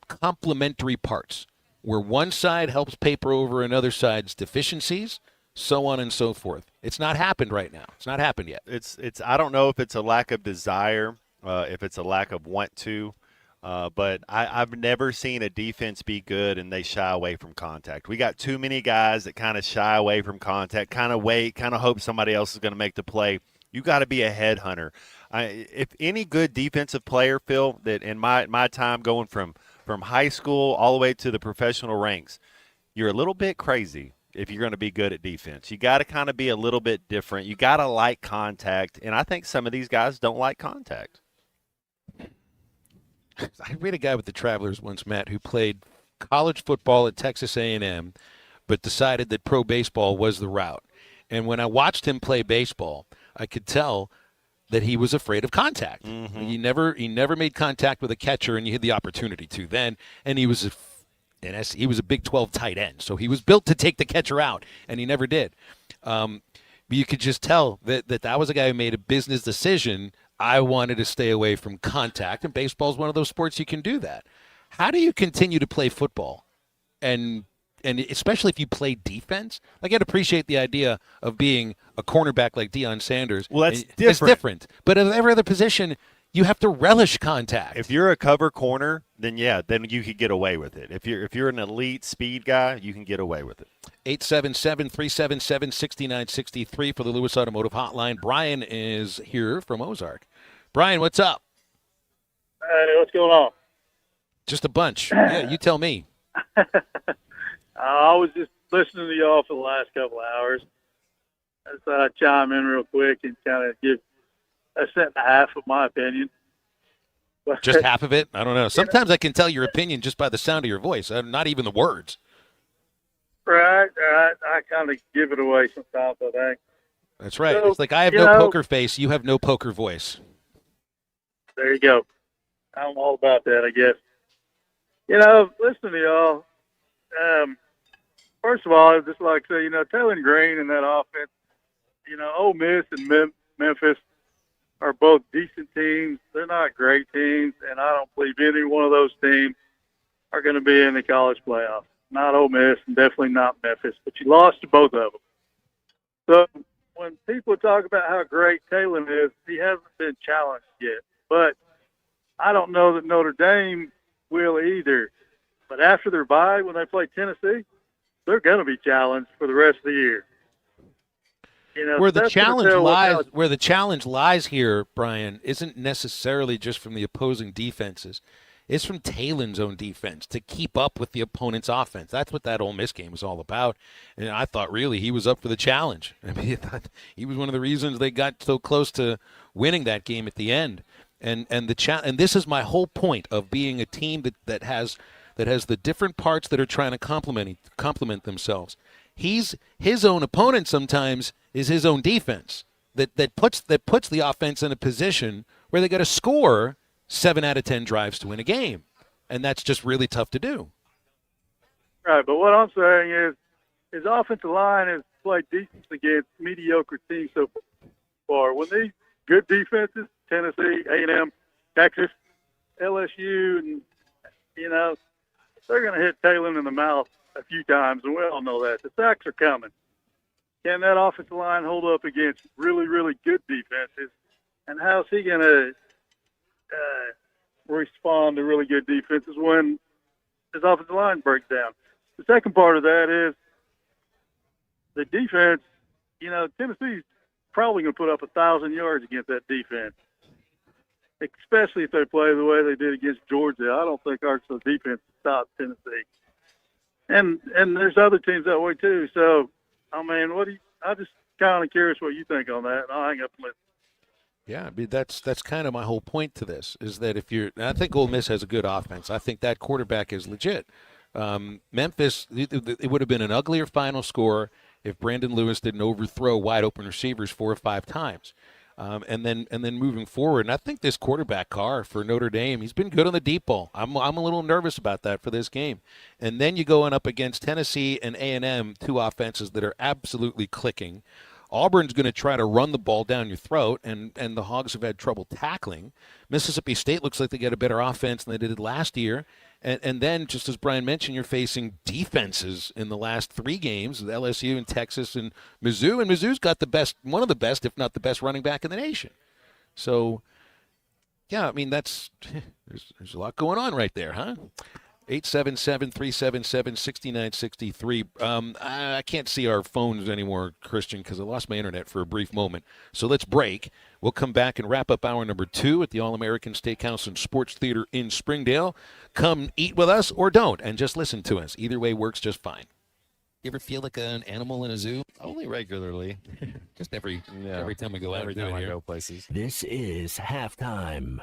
complementary parts where one side helps paper over another side's deficiencies, so on and so forth. It's not happened right now. It's not happened yet. It's. I don't know if it's a lack of desire, if it's a lack of want to, but I've never seen a defense be good and they shy away from contact. We got too many guys that kind of shy away from contact, kind of wait, kind of hope somebody else is going to make the play. You got to be a headhunter. If any good defensive player, Phil, that in my time going from high school all the way to the professional ranks, you're a little bit crazy if you're going to be good at defense. You got to kind of be a little bit different. You got to like contact, and I think some of these guys don't like contact. I read a guy with the Travelers once, Matt, who played college football at Texas A&M, but decided that pro baseball was the route. And when I watched him play baseball, I could tell that he was afraid of contact. Mm-hmm. He never made contact with a catcher, and you had the opportunity to then. And he was a Big 12 tight end, so he was built to take the catcher out, and he never did. But you could just tell that was a guy who made a business decision. I wanted to stay away from contact, and baseball is one of those sports you can do that. How do you continue to play football, and especially if you play defense? Like, I'd appreciate the idea of being a cornerback like Deion Sanders. Well, that's different. It's different. But in every other position, you have to relish contact. If you're a cover corner, then you could get away with it. If you're an elite speed guy, you can get away with it. 877-377-6963 for the Lewis Automotive Hotline. Brian is here from Ozark. Brian, what's up? Hey, what's going on? Just a bunch. Yeah, you tell me. I was just listening to y'all for the last couple of hours. I just thought I'd chime in real quick and kind of give a cent and a half of my opinion. But, just half of it? I don't know. Sometimes I can tell your opinion just by the sound of your voice, not even the words. Right. I kind of give it away sometimes, I think. That's right. So, it's like I have no poker face, you have no poker voice. There you go. I'm all about that, I guess. Listen to y'all. First of all, I'd just like to say, Taylor Green and that offense, Ole Miss and Memphis are both decent teams. They're not great teams, and I don't believe any one of those teams are going to be in the college playoffs. Not Ole Miss and definitely not Memphis, but you lost to both of them. So when people talk about how great Taylor is, he hasn't been challenged yet. But I don't know that Notre Dame will either. But after their bye, when they play Tennessee, they're going to be challenged for the rest of the year. Where the challenge lies here, Brian, isn't necessarily just from the opposing defenses. It's from Taylor's own defense to keep up with the opponent's offense. That's what that Ole Miss game was all about. And I thought really he was up for the challenge. I mean, I thought he was one of the reasons they got so close to winning that game at the end. And this is my whole point of being a team that has the different parts that are trying to complement themselves. His own opponent sometimes is his own defense that puts the offense in a position where they got to score 7 out of 10 drives to win a game. And that's just really tough to do. Right, but what I'm saying is his offensive line has played decent against mediocre teams so far. When these good defenses, Tennessee, A&M, Texas, LSU, and, they're going to hit Talon in the mouth a few times, and we all know that. The sacks are coming. Can that offensive line hold up against really, really good defenses? And how's he going to respond to really good defenses when his offensive line breaks down? The second part of that is the defense. Tennessee's probably going to put up 1,000 yards against that defense, especially if they play the way they did against Georgia. I don't think Arkansas defense stops Tennessee. And there's other teams that way too. So, I'm just kind of curious what you think on that. I'll hang up and listen. Yeah, that's kind of my whole point to this, is that I think Ole Miss has a good offense. I think that quarterback is legit. Memphis, it would have been an uglier final score if Brandon Lewis didn't overthrow wide open receivers 4 or 5 times. And then moving forward, and I think this quarterback Carr for Notre Dame, he's been good on the deep ball. I'm a little nervous about that for this game. And then you going up against Tennessee and A&M, 2 offenses that are absolutely clicking. Auburn's going to try to run the ball down your throat, and the Hogs have had trouble tackling. Mississippi State looks like they get a better offense than they did last year. And then, just as Brian mentioned, you're facing defenses in the last 3 games, LSU and Texas and Mizzou. And Mizzou's got one of the best, if not the best, running back in the nation. So, yeah, there's a lot going on right there, huh? 877-377-6963. I can't see our phones anymore, Christian, because I lost my internet for a brief moment. So let's break. We'll come back and wrap up hour number 2 at the All-American Steakhouse and Sports Theater in Springdale. Come eat with us or don't, and just listen to us. Either way works just fine. You ever feel like an animal in a zoo? Only regularly. Just every time we go out. Every time I go places. This is halftime.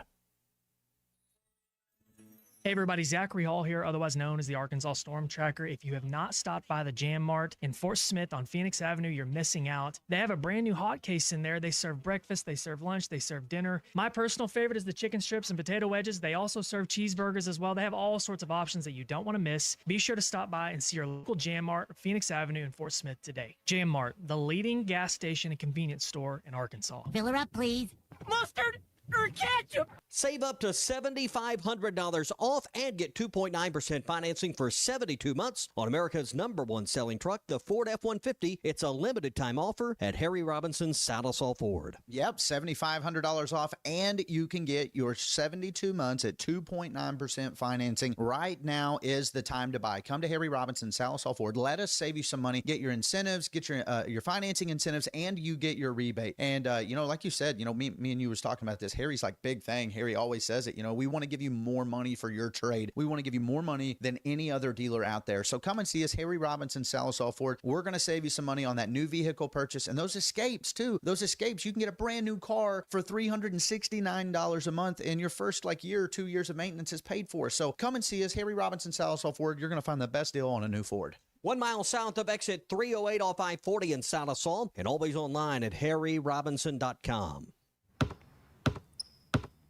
Hey everybody, Zachary Hall here, otherwise known as the Arkansas Storm Tracker. If you have not stopped by the Jam Mart in Fort Smith on Phoenix Avenue, you're missing out. They have a brand new hot case in there. They serve breakfast, they serve lunch, they serve dinner. My personal favorite is the chicken strips and potato wedges. They also serve cheeseburgers as well. They have all sorts of options that you don't want to miss. Be sure to stop by and see your local Jam Mart, Phoenix Avenue in Fort Smith today. Jam Mart, the leading gas station and convenience store in Arkansas. Fill her up, please. Mustard or ketchup? Save up to $7,500 off and get 2.9% financing for 72 months on America's #1 selling truck, the Ford F-150. It's a limited time offer at Harry Robinson's Saddle-Saw Ford. Yep, $7,500 off, and you can get your 72 months at 2.9% financing. Right now is the time to buy. Come to Harry Robinson's Saddle-Saw Ford. Let us save you some money. Get your incentives, get your financing incentives, and you get your rebate. And, like you said, me and you was talking about this. Harry's like, big thing. Harry always says it. We want to give you more money for your trade. We want to give you more money than any other dealer out there. So come and see us, Harry Robinson, Saddle-Saw Ford. We're going to save you some money on that new vehicle purchase and those escapes too. Those escapes, you can get a brand new car for $369 a month, and your first year or 2 years of maintenance is paid for. So come and see us, Harry Robinson, Saddle-Saw Ford. You're going to find the best deal on a new Ford. 1 mile south of exit 308 off I-40 in Saddle-Saw, and always online at harryrobinson.com.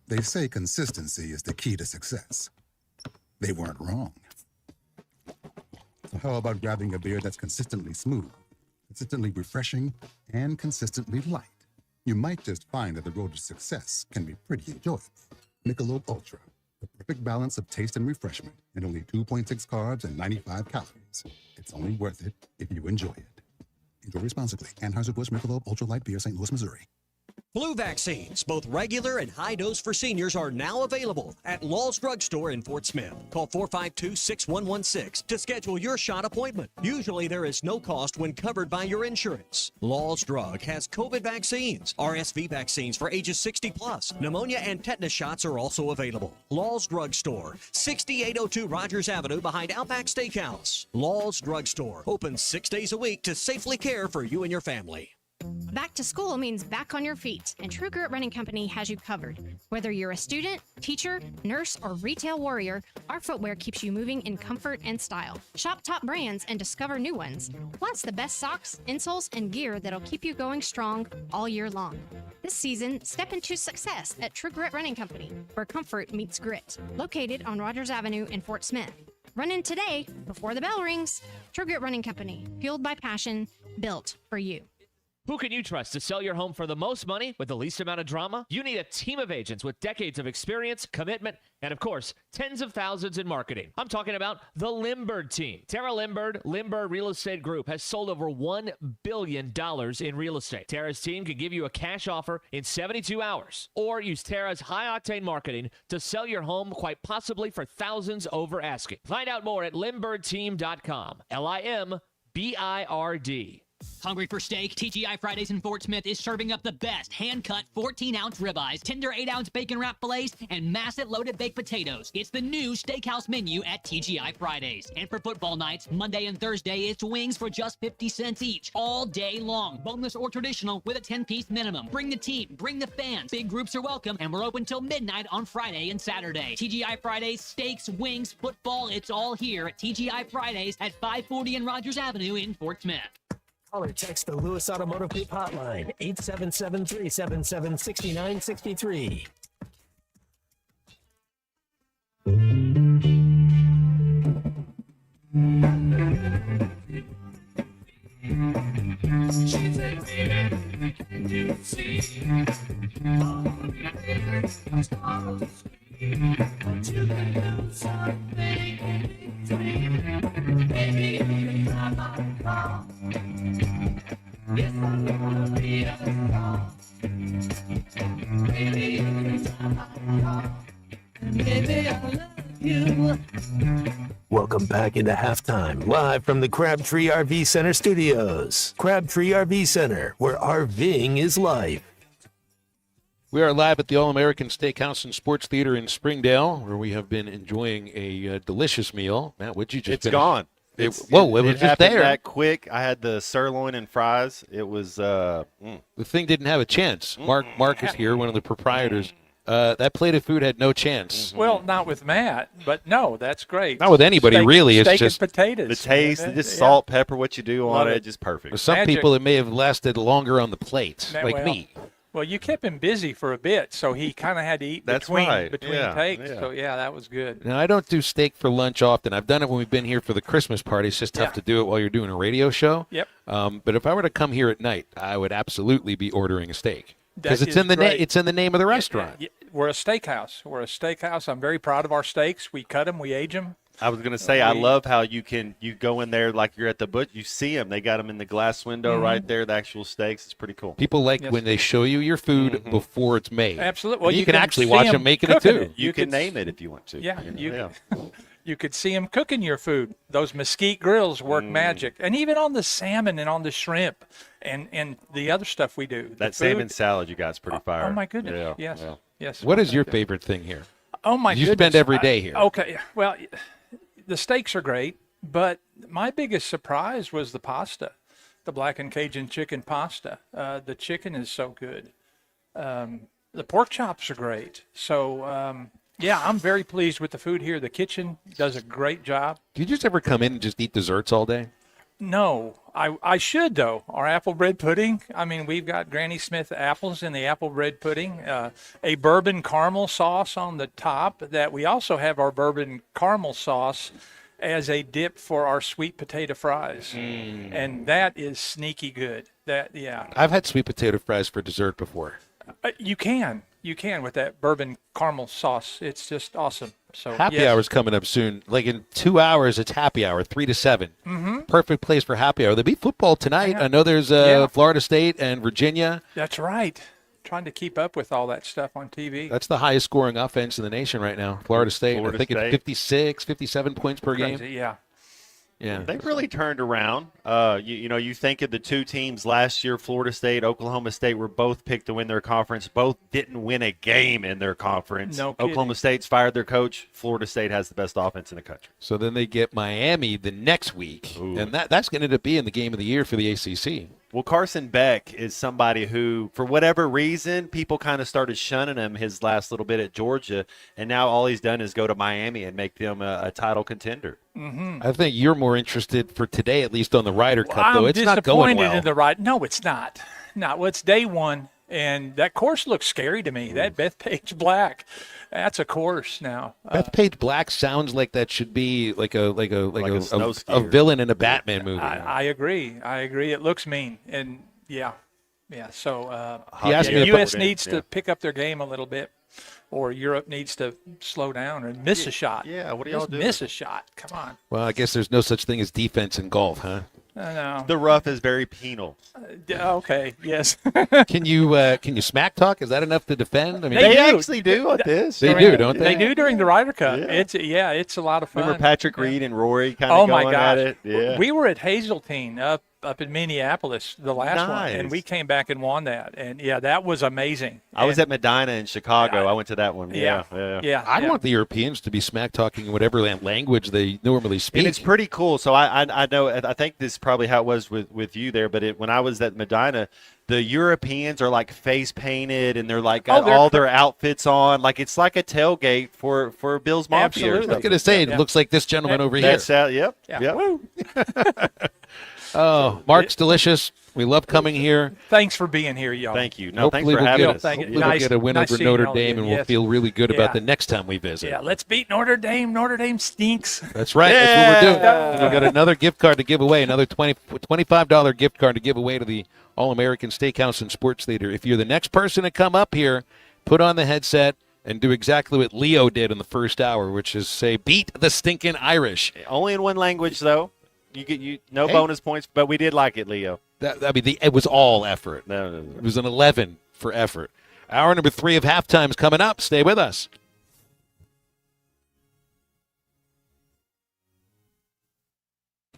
They say consistency is the key to success. They weren't wrong. So how about grabbing a beer that's consistently smooth, consistently refreshing, and consistently light? You might just find that the road to success can be pretty enjoyable. Michelob Ultra, the perfect balance of taste and refreshment, and only 2.6 carbs and 95 calories. It's only worth it if you enjoy it. Enjoy responsibly. Anheuser-Busch Michelob Ultra Light Beer, St. Louis, Missouri. Flu vaccines, both regular and high dose for seniors, are now available at Law's Drug Store in Fort Smith. Call 452-6116 to schedule your shot appointment. Usually there is no cost when covered by your insurance. Law's Drug has COVID vaccines, RSV vaccines for ages 60 plus. Pneumonia and tetanus shots are also available. Law's Drug Store, 6802 Rogers Avenue behind Outback Steakhouse. Law's Drug Store, open 6 days a week to safely care for you and your family. Back to school means back on your feet, and True Grit Running Company has you covered. Whether you're a student, teacher, nurse, or retail warrior, our footwear keeps you moving in comfort and style. Shop top brands and discover new ones. Plus, the best socks, insoles, and gear that'll keep you going strong all year long. This season, step into success at True Grit Running Company, where comfort meets grit. Located on Rogers Avenue in Fort Smith. Run in today before the bell rings. True Grit Running Company, fueled by passion, built for you. Who can you trust to sell your home for the most money with the least amount of drama? You need a team of agents with decades of experience, commitment, and of course, tens of thousands in marketing. I'm talking about the Limbird team. Tara Limbird Real Estate Group has sold over $1 billion in real estate. Tara's team can give you a cash offer in 72 hours, or use Tara's high-octane marketing to sell your home quite possibly for thousands over asking. Find out more at limbirdteam.com. LIMBIRD. Hungry for steak? TGI Fridays in Fort Smith is serving up the best hand-cut 14-ounce ribeyes, tender 8-ounce bacon wrap fillets, and massive loaded baked potatoes. It's the new Steakhouse menu at TGI Fridays. And for football nights, Monday and Thursday, it's wings for just 50 cents each, all day long. Boneless or traditional with a 10-piece minimum. Bring the team, bring the fans. Big groups are welcome, and we're open till midnight on Friday and Saturday. TGI Fridays, steaks, wings, football, it's all here at TGI Fridays at 540 and Rogers Avenue in Fort Smith. Call or text the Lewis Automotive Group hotline, 877-377-6963. She said, baby, can you see all the stars but you can do something in between. Baby, you can drive my car. Yes, I'm gonna be a star. Baby, you can drive my car. And baby, I love you. Welcome back into halftime, live from the Crabtree RV Center studios. Crabtree RV Center, where RVing is life. We are live at the All-American Steakhouse and Sports Theater in Springdale, where we have been enjoying a delicious meal. Matt, what'd you just It's finish? gone. It was just happened there. that quick. I had the sirloin and fries. It was The thing didn't have a chance. Mark is here, one of the proprietors. That plate of food had no chance. Well, not with Matt, but no, that's great. Not with anybody, really. It's Steak just and potatoes. the taste, just salt, pepper, what you do on Love it, it. just perfect. For some Magic. people, it may have lasted longer on the plate, like Well, me. Well, you kept him busy for a bit, so he kind of had to eat That's between right. Yeah, takes. yeah. So, yeah, that was good. Now, I don't do steak for lunch often. I've done it when we've been here for the Christmas party. It's just tough to do it while you're doing a radio show. Yep. But if I were to come here at night, I would absolutely be ordering a steak because That it's in the is great. it's in the name of the restaurant. Yeah, we're a steakhouse. I'm very proud of our steaks. We cut them. We age them. I was gonna say, I love how you go in there like you're at the butcher. You see them; they got them in the glass window right there. The actual steaks. It's pretty cool. People like when they show you your food before it's made. Absolutely. And Well, you can actually see watch 'em them making it cooking too. it. You can could- name it if you want to. Yeah, you know? you could see them cooking your food. Those mesquite grills work magic, and even on the salmon and on the shrimp, and the other stuff we do. That The salmon food- salad you guys pretty fire. Oh my goodness! Yeah, Yes, yeah. yes. What is your favorite thing here? Oh my You goodness! spend every day here. Okay, well, the steaks are great, but my biggest surprise was the pasta, the black and Cajun chicken pasta. The chicken is so good. The pork chops are great. So, yeah, I'm very pleased with the food here. The kitchen does a great job. Do you just ever come in and just eat desserts all day? No, I should, though. Our apple bread pudding, I mean, we've got Granny Smith apples in the apple bread pudding, a bourbon caramel sauce on the top that we also have our bourbon caramel sauce as a dip for our sweet potato fries. And that is sneaky good. I've had sweet potato fries for dessert before. You can with that bourbon caramel sauce. It's just awesome. So Happy hour's coming up soon. Like in 2 hours, it's happy hour, 3 to 7. Mhm. Perfect place for happy hour. There'll be football tonight. Yeah. I know there's Yeah. Florida State and Virginia. That's right. Trying to keep up with all that stuff on TV. That's the highest scoring offense in the nation right now. Florida State. Florida I think State. it's 56, 57 points per game. Crazy, yeah. Yeah. They've really turned around. You think of the two teams last year, Florida State, Oklahoma State were both picked to win their conference. Both didn't win a game in their conference. No kidding. Oklahoma State's fired their coach. Florida State has the best offense in the country. So then they get Miami the next week, and that's going to end up being the game of the year for the ACC. Well, Carson Beck is somebody who, for whatever reason, people kind of started shunning him his last little bit at Georgia, and now all he's done is go to Miami and make them a title contender. Mm-hmm. I think you're more interested for today, at least on the Ryder Cup, though. I'm It's not going well. disappointed in the right. No, it's not. No, well, it's day one, and that course looks scary to me. That Bethpage Black, that's a course now. Bethpage Black sounds like that should be like a snow a villain in a Batman movie. I agree. It looks mean, and yeah. So the U.S. needs to pick up their game a little bit, or Europe needs to slow down and miss a shot. Yeah, what do y'all Just do? miss a shot. Come on. Well, I guess there's no such thing as defense in golf, huh? No. The rough is very penal. Okay. Yes. Can you smack talk? Is that enough to defend? I mean, They actually do at this. They do, don't they? They do during the Ryder Cup. Yeah. It's a lot of fun. Remember Patrick Reed and Rory kind of going at it? Yeah. We were at Hazeltine up in Minneapolis, the last one, and Nice. we came back and won that. And yeah, that was amazing. I was at Medina in Chicago. I went to that one. Yeah. I want the Europeans to be smack talking in whatever language they normally speak. And it's pretty cool. So I know, I think this is probably how it was with you there, but when I was at Medina, the Europeans are like face painted and they're like got all their outfits on. Like it's like a tailgate for Bill's Mafia. Absolutely. I was going to say, it looks like this gentleman over here. That's yep. Woo. Oh, Mark's delicious. We love coming here. Thanks for being here, y'all. Thank you. No, Hopefully thanks for having us. Thank you. Hopefully we'll get a win Nice over seeing Notre all Dame, you. and we'll Yes. feel really good about Yeah. the next time we visit. Yeah, let's beat Notre Dame. Notre Dame stinks. That's right. That's what we're doing. And we've got another gift card to give away, another $25 gift card to give away to the All-American Steakhouse and Sports Theater. If you're the next person to come up here, put on the headset and do exactly what Leo did in the first hour, which is say, beat the stinking Irish. Only in one language, though. You no bonus points, but we did like it, Leo. It was all effort. No. It was an 11 for effort. Hour number 3 of Halftime's coming up. Stay with us.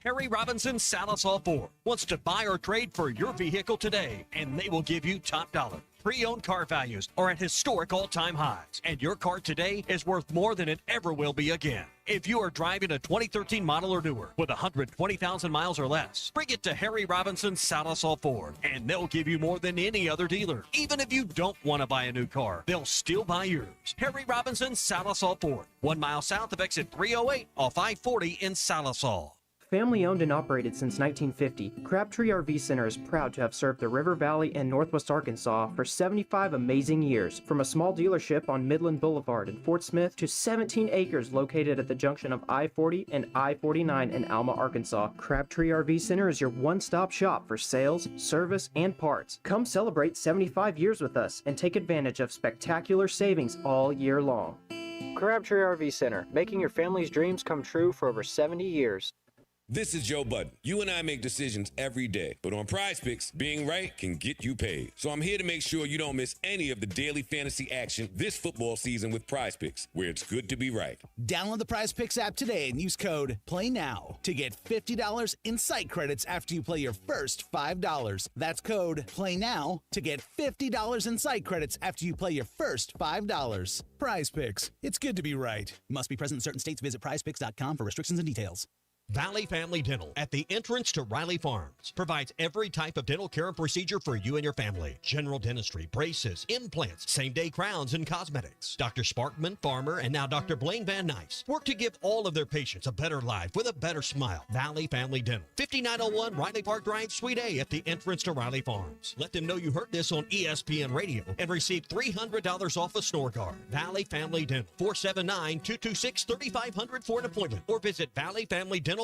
Harry Robinson Salisol Ford wants to buy or trade for your vehicle today, and they will give you top dollar. Pre-owned car values are at historic all-time highs, and your car today is worth more than it ever will be again. If you are driving a 2013 model or newer with 120,000 miles or less, bring it to Harry Robinson Salisol Ford, and they'll give you more than any other dealer. Even if you don't want to buy a new car, they'll still buy yours. Harry Robinson Salisol Ford, 1 mile south of exit 308 off I-40 in Salisol. Family owned and operated since 1950, Crabtree RV Center is proud to have served the River Valley and Northwest Arkansas for 75 amazing years. From a small dealership on Midland Boulevard in Fort Smith to 17 acres located at the junction of I-40 and I-49 in Alma, Arkansas, Crabtree RV Center is your one-stop shop for sales, service, and parts. Come celebrate 75 years with us and take advantage of spectacular savings all year long. Crabtree RV Center, making your family's dreams come true for over 70 years. This is Joe Budden. You and I make decisions every day, but on Prize Picks, being right can get you paid. So I'm here to make sure you don't miss any of the daily fantasy action this football season with Prize Picks, where it's good to be right. Download the Prize Picks app today and use code PLAYNOW to get $50 in site credits after you play your first $5. That's code PLAYNOW to get $50 in site credits after you play your first $5. Prize Picks. It's good to be right. Must be present in certain states. Visit prizepicks.com for restrictions and details. Valley Family Dental at the entrance to Riley Farms provides every type of dental care and procedure for you and your family. General dentistry, braces, implants, same-day crowns, and cosmetics. Dr. Sparkman, Farmer, and now Dr. Blaine Van Nice work to give all of their patients a better life with a better smile. Valley Family Dental, 5901 Riley Park Drive, Suite A at the entrance to Riley Farms. Let them know you heard this on ESPN Radio and receive $300 off a snore guard. Valley Family Dental, 479-226-3500 for an appointment or visit valleyfamilydentalpractice.com.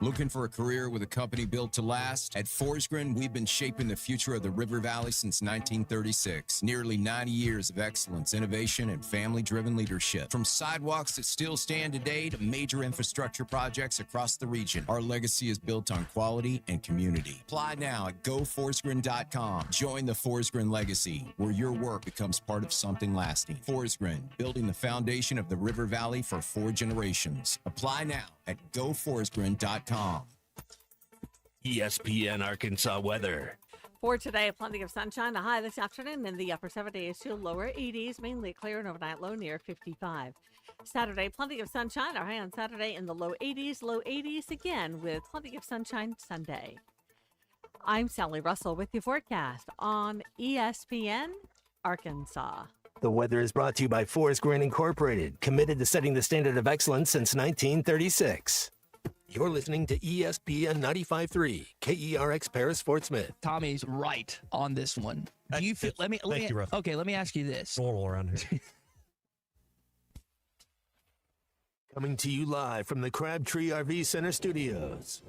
Looking for a career with a company built to last? At Forsgren, we've been shaping the future of the River Valley since 1936. Nearly 90 years of excellence, innovation, and family-driven leadership. From sidewalks that still stand today to major infrastructure projects across the region, our legacy is built on quality and community. Apply now at goforsgren.com. Join the Forsgren legacy, where your work becomes part of something lasting. Forsgren, building the foundation of the River Valley for 4 generations. Apply now at goforsgren.com. ESPN Arkansas weather. For today, plenty of sunshine. A high this afternoon in the upper 70s to lower 80s, mainly clear and overnight low near 55. Saturday, plenty of sunshine. Our high on Saturday in the low 80s again with plenty of sunshine Sunday. I'm Sally Russell with your forecast on ESPN Arkansas. The weather is brought to you by Forest Green Incorporated, committed to setting the standard of excellence since 1936. You're listening to ESPN 95.3, KERX Paris, Fort Smith. Tommy's right on this one. Do you feel? Let me ask you this. Normal around here. Coming to you live from the Crabtree RV Center studios.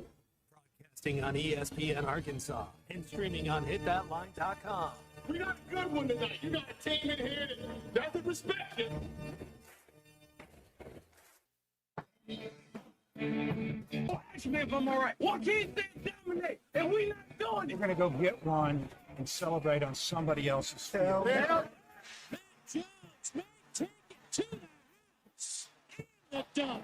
Broadcasting on ESPN Arkansas and streaming on hitthatline.com. We got a good one tonight. You got a team in here that doesn't respect it. Ask me if I'm all right. Why can't they dominate? And we not doing it. We're going to go get one and celebrate on somebody else's field.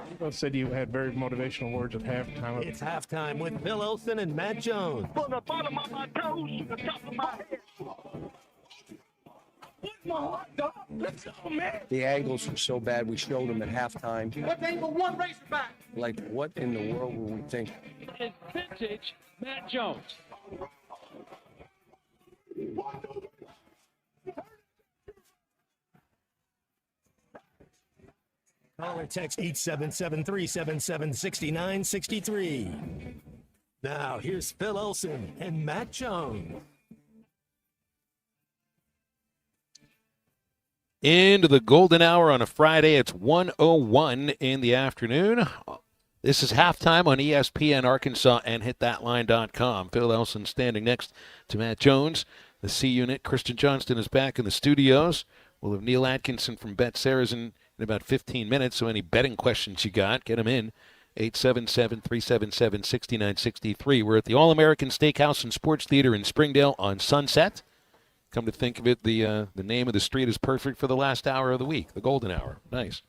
People said you had very motivational words at halftime. It's halftime with Bill Olsen and Matt Jones. From the bottom of my toes to the top of my head. What's my hot dog? Let's go, man. The angles were so bad, we showed them at halftime. What angle one Razorback? Like, what in the world were we thinking? It's vintage Matt Jones. Call or text 877-377-6963. Now, here's Phil Olsen and Matt Jones. Into the golden hour on a Friday. It's 1:01 in the afternoon. This is halftime on ESPN Arkansas and hitthatline.com. Phil Elson standing next to Matt Jones. The C Unit, Christian Johnston, is back in the studios. We'll have Neil Atkinson from Bet Saracen in about 15 minutes, so any betting questions you got, get them in. 877-377-6963. We're at the All-American Steakhouse and Sports Theater in Springdale on Sunset. Come to think of it, the name of the street is perfect for the last hour of the week, the golden hour. Nice.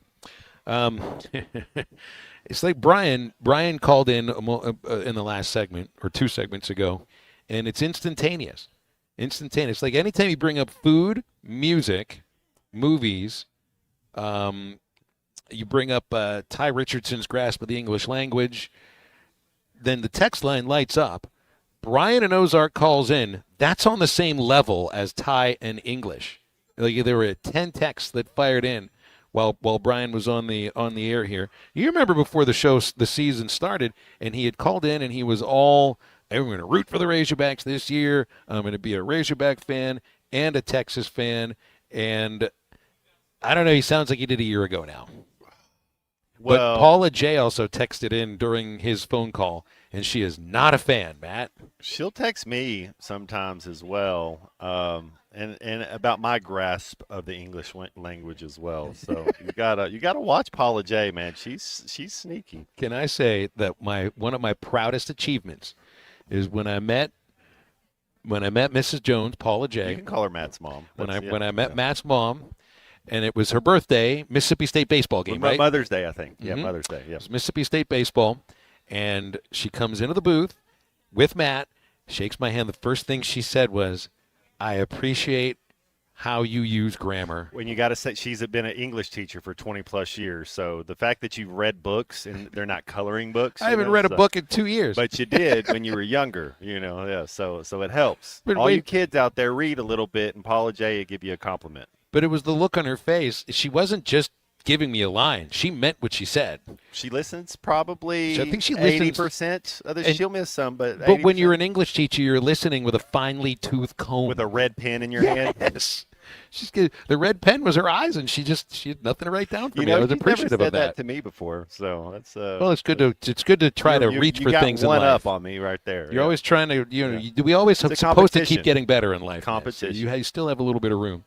It's like Brian called in the last segment, or 2 segments ago, and it's instantaneous. Instantaneous. Like anytime you bring up food, music, movies, you bring up Ty Richardson's grasp of the English language, then the text line lights up. Brian and Ozark calls in. That's on the same level as Ty and English. Like there were 10 texts that fired in while Brian was on the air here. You remember before the season started, and he had called in and he was all, I'm going to root for the Razorbacks this year. I'm going to be a Razorback fan and a Texas fan. And I don't know, he sounds like he did a year ago now. But Well, Paula J. also texted in during his phone call, and she is not a fan, Matt. she'll text me sometimes as well, and about my grasp of the English language as well. So you gotta watch Paula J, man. She's sneaky. Can I say that one of my proudest achievements is when I met Mrs. Jones, Paula J. You can call her Matt's mom. When I met Matt's mom, and it was her birthday, Mississippi State baseball game, right? Mother's Day, I think. Yeah, Mhm. Mother's Day. Yeah. It was Mississippi State baseball, and she comes into the booth with Matt, shakes my hand. The first thing she said was, "I appreciate how you use grammar." When you got to say she's been an English teacher for 20 plus years, so the fact that you've read books and they're not coloring books. I haven't read a book in 2 years. But you did when you were younger, yeah. So it helps. But All wait- you kids out there, read a little bit, and Paula J will give you a compliment. But it was the look on her face. She wasn't just giving me a line. She meant what she said. She listens probably. I think she listens 80%. and- She'll miss some, but. But when 80%. you're an English teacher, you're listening with a finely toothed comb. With a red pen in your hand. Yes. The red pen was her eyes, and she had nothing to write down for You me. know, I was you've appreciative never of said that. to me before, so that's. Well, it's good to try to reach you for got things in one life. up on me right there. You're yeah. always trying to, we always It's are a supposed to keep competition. getting better in life. man. So Competition. you still have a little bit of room.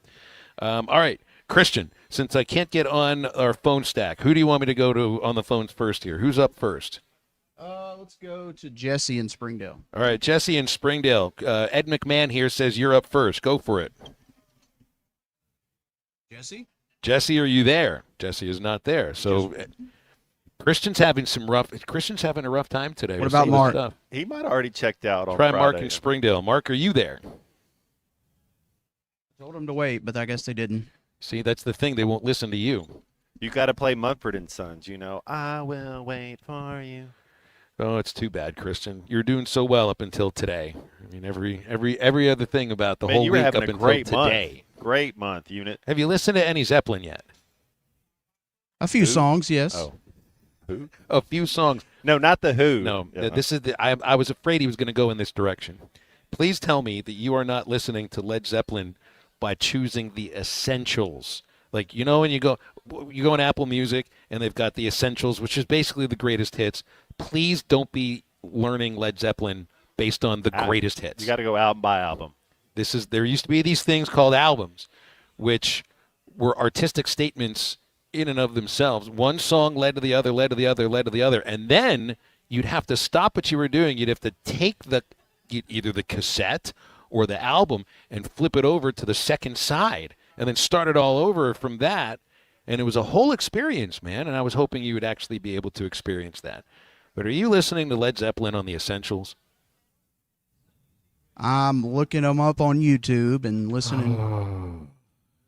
All right, Christian, since I can't get on our phone stack, who do you want me to go to on the phones first here? Who's up first? Let's go to Jesse in Springdale. All right, Jesse in Springdale. Ed McMahon here says you're up first. Go for it. Jesse? Jesse, are you there? Jesse is not there. So Christian's having a rough time today. What with about some of the Mark? stuff. He might have already checked out on Try Friday. Mark in Springdale. Mark, are you there? Told him to wait, but I guess they didn't. See, that's the thing. They won't listen to you. You got to play Mumford and Sons, I will wait for you. Oh, it's too bad, Christian. You're doing so well up until today. mean, every other thing about the Man, whole you were week having up a until great today. Month. Great month, Unit. Have you listened to any Zeppelin yet? A few songs, yes. Oh. Who? A few songs. No, not the Who. No, Yeah. this is I was afraid he was going to go in this direction. Please tell me that you are not listening to Led Zeppelin by choosing the essentials. Like, you know, when you go on Apple Music and they've got the essentials, which is basically the greatest hits. Please don't be learning Led Zeppelin based on the greatest hits. You got to go album by album. There used to be these things called albums, which were artistic statements in and of themselves. One song led to the other, led to the other, led to the other, and then you'd have to stop what you were doing. You'd have to take either the cassette or the album and flip it over to the second side and then start it all over from that. And it was a whole experience, man, and I was hoping you would actually be able to experience that. But are you listening to Led Zeppelin on the essentials? I'm looking them up on YouTube and listening.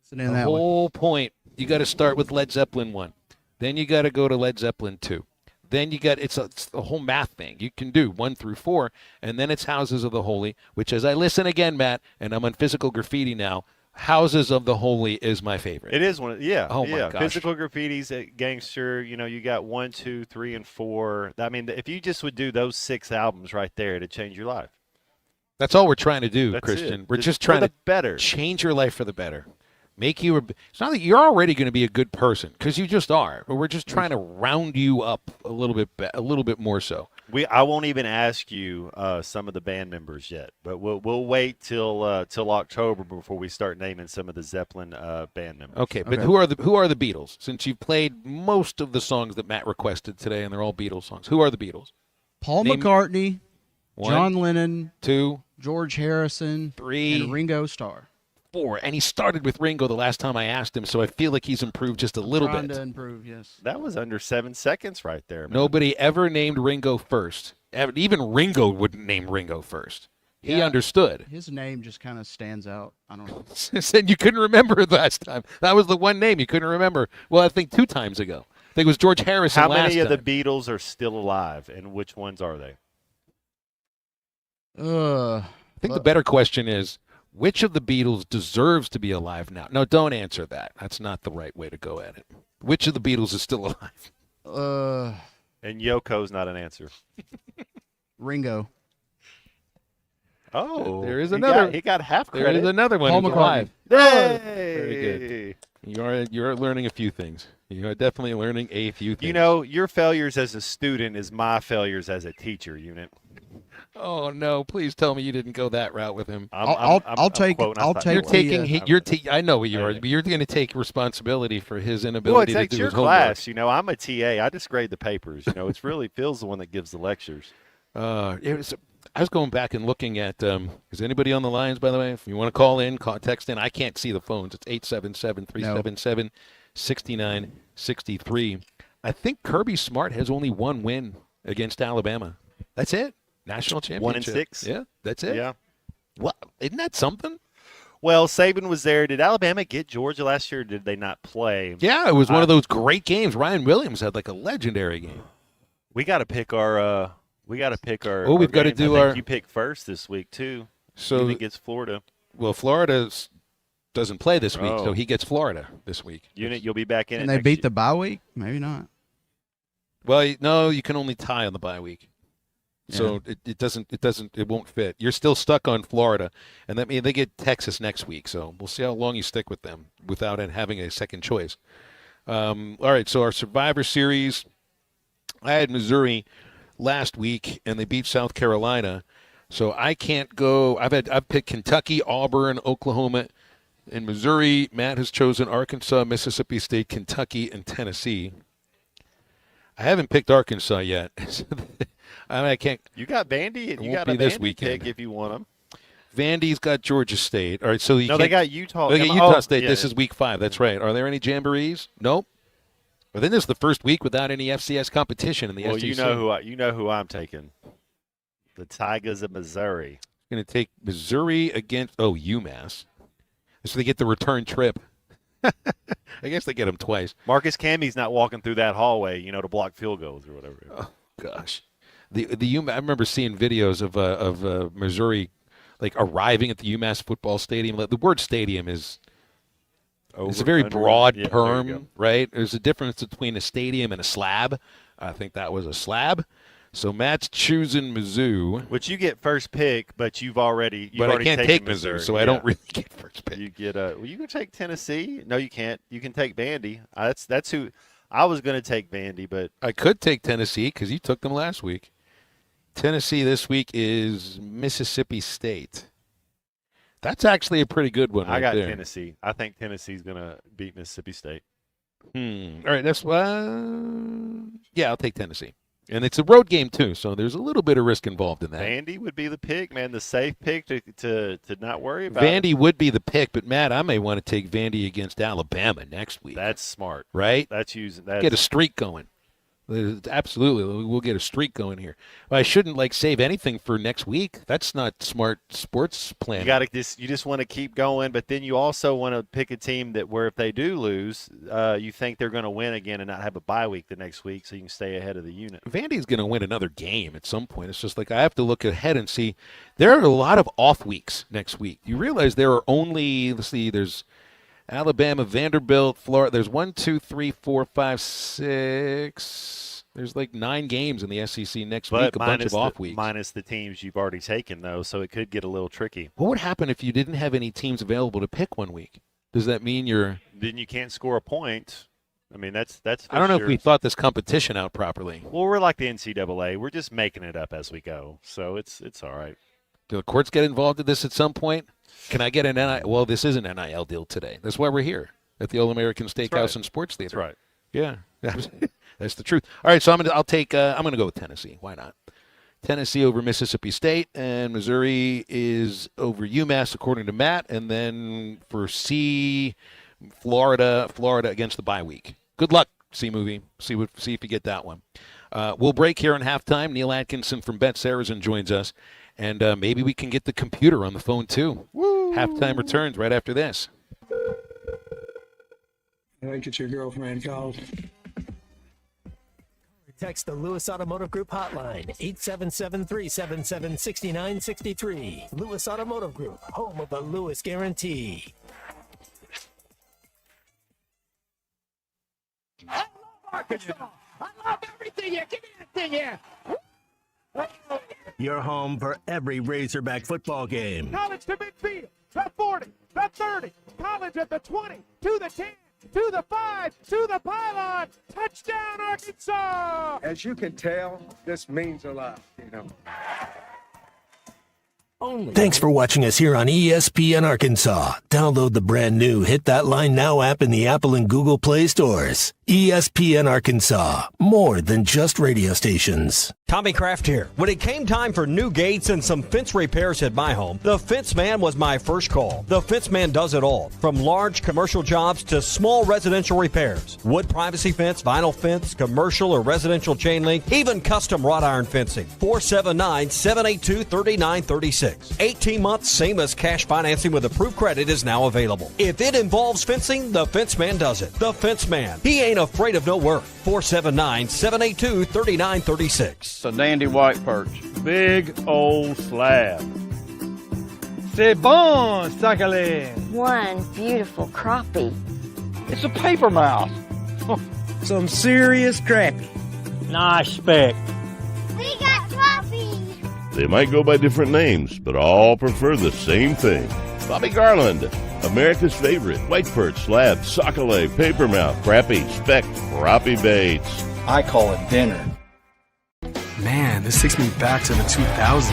Listening The that way. whole point, you got to start with Led Zeppelin 1. Then you got to go to Led Zeppelin 2. Then you got it's the whole math thing. You can do 1 through 4, and then it's Houses of the Holy, which as I listen again, Matt, and I'm on Physical Graffiti now, Houses of the Holy is my favorite. It is one. Yeah. Oh, yeah. my gosh. Physical Graffiti's at Gangster. You know, you got 1, 2, 3, and 4. I mean, if you just would do those 6 albums right there, it'd change your life. That's all we're trying to do, That's Christian. it. We're Just just for trying the to better. change your life for the better. Make you it's not that you're already going to be a good person, because you just are, but we're just trying to round you up a little bit more so. I won't even ask you some of the band members yet, but we'll wait till October before we start naming some of the Zeppelin band members. Okay, but who are the Beatles? Since you've played most of the songs that Matt requested today, and they're all Beatles songs. Who are the Beatles? Paul Name- McCartney, 1, John Lennon, 2, George Harrison, 3, and Ringo Starr. 4. And he started with Ringo the last time I asked him, so I feel like he's improved just a little Trying bit. to improve, yes. That was under 7 seconds right there, man. Nobody ever named Ringo first. Even Ringo wouldn't name Ringo first. He Yeah, understood. His name just kind of stands out. I don't know. Said you couldn't remember it last time. That was the one name you couldn't remember. Well, I think 2 times ago. I think it was George Harrison How last many of time. the Beatles are still alive, and which ones are they? I think the better question is, which of the Beatles deserves to be alive now? No, don't answer that. That's not the right way to go at it. Which of the Beatles is still alive? And Yoko's not an answer. Ringo. Oh, There is another. He got half There credit. is another one Paul who's McCartney. alive. Hey! Very good. You're learning a few things. You are definitely learning a few things. You know, your failures as a student is my failures as a teacher, Unit. Oh no! Please tell me you didn't go that route with him. I'll take You're taking. I know what you are, but you're going to take responsibility for his inability to it's do your his homework. class. You know, I'm a TA. I just grade the papers. You know, it's really Phil's the one that gives the lectures. I was going back and looking at. Is anybody on the lines, by the way? If you want to call in, text in. I can't see the phones. It's 877-377-6963. I think Kirby Smart has only 1 win against Alabama. That's it. National championship. 1-6. Yeah, that's it. Yeah. Well, isn't that something? Well, Saban was there. Did Alabama get Georgia last year, or did they not play? Yeah, it was one of those great games. Ryan Williams had like a legendary game. We got to pick our. Oh, we've got to do I think our. You pick first this week too. So Unit gets Florida. Well, Florida doesn't play this week, so Oh. he gets Florida this week. Unit, you'll be back in. Can it they next beat the bye week? Maybe not. Well, no, you can only tie on the bye week. So it won't fit. You're still stuck on Florida, and that means they get Texas next week. So we'll see how long you stick with them without having a second choice. All right, so our Survivor Series, I had Missouri last week, and they beat South Carolina. So I can't go. I've picked Kentucky, Auburn, Oklahoma, and Missouri. Matt has chosen Arkansas, Mississippi State, Kentucky, and Tennessee. I haven't picked Arkansas yet. I can't. You got Vandy. It You won't got be a this Vandy weekend. pick if you want them. Vandy's got Georgia State. All right, so you No, can't, they got Utah. They got Utah State. yeah. This is week 5. That's right. Are there any jamborees? Nope. But then this is the first week without any FCS competition in the Well, SEC. you know who I'm taking. The Tigers of Missouri. Going to take Missouri against UMass. So they get the return trip. I guess they get them twice. Marcus Cammy's not walking through that hallway, to block field goals or whatever. Oh gosh, the UMass. I remember seeing videos of Missouri like arriving at the UMass football stadium. The word stadium is it's a very under, broad yeah, term, right? There's a difference between a stadium and a slab. I think that was a slab. So Matt's choosing Mizzou. Which you get first pick, but you've already But I can't take Mizzou, so I don't really get first pick. You get well, you can take Tennessee. No, you can't. You can take Vandy. That's who I was going to take Vandy, but I could take Tennessee because you took them last week. Tennessee this week is Mississippi State. That's actually a pretty good one. I got there. Tennessee. I think Tennessee's going to beat Mississippi State. All right, that's yeah, I'll take Tennessee. And it's a road game too, so there's a little bit of risk involved in that. Vandy would be the pick, man, the safe pick to not worry about. Vandy would be the pick, but Matt, I may want to take Vandy against Alabama next week. That's smart, right? That's using that. Get a streak going. Absolutely, we'll get a streak going here. I shouldn't save anything for next week. That's not smart sports planning. You just want to keep going, but then you also want to pick a team that where if they do lose, you think they're going to win again and not have a bye week the next week, so you can stay ahead of the unit. Vandy's going to win another game at some point. It's just I have to look ahead and see. There are a lot of off weeks next week. You realize there are only there's Alabama, Vanderbilt, Florida. There's 1, 2, 3, 4, 5, 6. There's 9 games in the SEC next week, a bunch of off weeks. Minus the teams you've already taken, though, so it could get a little tricky. What would happen if you didn't have any teams available to pick one week? Does that mean Then you can't score a point. I mean, that's I don't know if we thought this competition out properly. Well, we're like the NCAA. We're just making it up as we go, so it's all right. Do the courts get involved in this at some point? Can I get an NIL? Well, this is an NIL deal today. That's why we're here at the All-American Steakhouse and Sports Theater. That's right. Yeah, that's the truth. All right, so I'm gonna go with Tennessee. Why not? Tennessee over Mississippi State, and Missouri is over UMass, according to Matt. And then for C, Florida against the bye week. Good luck, C movie. See if you get that one. We'll break here in halftime. Neil Atkinson from Bet Saracen joins us. And maybe we can get the computer on the phone, too. Woo! Halftime returns right after this. I think it's your girlfriend called. Text the Lewis Automotive Group hotline, 877-377-6963. Lewis Automotive Group, home of the Lewis Guarantee. I love Arkansas. I love everything here. Give me that thing here. Your home for every Razorback football game. College to midfield, the 40, the 30, college at the 20, to the 10, to the 5, to the pylon. Touchdown, Arkansas! As you can tell, this means a lot, Thanks for watching us here on ESPN Arkansas. Download the brand new Hit That Line Now app in the Apple and Google Play stores. ESPN Arkansas, more than just radio stations. Tommy Kraft here. When it came time for new gates and some fence repairs at my home, the Fence Man was my first call. The Fence Man does it all, from large commercial jobs to small residential repairs. Wood privacy fence, vinyl fence, commercial or residential chain link, even custom wrought iron fencing. 479-782-3936. 18 months, same as cash financing with approved credit is now available. If it involves fencing, the Fence Man does it. The Fence Man. He ain't afraid of no work. 479-782-3936. It's a dandy white perch. Big old slab. C'est bon, sacalé. One beautiful crappie. It's a paper mouse. Some serious crappie. Nice speck. We got crappies. They might go by different names, but all prefer the same thing. Bobby Garland, America's favorite white perch, slab, sockeye, papermouth, crappie, speck, crappie baits. I call it dinner. Man, this takes me back to the 2000s.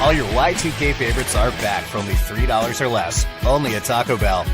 All your Y2K favorites are back for only $3 or less. Only at Taco Bell.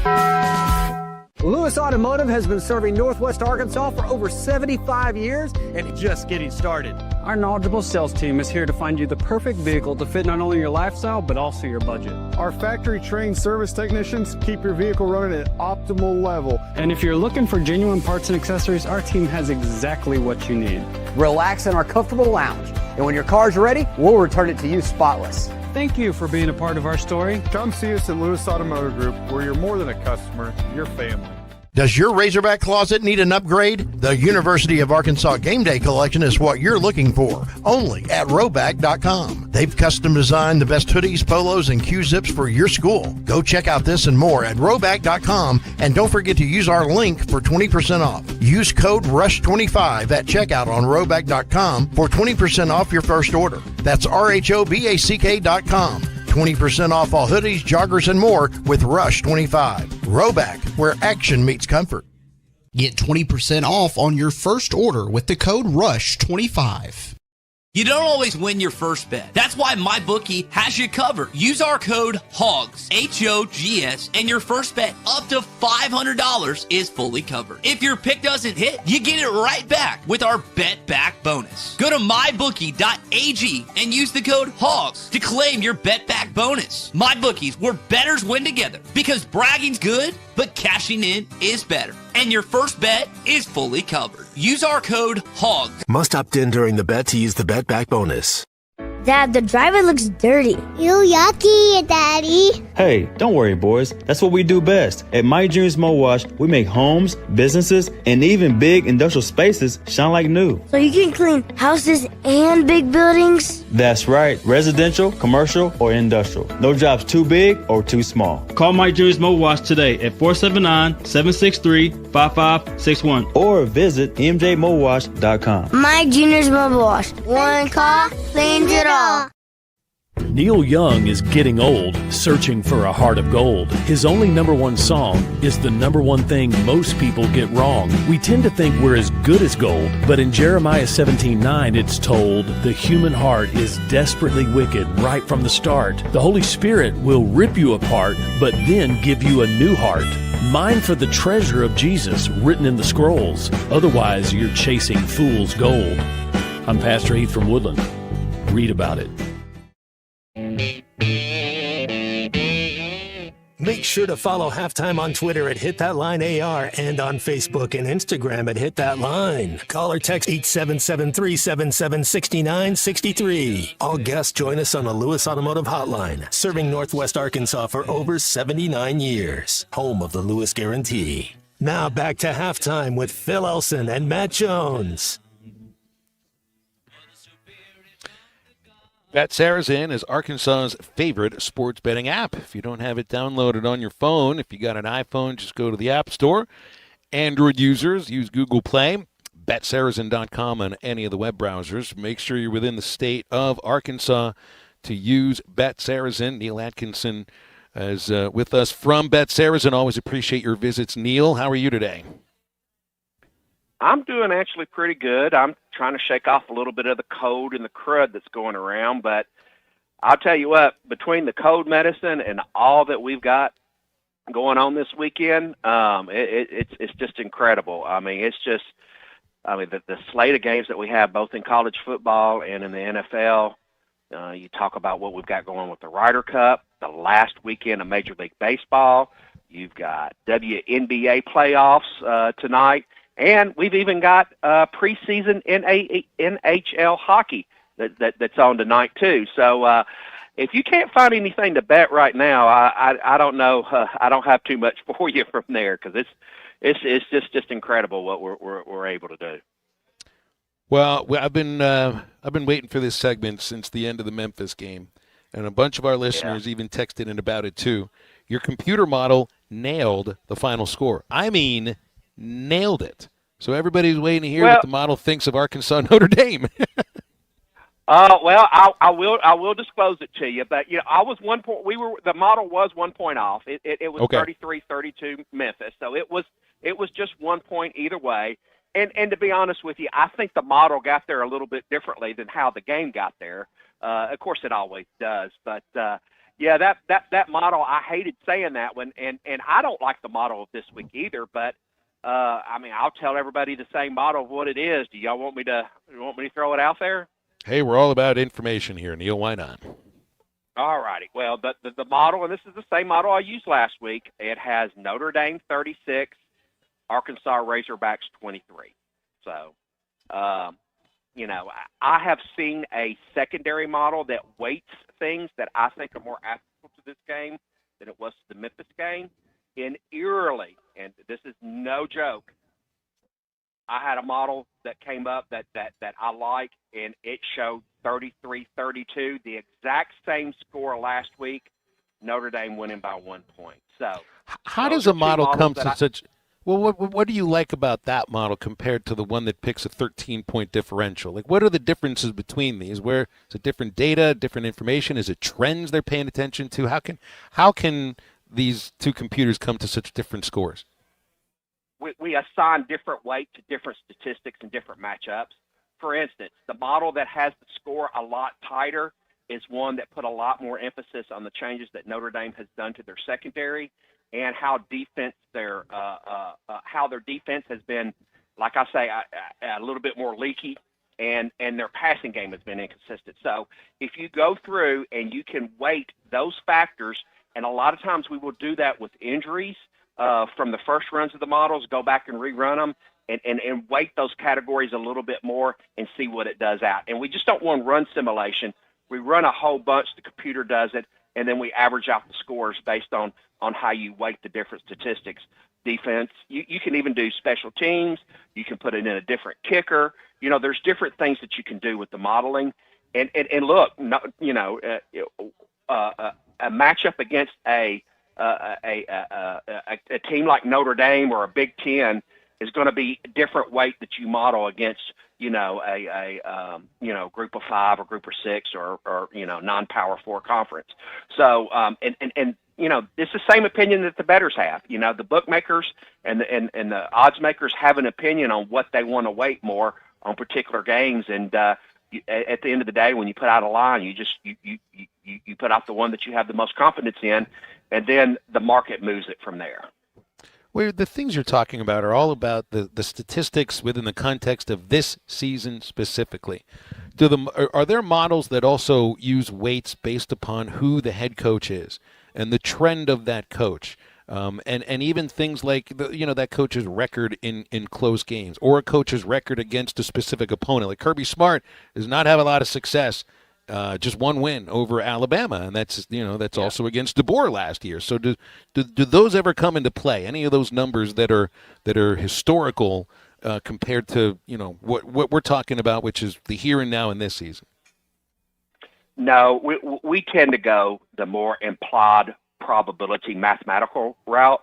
Lewis Automotive has been serving Northwest Arkansas for over 75 years and just getting started. Our knowledgeable sales team is here to find you the perfect vehicle to fit not only your lifestyle, but also your budget. Our factory-trained service technicians keep your vehicle running at optimal level. And if you're looking for genuine parts and accessories, our team has exactly what you need. relax in our comfortable lounge. And when your car's ready, we'll return it to you spotless. Thank you for being a part of our story. Come see us at Lewis Automotive Group, where you're more than a customer, you're family. Does your Razorback closet need an upgrade? The University of Arkansas Game Day Collection is what you're looking for, only at Roback.com. They've custom designed the best hoodies, polos, and Q-zips for your school. Go check out this and more at Roback.com, and don't forget to use our link for 20% off. Use code RUSH25 at checkout on Roback.com for 20% off your first order. That's RHOBACK.com. 20% off all hoodies, joggers, and more with Rush 25. Roback, where action meets comfort. Get 20% off on your first order with the code RUSH25. You don't always win your first bet. That's why MyBookie has you covered. Use our code HOGS, H-O-G-S, and your first bet up to $500 is fully covered. If your pick doesn't hit, you get it right back with our Bet Back bonus. Go to mybookie.ag and use the code HOGS to claim your Bet Back bonus. MyBookie's where bettors win together, because bragging's good, but cashing in is better. And your first bet is fully covered. Use our code HOGS. Must opt in during the bet to use the Bet Back bonus. Dad, the driver looks dirty. You yucky, Daddy. Hey, don't worry, boys. That's what we do best. At My Dreams Mo Wash, we make homes, businesses, and even big industrial spaces shine like new. So you can clean houses and big buildings? That's right. Residential, commercial, or industrial. No job's too big or too small. Call My Dreams Mo Wash today at 479-763-5561 or visit mjmowash.com. My Junior's Mobile Wash. One call, cleans it all. Neil Young is getting old, searching for a heart of gold. His only number one song is the number one thing most people get wrong. We tend to think we're as good as gold, but in Jeremiah 17:9 it's told, the human heart is desperately wicked right from the start. The Holy Spirit will rip you apart, but then give you a new heart. Mine for the treasure of Jesus written in the scrolls. Otherwise, you're chasing fool's gold. I'm Pastor Heath from Woodland. Read about it. Make sure to follow Halftime on Twitter at HitThatLineAR and on Facebook and Instagram at HitThatLine. Call or text 877-377-6963. All guests join us on the Lewis Automotive Hotline, serving Northwest Arkansas for over 79 years. Home of the Lewis Guarantee. Now back to Halftime with Phil Elson and Matt Jones. BetSarazin is Arkansas's favorite sports betting app. If you don't have it downloaded on your phone, if you got an iPhone, just go to the App Store. Android users, use Google Play. BetSarazin.com on any of the web browsers. Make sure you're within the state of Arkansas to use BetSarazin. Neil Atkinson is with us from BetSarazin. Always appreciate your visits. Neil, how are you today? I'm doing actually pretty good. I'm trying to shake off a little bit of the cold and the crud that's going around, but I'll tell you what, between the cold medicine and all that we've got going on this weekend, it's just incredible. I mean, the slate of games that we have both in college football and in the NFL. You talk about what we've got going with the Ryder Cup, the last weekend of Major League Baseball. You've got WNBA playoffs tonight. And we've even got preseason NHL hockey that's on tonight too. So if you can't find anything to bet right now, I don't know. I don't have too much for you from there, because it's just incredible what we're able to do. Well, I've been waiting for this segment since the end of the Memphis game, and a bunch of our listeners even texted in about it too. Your computer model nailed the final score. I mean, nailed it. So everybody's waiting to hear what the model thinks of Arkansas Notre Dame. Well, I will disclose it to you, but I was 1 point. The model was 1 point off. It was 33-32 Memphis, so it was just 1 point either way. And to be honest with you, I think the model got there a little bit differently than how the game got there. Of course, it always does, but that model, I hated saying that one, and I don't like the model of this week either, but. I mean, I'll tell everybody the same model of what it is. Do y'all want me to throw it out there? Hey, we're all about information here, Neil. Why not? All righty. Well, the model, and this is the same model I used last week. It has Notre Dame 36, Arkansas Razorbacks 23. So, I have seen a secondary model that weights things that I think are more applicable to this game than it was to the Memphis game. And eerily, and this is no joke, I had a model that came up that I like, and it showed 33-32, the exact same score last week, Notre Dame winning by 1 point. So how does a model come to such – well, what do you like about that model compared to the one that picks a 13-point differential? Like, what are the differences between these? Where is it different data, different information? Is it trends they're paying attention to? How can these two computers come to such different scores? We assign different weight to different statistics and different matchups. For instance, the model that has the score a lot tighter is one that put a lot more emphasis on the changes that Notre Dame has done to their secondary and how their defense has been, like I say, a little bit more leaky, and their passing game has been inconsistent. So if you go through and you can weight those factors, and a lot of times we will do that with injuries from the first runs of the models, go back and rerun them, and weight those categories a little bit more and see what it does out. And we just don't want run simulation. We run a whole bunch, the computer does it, and then we average out the scores based on how you weight the different statistics. Defense, you can even do special teams. You can put it in a different kicker. There's different things that you can do with the modeling. And look, a matchup against a team like Notre Dame or a Big Ten is going to be different weight that you model against, a group of 5 or group of 6 or non-Power 4 conference. So, it's the same opinion that the bettors have. The bookmakers and the odds makers have an opinion on what they want to weight more on particular games. And at the end of the day, when you put out a line, you put out the one that you have the most confidence in, and then the market moves it from there. Well, the things you're talking about are all about the statistics within the context of this season specifically. Are there models that also use weights based upon who the head coach is and the trend of that coach, and even things like that coach's record in close games or a coach's record against a specific opponent? Like Kirby Smart does not have a lot of success. Just one win over Alabama, and that's also against DeBoer last year. So do those ever come into play? Any of those numbers that are historical compared to what we're talking about, which is the here and now in this season? No, we tend to go the more implied probability mathematical route,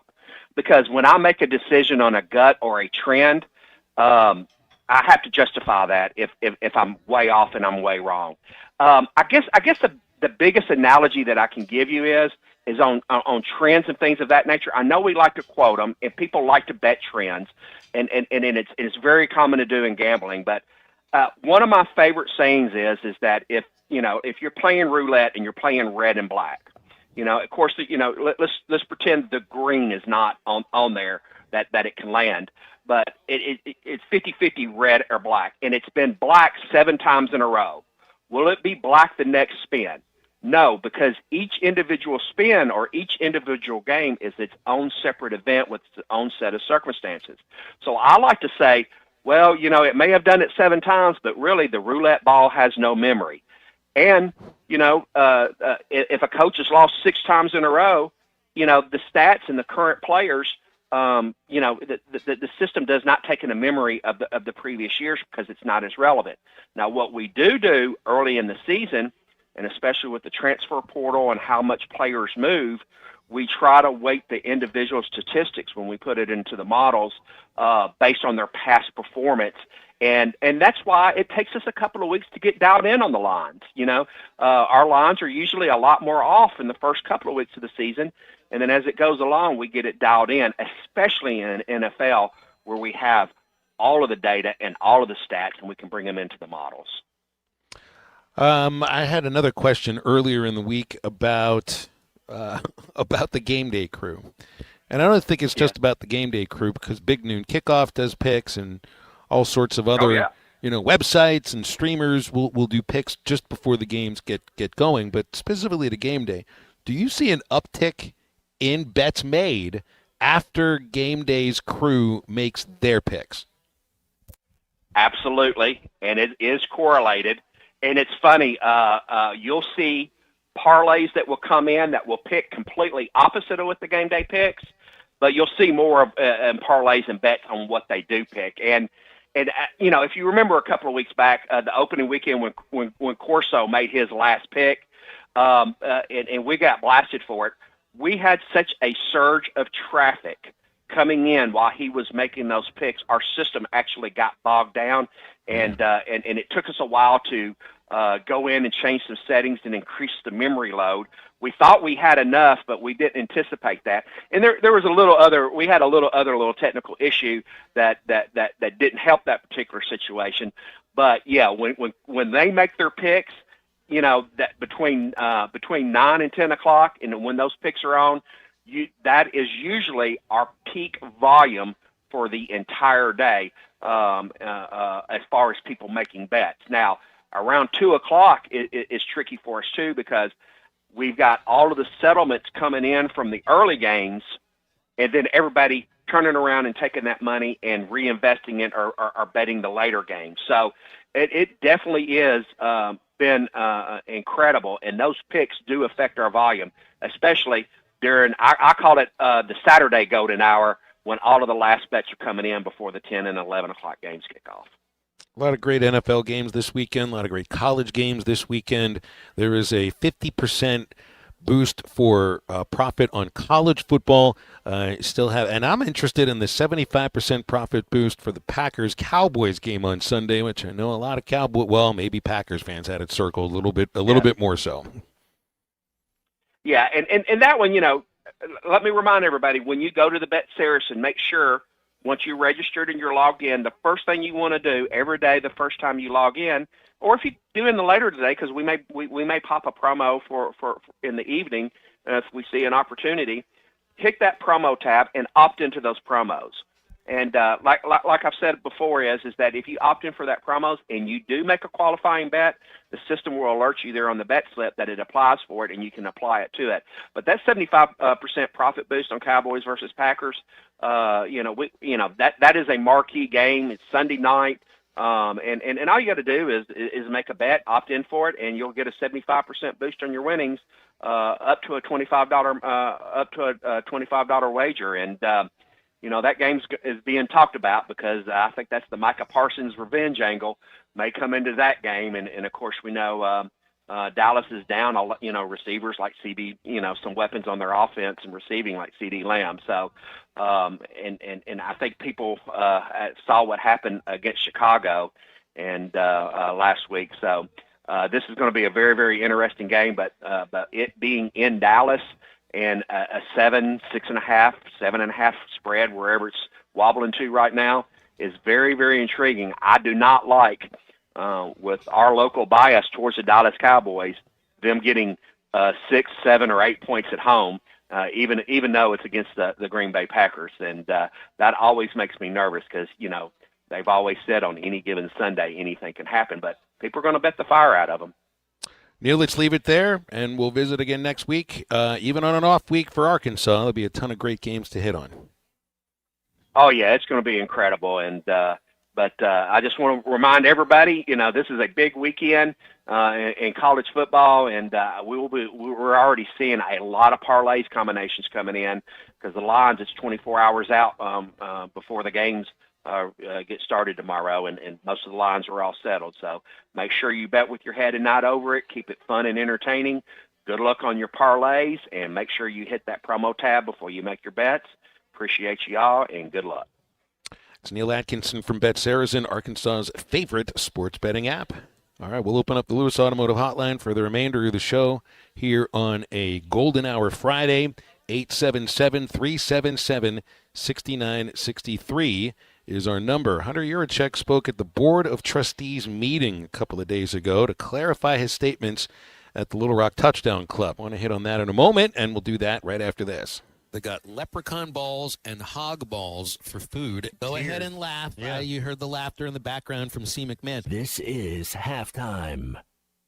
because when I make a decision on a gut or a trend, I have to justify that if I'm way off and I'm way wrong. I guess the biggest analogy that I can give you is on trends and things of that nature. I know we like to quote them, and people like to bet trends, and it's very common to do in gambling. But one of my favorite sayings is that if you're playing roulette and you're playing red and black, of course, let's pretend the green is not on there that it can land. But it's 50-50 red or black, and it's been black 7 times in a row. Will it be black the next spin? No, because each individual spin or each individual game is its own separate event with its own set of circumstances. So I like to say, well, it may have done it 7 times, but really the roulette ball has no memory. And, if a coach has lost 6 times in a row, the stats and the current players, the system does not take in a memory of the previous years because it's not as relevant. Now, what we do early in the season, and especially with the transfer portal and how much players move, we try to weight the individual statistics when we put it into the models based on their past performance. And that's why it takes us a couple of weeks to get dialed in on the lines. Our lines are usually a lot more off in the first couple of weeks of the season. And then as it goes along, we get it dialed in, especially in NFL, where we have all of the data and all of the stats, and we can bring them into the models. I had another question earlier in the week about the game day crew. And I don't think it's just about the game day crew, because Big Noon Kickoff does picks and all sorts of other websites and streamers will do picks just before the games get going. But specifically to game day, do you see an uptick in bets made after game day's crew makes their picks? Absolutely, and it is correlated. And it's funny, you'll see parlays that will come in that will pick completely opposite of what the game day picks, but you'll see more of parlays and bets on what they do pick. And if you remember a couple of weeks back, the opening weekend when Corso made his last pick, and we got blasted for it, we had such a surge of traffic coming in while he was making those picks. Our system actually got bogged down, and it took us a while to go in and change some settings and increase the memory load. We thought we had enough, but we didn't anticipate that. And there was we had a little technical issue that didn't help that particular situation. But yeah, when they make their picks, that between 9 and 10 o'clock, and when those picks are on, that is usually our peak volume for the entire day, as far as people making bets. Now, around 2 o'clock is tricky for us too, because we've got all of the settlements coming in from the early games, and then everybody turning around and taking that money and reinvesting it or betting the later games. So it definitely is been incredible, and those picks do affect our volume, especially during, I call it the Saturday golden hour, when all of the last bets are coming in before the 10 and 11 o'clock games kick off. A lot of great NFL games this weekend, a lot of great college games this weekend. There is a 50% boost for profit on college football. And I'm interested in the 75% profit boost for the Packers-Cowboys game on Sunday, which I know a lot of maybe Packers fans had it circled a little bit more so. Yeah, and that one, let me remind everybody, when you go to the Bet Saracen, make sure once you're registered and you're logged in, the first thing you want to do every day, the first time you log in, or if you do in the later today, because we may pop a promo for in the evening if we see an opportunity, hit that promo tab and opt into those promos. And like I've said before, is that if you opt in for that promos and you do make a qualifying bet, the system will alert you there on the bet slip that it applies for it, and you can apply it to it. But that 75% profit boost on Cowboys versus Packers, that is a marquee game. It's Sunday night, and all you got to do is make a bet, opt in for it, and you'll get a 75% boost on your winnings, up to a $25 wager. And that game is being talked about because I think that's the Micah Parsons revenge angle may come into that game. And of course, we know Dallas is down, receivers like CD, some weapons on their offense and receiving like CD Lamb. So, and I think people saw what happened against Chicago and last week. So this is going to be a very, very interesting game, but it being in Dallas, and a 7, 6.5, 7.5 spread, wherever it's wobbling to right now, is very, very intriguing. I do not like, with our local bias towards the Dallas Cowboys, them getting 6, 7, or 8 points at home, even though it's against the Green Bay Packers. And that always makes me nervous because, they've always said on any given Sunday anything can happen, but people are going to bet the fire out of them. Neil, let's leave it there, and we'll visit again next week. Even on an off week for Arkansas, there'll be a ton of great games to hit on. Oh, yeah, it's going to be incredible. And but I just want to remind everybody, this is a big weekend in college football, and we're already seeing a lot of parlays combinations coming in because the lines, it's 24 hours out before the games get started tomorrow, and most of the lines are all settled. So make sure you bet with your head and not over it. Keep it fun and entertaining. Good luck on your parlays, and make sure you hit that promo tab before you make your bets. Appreciate you all, and good luck. It's Neil Atkinson from Bet Saracen, Arkansas's favorite sports betting app. All right, we'll open up the Lewis Automotive Hotline for the remainder of the show here on a Golden Hour Friday. 877-377-6963 is our number. Hunter Yurachek spoke at the Board of Trustees meeting a couple of days ago to clarify his statements at the Little Rock Touchdown Club. I want to hit on that in a moment, and we'll do that right after this. They got leprechaun balls and hog balls for food. Go ahead and laugh. Yeah. You heard the laughter in the background from C. McMahon. This is halftime.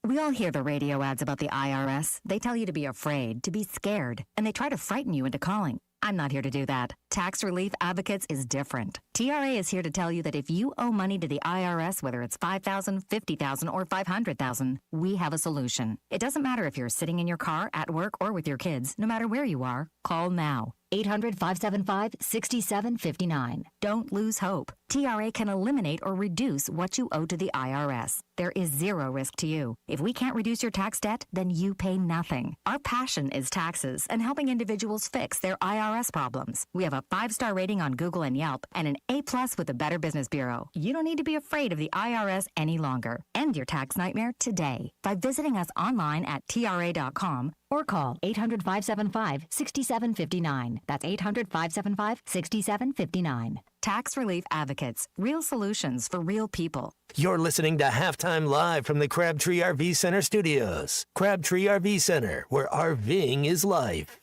We all hear the radio ads about the IRS. They tell you to be afraid, to be scared, and they try to frighten you into calling. I'm not here to do that. Tax Relief Advocates is different. TRA is here to tell you that if you owe money to the IRS, whether it's $5,000, $50,000, or $500,000, we have a solution. It doesn't matter if you're sitting in your car, at work, or with your kids. No matter where you are, call now. 800-575-6759. Don't lose hope. TRA can eliminate or reduce what you owe to the IRS. There is zero risk to you. If we can't reduce your tax debt, then you pay nothing. Our passion is taxes and helping individuals fix their IRS problems. We have a 5-star rating on Google and Yelp and an A+ with the Better Business Bureau. You don't need to be afraid of the IRS any longer. End your tax nightmare today by visiting us online at TRA.com or call 800-575-6759. That's 800-575-6759. Tax Relief Advocates. Real solutions for real people. You're listening to Halftime Live from the Crabtree RV Center studios. Crabtree RV Center, where RVing is life.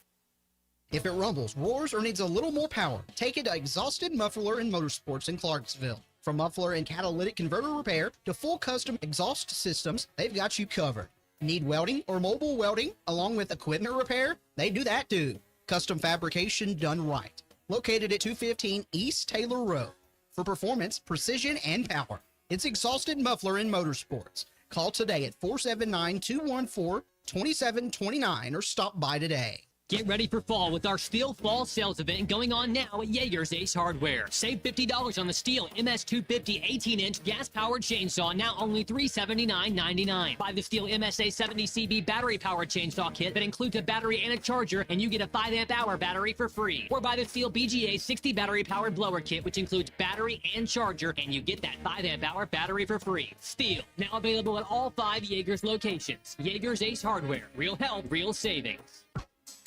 If it rumbles, roars, or needs a little more power, take it to Exhausted Muffler and Motorsports in Clarksville. From muffler and catalytic converter repair to full custom exhaust systems, they've got you covered. Need welding or mobile welding along with equipment repair? They do that too. Custom fabrication done right. Located at 215 East Taylor Road. For performance, precision, and power, it's Exhausted Muffler and Motorsports. Call today at 479-214-2729 or stop by today. Get ready for fall with our Steel Fall Sales Event going on now at Jaeger's Ace Hardware. Save $50 on the Steel MS250 18-inch gas-powered chainsaw, now only $379.99. Buy the Steel MSA 70CB battery-powered chainsaw kit that includes a battery and a charger, and you get a 5-amp-hour battery for free. Or buy the Steel BGA 60 battery-powered blower kit, which includes battery and charger, and you get that 5-amp-hour battery for free. Steel, now available at all 5 Jaeger's locations. Jaeger's Ace Hardware. Real help, real savings.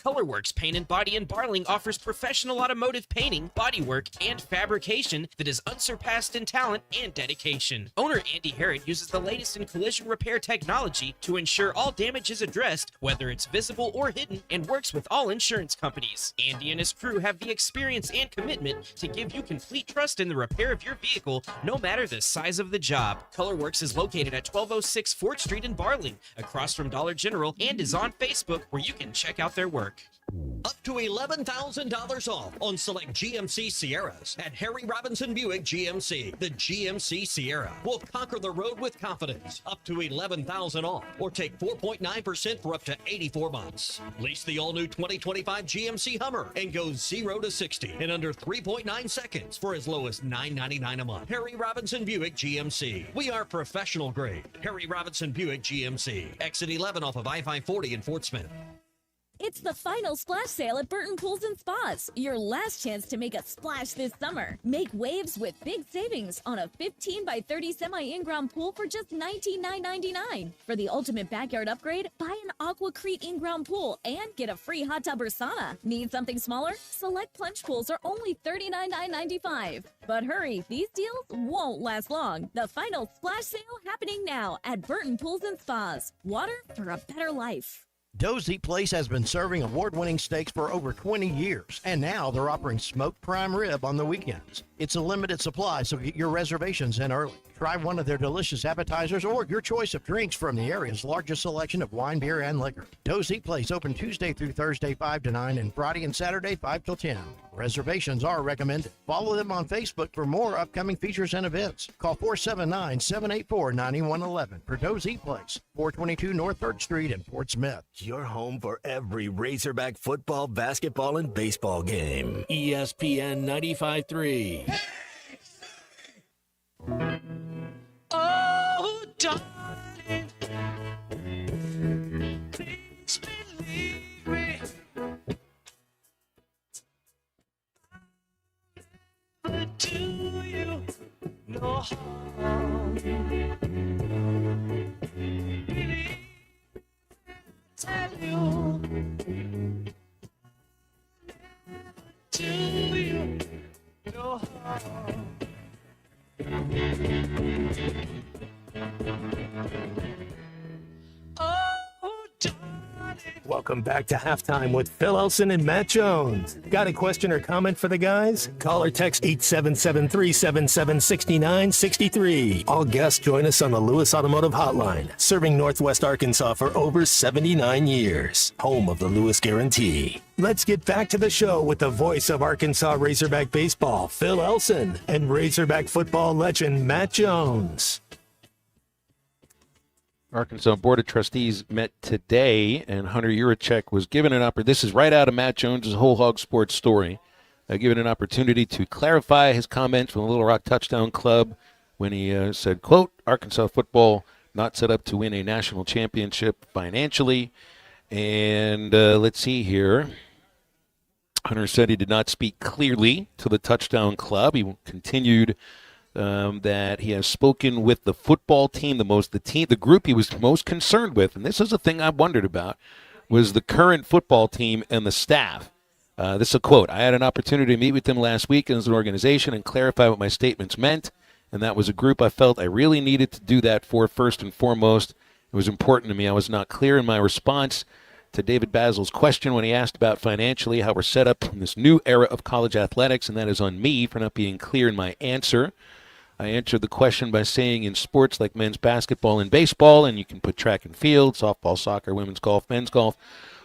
Colorworks Paint and Body in Barling offers professional automotive painting, bodywork, and fabrication that is unsurpassed in talent and dedication. Owner Andy Herod uses the latest in collision repair technology to ensure all damage is addressed, whether it's visible or hidden, and works with all insurance companies. Andy and his crew have the experience and commitment to give you complete trust in the repair of your vehicle, no matter the size of the job. Colorworks is located at 1206 4th Street in Barling, across from Dollar General, and is on Facebook, where you can check out their work. Up to $11,000 off on select GMC Sierras at Harry Robinson Buick GMC. The GMC Sierra will conquer the road with confidence. Up to $11,000 off, or take 4.9% for up to 84 months. Lease the all-new 2025 GMC Hummer and go 0 to 60 in under 3.9 seconds for as low as $9.99 a month. Harry Robinson Buick GMC. We are professional grade. Harry Robinson Buick GMC. Exit 11 off of I-540 in Fort Smith. It's the final splash sale at Burton Pools and Spas. Your last chance to make a splash this summer. Make waves with big savings on a 15 by 30 semi-in-ground pool for just $19,999. For the ultimate backyard upgrade, buy an AquaCrete in-ground pool and get a free hot tub or sauna. Need something smaller? Select plunge pools are only $39,995. But hurry, these deals won't last long. The final splash sale happening now at Burton Pools and Spas. Water for a better life. Doe's Eat Place has been serving award-winning steaks for over 20 years, and now they're offering smoked prime rib on the weekends. It's a limited supply, so get your reservations in early. Try one of their delicious appetizers or your choice of drinks from the area's largest selection of wine, beer, and liquor. Doe's Eat Place open Tuesday through Thursday 5 to 9 and Friday and Saturday 5 till 10. Reservations are recommended. Follow them on Facebook for more upcoming features and events. Call 479-784-9111 for Doe's Eat Place, 422 North 3rd Street in Fort Smith. Your home for every Razorback football, basketball, and baseball game. ESPN 95.3. Oh, darling, please believe me. But do you no harm? Believe, tell you, do you no harm? Welcome back to Halftime with Phil Elson and Matt Jones. Got a question or comment for the guys? Call or text 877-377-6963. All guests join us on the Lewis Automotive Hotline, serving Northwest Arkansas for over 79 years. Home of the Lewis Guarantee. Let's get back to the show with the voice of Arkansas Razorback baseball, Phil Elson, and Razorback football legend, Matt Jones. Arkansas Board of Trustees met today, and Hunter Yurachek was given an opportunity. This is right out of Matt Jones' Whole Hog Sports story. Given an opportunity to clarify his comments from the Little Rock Touchdown Club when he said, quote, Arkansas football not set up to win a national championship financially. And let's see here. Hunter said he did not speak clearly to the Touchdown Club. He continued that he has spoken with the football team, the group he was most concerned with, and this is a thing I wondered about, was the current football team and the staff. This is a quote. I had an opportunity to meet with them last week as an organization and clarify what my statements meant, and that was a group I felt I really needed to do that for first and foremost. It was important to me. I was not clear in my response to David Basil's question when he asked about financially how we're set up in this new era of college athletics, and that is on me for not being clear in my answer. I answered the question by saying in sports like men's basketball and baseball, and you can put track and field, softball, soccer, women's golf, men's golf,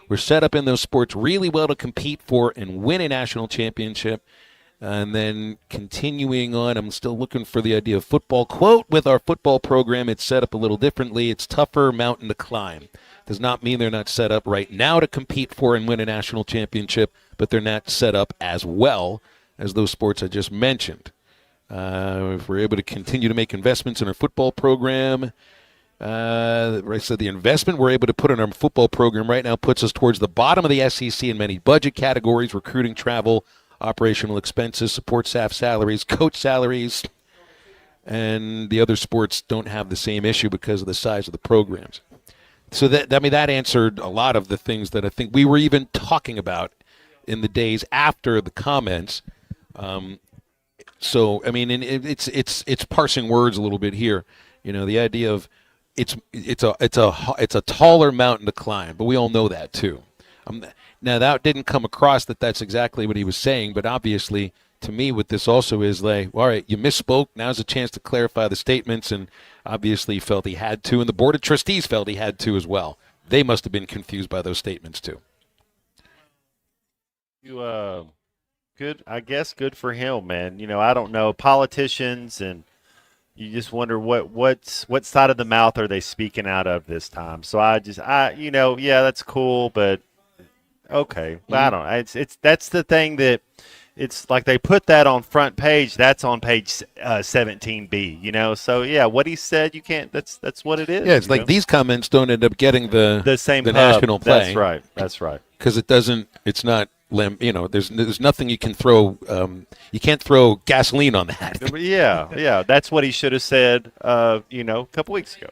we're set up in those sports really well to compete for and win a national championship. And then continuing on, I'm still looking for the idea of football. Quote, with our football program, it's set up a little differently. It's tougher mountain to climb. Does not mean they're not set up right now to compete for and win a national championship, but they're not set up as well as those sports I just mentioned. If we're able to continue to make investments in our football program, I said the investment we're able to put in our football program right now puts us towards the bottom of the SEC in many budget categories, recruiting, travel, operational expenses, support staff salaries, coach salaries, and the other sports don't have the same issue because of the size of the programs. So that answered a lot of the things that I think we were even talking about in the days after the comments. So I mean, it's parsing words a little bit here. You know, the idea of it's a taller mountain to climb, but we all know that too. Now that didn't come across that's exactly what he was saying, but obviously to me what this also is like, all right, you misspoke. Now's a chance to clarify the statements, and obviously he felt he had to, and the Board of Trustees felt he had to as well. They must have been confused by those statements too. Good, I guess. Good for him, man. You know, I don't know, politicians, and you just wonder what side of the mouth are they speaking out of this time. So yeah, that's cool, but okay. Well, I don't know. That's the thing that it's like they put that on front page. That's on page 17B. You know, so yeah, what he said, you can't. That's what it is. Yeah, it's like these comments don't end up getting the national play. That's right. Because it doesn't. It's not. You know, there's nothing you can throw. You can't throw gasoline on that. Yeah, that's what he should have said. A couple weeks ago.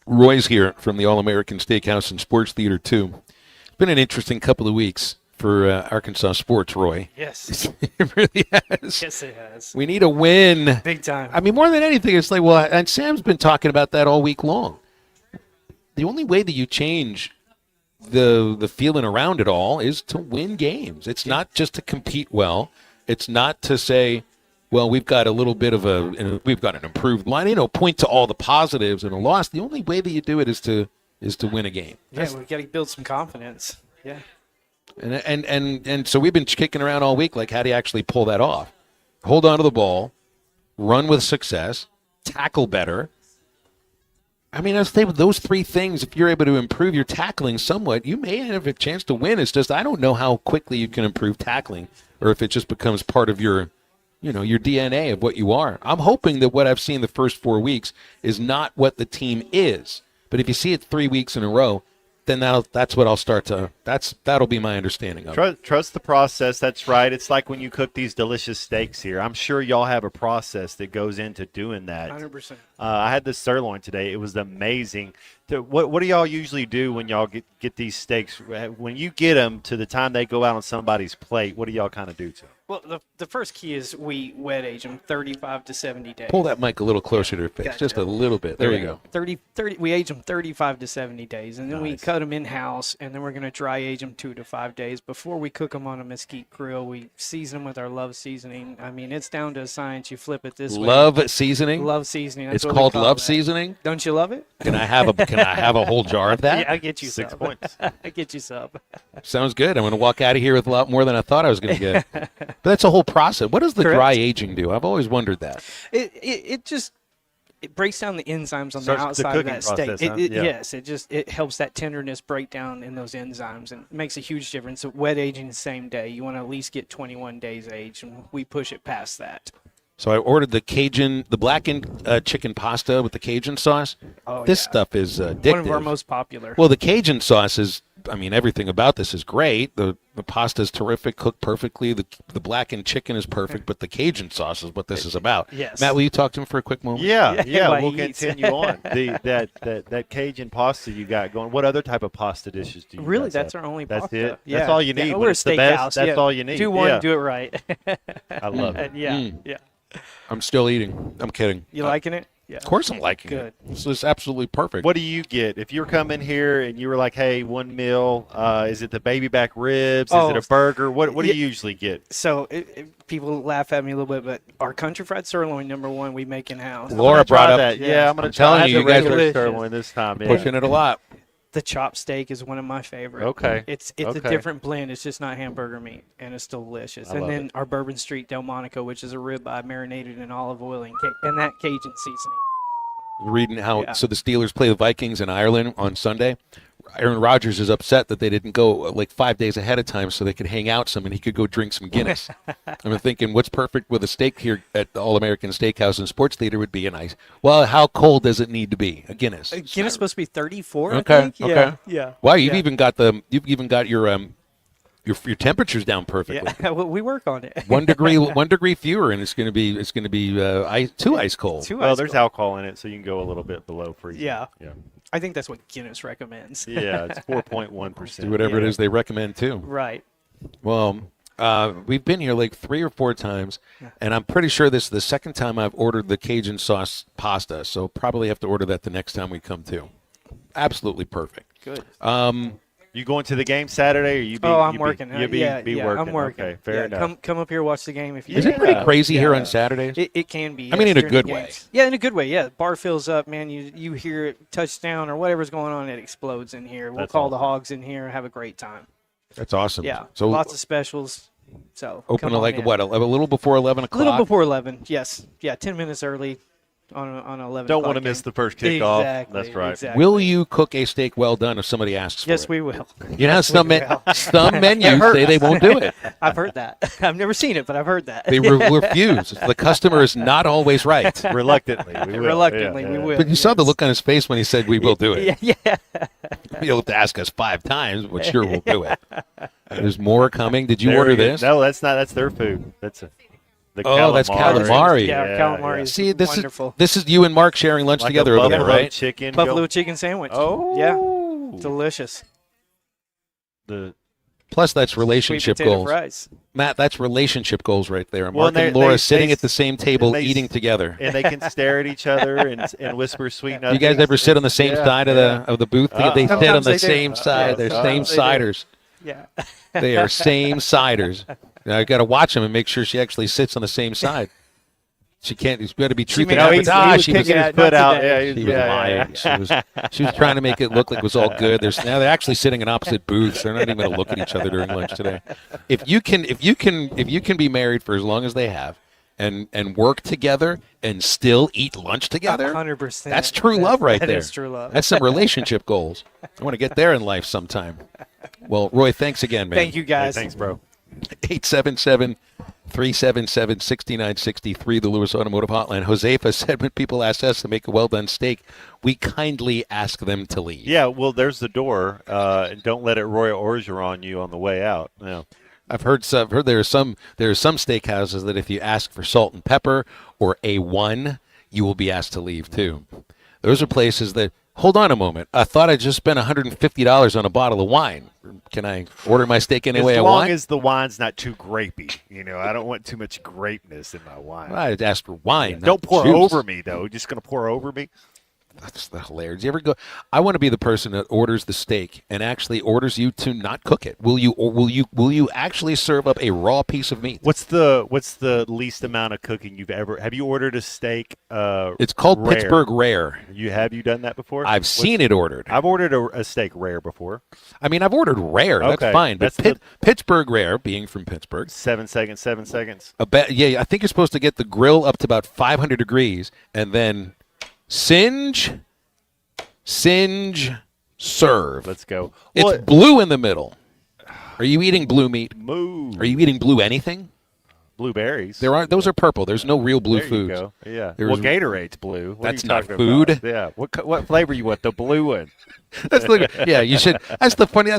Roy's here from the All-American Steakhouse and Sports Theater too. It's been an interesting couple of weeks for Arkansas sports, Roy. Yes, it really has. Yes, it has. We need a win, big time. I mean, more than anything, it's like, well, and Sam's been talking about that all week long. The only way that you change the feeling around it all is to win games. It's not just to compete well. It's not to say, well, we've got a little bit of we've got an improved line. You know, point to all the positives in a loss. The only way that you do it is to win a game. Yeah, we got to build some confidence. Yeah. And so we've been kicking around all week, like, how do you actually pull that off? Hold on to the ball, run with success, tackle better. I mean, I'd say with those three things, if you're able to improve your tackling somewhat, you may have a chance to win. It's just I don't know how quickly you can improve tackling, or if it just becomes part of your DNA of what you are. I'm hoping that what I've seen the first 4 weeks is not what the team is. But if you see it 3 weeks in a row, then that's what I'll start to – that'll be my understanding of it. Trust the process. That's right. It's like when you cook these delicious steaks here. I'm sure y'all have a process that goes into doing that. 100%. I had this sirloin today. It was amazing. What do y'all usually do when y'all get these steaks? When you get them to the time they go out on somebody's plate, what do y'all kind of do to them? Well, the first key is we wet age them 35 to 70 days. Pull that mic a little closer to your face, Gotcha. just a little bit. There you go. 30, we age them 35 to 70 days, and then we cut them in-house, and then we're going to dry age them 2 to 5 days. Before we cook them on a mesquite grill, we season them with our Love seasoning. I mean, it's down to a science. You flip it this way. Love seasoning? Love seasoning. That's It's what we called call Love that. seasoning? Don't you love it? Can I have a whole jar of that? Yeah, I'll get you 6 some. points. I'll get you some. Sounds good. I'm going to walk out of here with a lot more than I thought I was going to get. But that's a whole process. What does the Correct. dry aging do? I've always wondered that. It just breaks down the enzymes on the Starts the outside of cooking that steak. process, huh? Yeah. Yes, it helps that tenderness break down in those enzymes and makes a huge difference. So wet aging the same day, you want to at least get 21 days aged, and we push it past that. So I ordered the blackened chicken pasta with the Cajun sauce. Oh, This yeah. stuff is addictive. One of our most popular. Well, the Cajun sauce is, I mean, everything about this is great. The pasta is terrific, cooked perfectly. The blackened chicken is perfect, but the Cajun sauce is what this is about. Yes. Matt, will you talk to him for a quick moment? Yeah, while we'll he eats. continue on. That Cajun pasta you got going. What other type of pasta dishes do you Really, guys that's have? our only That's pasta. it? Yeah. That's all you need. Yeah, When we're a it's the best, steakhouse. that's Yeah. all you need. Do one, Yeah. do it right. I love it. Yeah, yeah. I'm still eating. I'm kidding. You liking it? Yeah. Of course I'm liking Good. it. This is absolutely perfect. What do you get if you're coming here and you were like, "Hey, one meal, is it the baby back ribs? Is it a burger? What do you usually get?" So people laugh at me a little bit, but our country fried sirloin, #1, we make in house. Laura brought up that. Yeah, I'm going to telling try you, the you guys regular are sirloin this time. Yeah. pushing it a lot. The chopped steak is one of my favorites. Okay. It's Okay. a different blend. It's just not hamburger meat, and it's delicious. I And love then it. our Bourbon Street Delmonico, which is a ribeye marinated in olive oil and that Cajun seasoning. Reading how so the Steelers play the Vikings in Ireland on Sunday. Aaron Rodgers is upset that they didn't go like 5 days ahead of time so they could hang out some and he could go drink some Guinness. I'm thinking what's perfect with a steak here at the All-American Steakhouse and Sports Theater would be a nice. Well, how cold does it need to be? A Guinness. Guinness is supposed to be 34, Okay. I think. Okay. Yeah. Yeah. Wow, you've Yeah. even got your temperatures down perfectly. Yeah, well, we work on it. 1 degree fewer, and it's going to be too ice cold. Well, there's alcohol in it, so you can go a little bit below freezing. Yeah. Yeah. I think that's what Guinness recommends. Yeah, it's 4.1%. Do whatever it is they recommend too. Right. Well, we've been here like 3 or 4 times, and I'm pretty sure this is the second time I've ordered the Cajun sauce pasta. So probably have to order that the next time we come too. Absolutely perfect. Good. You going to the game Saturday, or you? I'm working. You be yeah, working. I'm working. Okay, fair enough. Come up here, watch the game if you. Is it pretty crazy here on Saturdays? It can be. I mean, yes, in a during good the way. games. Yeah, in a good way. Yeah, bar fills up, man. You hear it touchdown or whatever's going on, it explodes in here. We'll That's call the awesome. Hogs in here and have a great time. That's awesome. Yeah, So lots of specials. So open come to on like in. what? A little before 11 A o'clock. little before 11. Yes. Yeah, 10 minutes early on 11. Don't o'clock want to miss game. the first kickoff. Exactly, That's right. Exactly. Will you cook a steak well done if somebody asks for Yes, it? we will. You know, Yes, some we will. some menus say they won't do it. I've heard that. I've never seen it, but I've heard that. They refuse. The custer is not always right. Reluctantly, we will. Reluctantly, we will. But you saw the look on his face when he said we will do it. Yeah. You'll have to ask us 5 times, but sure we'll do it. There's more coming. Did you There order we go. this? No, that's not. That's their food. That's the that's calamari. Yeah, calamari is See, this wonderful. This is you and Mark sharing lunch Like together a over there, buffalo right? chicken. Buffalo chicken sandwich. Oh. Yeah. Delicious. Plus, that's relationship Sweet potato goals. fries. Matt, that's relationship goals right there. Well, Mark and they- Laura they- sitting they- at the same table, they- eating together. And they can stare at each other and whisper sweet nothings. You guys ever sit on the same side of the booth? They sit on Sometimes the they do. same side. They're same Sometimes they do. siders. Yeah. They are same siders. Now, I got to watch them and make sure she actually sits on the same side. She can't. She's got to be truthful. may not be- he was she was picking at- put not out. today. Yeah, She was lying. She was trying to make it look like it was all good. Now they're actually sitting in opposite booths. They're not even going to look at each other during lunch today. If you can be married for as long as they have, and work together and still eat lunch together, 100%. that's true love right That there. is true love. That's some relationship goals. I want to get there in life sometime. Well, Roy, thanks again, man. Thank you, guys. Hey, thanks, bro. 877-377-6963, the Lewis Automotive Hotline. Josefa said when people ask us to make a well-done steak, we kindly ask them to leave. Yeah, well, there's the door. Don't let it Royal Orgeron you on the way out. Yeah. I've heard there are some steakhouses that if you ask for salt and pepper or A1, you will be asked to leave too. Those are places that, hold on a moment, I thought I just spent $150 on a bottle of wine. Can I order my steak any way I want? As long as the wine's not too grapey. I don't want too much grapeness in my wine. I'd ask for wine. Don't pour juice. over me, though. You're just going to pour over me? That's hilarious. You ever go? I want to be the person that orders the steak and actually orders you to not cook it. Will you actually serve up a raw piece of meat? What's the least amount of cooking you've ever? Have you ordered a steak? It's called rare? Pittsburgh Rare. Have you done that before? I've seen it ordered. I've ordered a steak rare before. I mean, I've ordered rare. Okay. That's fine. But Pittsburgh Rare, being from Pittsburgh, 7 seconds. 7 seconds. Yeah, I think you're supposed to get the grill up to about 500 degrees and then singe, serve. Let's go. It's blue in the middle. Are you eating blue meat? Moo. Are you eating blue anything? Blueberries. Those are purple. There's no real blue there foods. You go. Yeah. Well, Gatorade's blue. What that's are you not talking food. About? Yeah. What flavor you want? The blue one. Yeah, you should. That's the funny.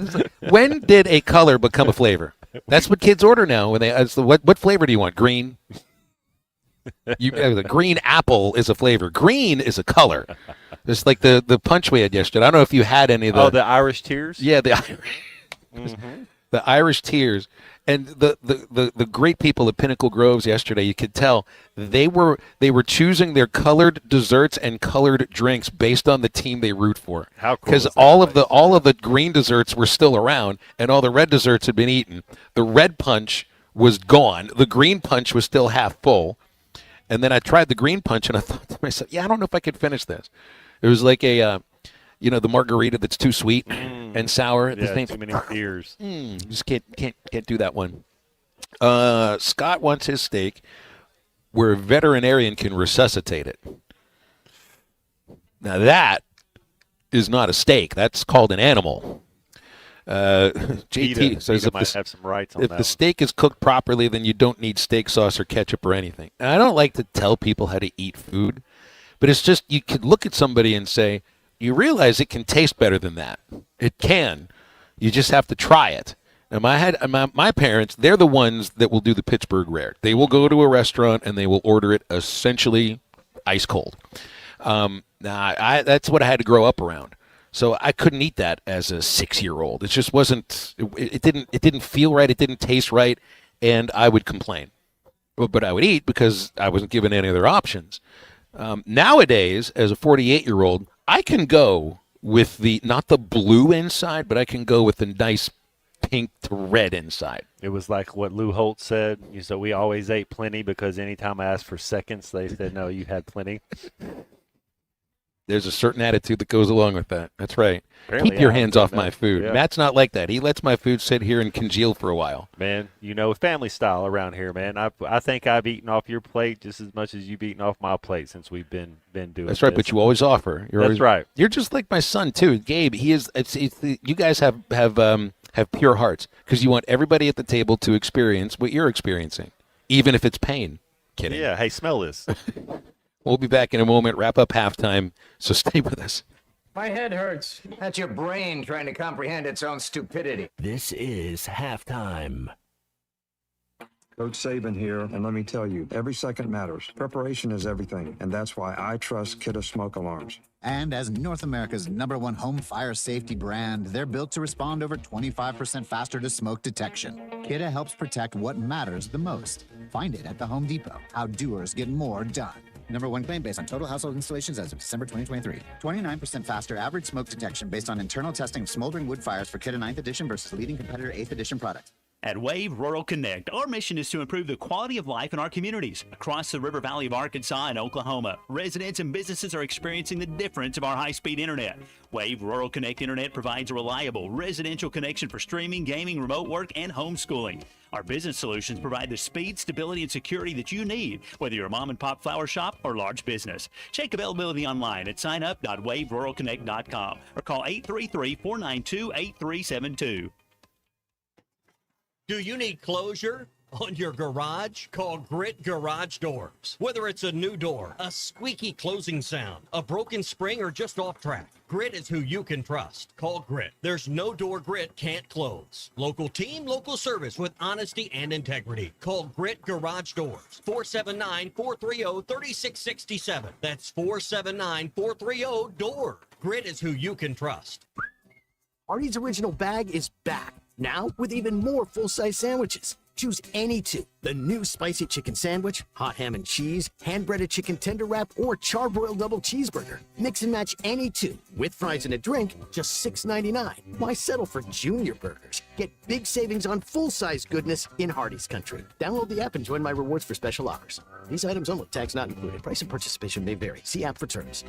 When did a color become a flavor? That's what kids order now. When what flavor do you want? Green. The green apple is a flavor. Green is a color. It's like the punch we had yesterday. I don't know if you had any of the. Oh, the Irish tears. Yeah, the Irish tears, and the great people at Pinnacle Groves yesterday. You could tell they were choosing their colored desserts and colored drinks based on the team they root for. How cool! Because all of the green desserts were still around, and all the red desserts had been eaten. The red punch was gone. The green punch was still half full. And then I tried the green punch, and I thought to myself, I don't know if I could finish this. It was like the margarita that's too sweet and sour. Yeah, too many beers. Just can't do that one. Scott wants his steak where a veterinarian can resuscitate it. Now that is not a steak. That's called an animal. JT says Peter might have some rights on if that the steak is cooked properly, then you don't need steak sauce or ketchup or anything. And I don't like to tell people how to eat food, but it's just you could look at somebody and say, you realize it can taste better than that. It can. You just have to try it. Now, my parents, they're the ones that will do the Pittsburgh Rare. They will go to a restaurant and they will order it essentially ice cold. That's what I had to grow up around. So I couldn't eat that as a 6-year-old. It just wasn't. It didn't feel right. It didn't taste right, and I would complain. But I would eat because I wasn't given any other options. Nowadays, as a 48-year-old, I can go with not the blue inside, but I can go with the nice pink to red inside. It was like what Lou Holt said. So we always ate plenty because anytime I asked for seconds, they said, no, you had plenty. There's a certain attitude that goes along with that. That's right. Apparently, keep your hands off my food. Yeah. Matt's not like that. He lets my food sit here and congeal for a while. Man, family style around here, man. I think I've eaten off your plate just as much as you've eaten off my plate since we've been doing That's right, this. but you always offer. That's right. You're just like my son, too. Gabe, he is. You guys have pure hearts because you want everybody at the table to experience what you're experiencing, even if it's pain. Kidding. Yeah, hey, smell this. We'll be back in a moment, wrap up halftime, so stay with us. My head hurts. That's your brain trying to comprehend its own stupidity. This is halftime. Coach Saban here, and let me tell you, every second matters. Preparation is everything, and that's why I trust Kidde Smoke Alarms. And as North America's #1 home fire safety brand, they're built to respond over 25% faster to smoke detection. Kidde helps protect what matters the most. Find it at the Home Depot. How doers get more done. #1 claim based on total household installations as of December 2023. 29% faster average smoke detection based on internal testing of smoldering wood fires for Kidde 9th edition versus leading competitor 8th edition product. At Wave Rural Connect, our mission is to improve the quality of life in our communities. Across the River Valley of Arkansas and Oklahoma, residents and businesses are experiencing the difference of our high-speed internet. Wave Rural Connect Internet provides a reliable residential connection for streaming, gaming, remote work, and homeschooling. Our business solutions provide the speed, stability, and security that you need, whether you're a mom-and-pop flower shop or large business. Check availability online at signup.waveruralconnect.com or call 833-492-8372. Do you need closure on your garage? Call Grit Garage Doors. Whether it's a new door, a squeaky closing sound, a broken spring, or just off track, Grit is who you can trust. Call Grit. There's no door Grit can't close. Local team, local service with honesty and integrity. Call Grit Garage Doors. 479-430-3667. That's 479-430-DOOR. Grit is who you can trust. Artie's Original Bag is back, now with even more full-size sandwiches. Choose any two. The new spicy chicken sandwich, hot ham and cheese, hand-breaded chicken tender wrap, or charbroiled double cheeseburger. Mix and match any two. With fries and a drink, just $6.99. Why settle for junior burgers? Get big savings on full-size goodness in Hardee's Country. Download the app and join my rewards for special offers. These items only, tax not included. Price and participation may vary. See app for terms.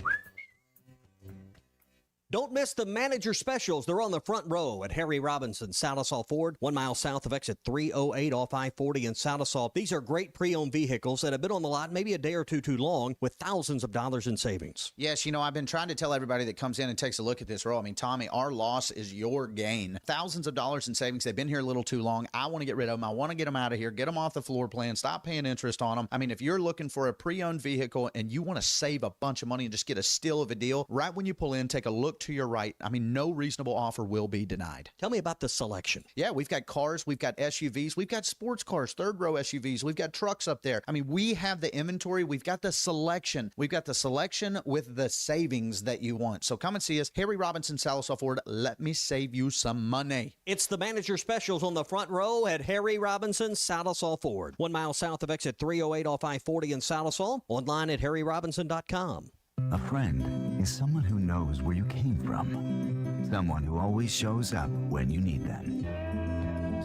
Don't miss the manager specials. They're on the front row at Harry Robinson, Salisaw Ford, 1 mile south of exit 308 off I-40 in Salisaw. These are great pre-owned vehicles that have been on the lot maybe a day or two too long with thousands of dollars in savings. Yes, I've been trying to tell everybody that comes in and takes a look at this row. I mean, Tommy, our loss is your gain. Thousands of dollars in savings. They've been here a little too long. I want to get rid of them. I want to get them out of here, get them off the floor plan, stop paying interest on them. I mean, if you're looking for a pre-owned vehicle and you want to save a bunch of money and just get a steal of a deal, right when you pull in, take a look to your right. I mean, no reasonable offer will be denied. Tell me about the selection. Yeah, we've got cars, we've got SUVs, we've got sports cars, third row SUVs, we've got trucks up there. I mean, we have the inventory, we've got the selection. We've got the selection with the savings that you want. So come and see us. Harry Robinson, Salisaw Ford. Let me save you some money. It's the manager specials on the front row at Harry Robinson, Salisaw Ford. 1 mile south of exit 308 off I-40 in Salisaw. Online at harryrobinson.com. A friend is someone who knows where you came from. Someone who always shows up when you need them.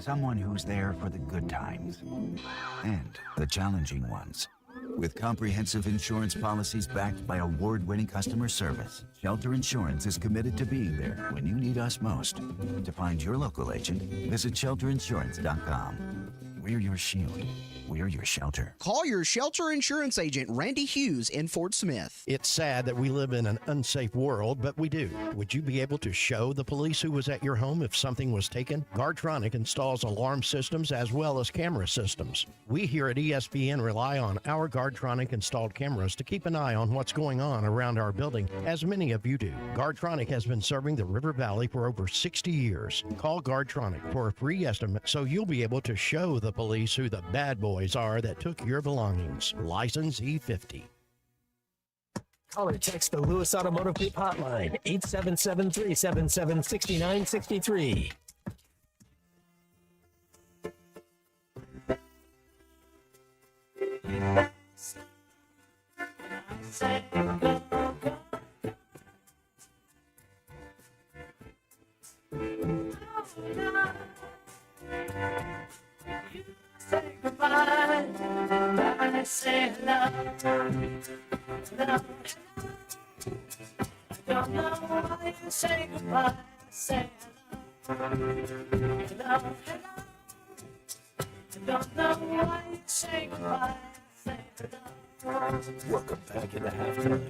Someone who's there for the good times and the challenging ones. With comprehensive insurance policies backed by award-winning customer service, Shelter Insurance is committed to being there when you need us most. To find your local agent, visit shelterinsurance.com. We're your shield. We're your shelter. Call your shelter insurance agent, Randy Hughes in Fort Smith. It's sad that we live in an unsafe world, but we do. Would you be able to show the police who was at your home if something was taken? Guardtronic installs alarm systems as well as camera systems. We here at ESPN rely on our Guardtronic installed cameras to keep an eye on what's going on around our building, as many of you do. Guardtronic has been serving the River Valley for over 60 years. Call Guardtronic for a free estimate so you'll be able to show the police who the bad boys are that took your belongings. License E50. Call or text the Lewis Automotive Group hotline, 877-377-6963. I say love, love. I don't know why you say goodbye. I say love, love. I don't know why you say goodbye. I say love. Welcome back into halftime.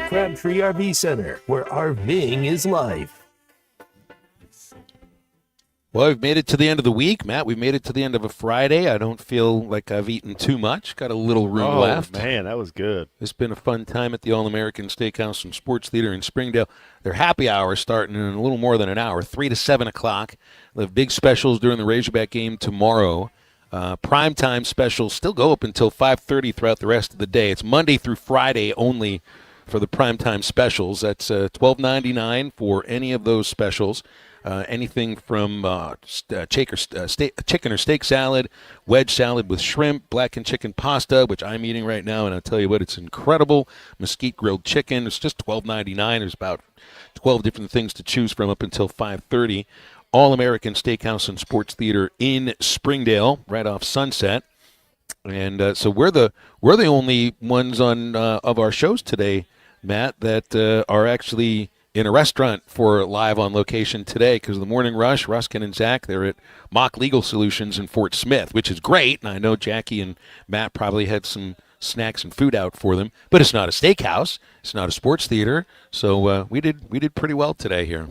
Crabtree RV Center, where RVing is life. Well, we've made it to the end of the week, Matt. We've made it to the end of a Friday. I don't feel like I've eaten too much. Got a little room left. Oh, man, that was good. It's been a fun time at the All-American Steakhouse and Sports Theater in Springdale. Their happy hour is starting in a little more than an hour, 3 to 7 o'clock. They'll have big specials during the Razorback game tomorrow. Primetime specials still go up until 5:30 throughout the rest of the day. It's Monday through Friday only for the primetime specials. That's $12.99 for any of those specials. Anything from chicken or steak salad, wedge salad with shrimp, blackened chicken pasta, which I'm eating right now, and I'll tell you what, it's incredible. Mesquite grilled chicken, it's just $12.99. There's about 12 different things to choose from up until 5:30. All-American Steakhouse and Sports Theater in Springdale, right off Sunset. And so we're the only ones on of our shows today, Matt, that are actually in a restaurant for live on location today, because the Morning Rush, Ruskin and Zach, they're at Mock Legal Solutions in Fort Smith, which is great. And I know Jackie and Matt probably had some snacks and food out for them, but it's not a steakhouse. It's not a sports theater. So we did pretty well today here.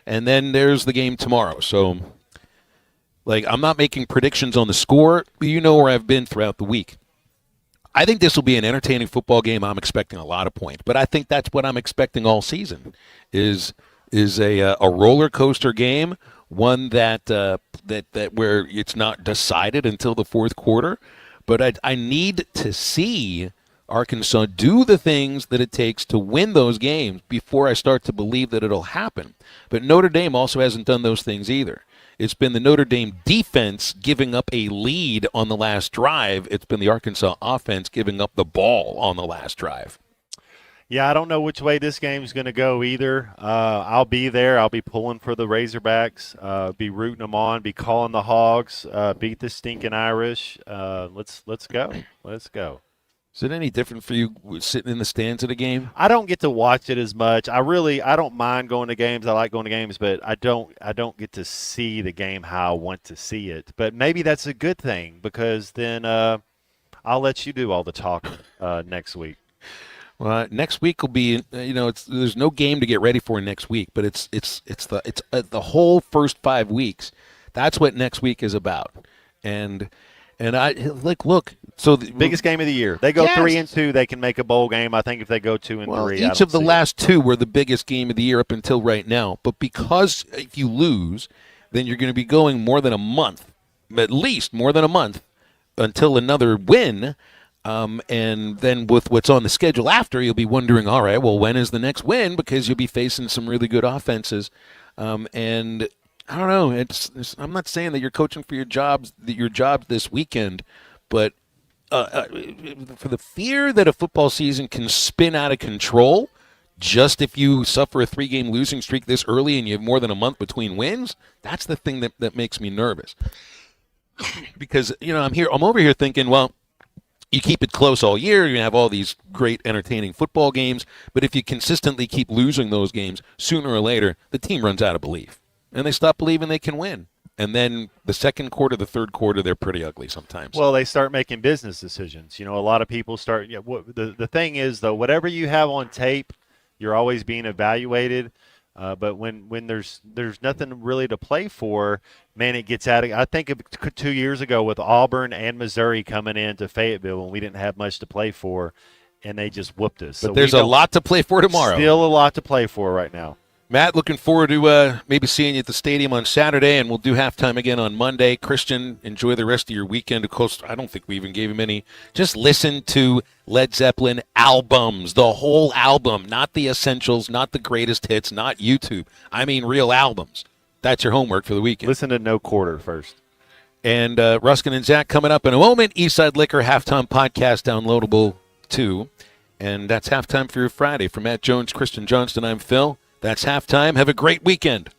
And then there's the game tomorrow. So, I'm not making predictions on the score. You know where I've been throughout the week. I think this will be an entertaining football game. I'm expecting a lot of points, but I think that's what I'm expecting all season is a roller coaster game, one that where it's not decided until the fourth quarter. But I need to see Arkansas do the things that it takes to win those games before I start to believe that it'll happen. But Notre Dame also hasn't done those things either. It's been the Notre Dame defense giving up a lead on the last drive. It's been the Arkansas offense giving up the ball on the last drive. Yeah, I don't know which way this game's going to go either. I'll be there. I'll be pulling for the Razorbacks, be rooting them on, be calling the Hogs, beat the stinking Irish. Let's go. Let's go. Is it any different for you sitting in the stands at a game? I don't get to watch it as much. I don't mind going to games. I like going to games, but I don't get to see the game how I want to see it. But maybe that's a good thing because then I'll let you do all the talking next week. Well, next week will be there's no game to get ready for next week, but it's the whole first 5 weeks. That's what next week is about. And I look. So the biggest game of the year. They go 3-2. They can make a bowl game. I think if they go 2-3, each of the last two were the biggest game of the year up until right now. But because if you lose, then you're going to be going more than a month, at least more than a month, until another win. And then with what's on the schedule after, you'll be wondering, all right, well, when is the next win? Because you'll be facing some really good offenses, and I don't know. I'm not saying that you're coaching for your jobs this weekend, but for the fear that a football season can spin out of control, just if you suffer a 3-game losing streak this early and you have more than a month between wins, that's the thing that makes me nervous. Because I'm over here thinking, well, you keep it close all year, you're going to have all these great, entertaining football games, but if you consistently keep losing those games, sooner or later, the team runs out of belief, and they stop believing they can win. And then the second quarter, the third quarter, they're pretty ugly sometimes. Well, they start making business decisions. A lot of people start the thing is, though, whatever you have on tape, you're always being evaluated. But when there's nothing really to play for, man, it gets out of. I think 2 years ago with Auburn and Missouri coming into Fayetteville when we didn't have much to play for, and they just whooped us. But there's a lot to play for tomorrow. Still a lot to play for right now. Matt, looking forward to maybe seeing you at the stadium on Saturday, and we'll do halftime again on Monday. Christian, enjoy the rest of your weekend. Of course, I don't think we even gave him any. Just listen to Led Zeppelin albums, the whole album, not the essentials, not the greatest hits, not YouTube. I mean real albums. That's your homework for the weekend. Listen to No Quarter first. And Ruskin and Zach coming up in a moment. Eastside Liquor Halftime Podcast downloadable too. And that's halftime for your Friday. For Matt Jones, Christian Johnston, I'm Phil. That's halftime. Have a great weekend.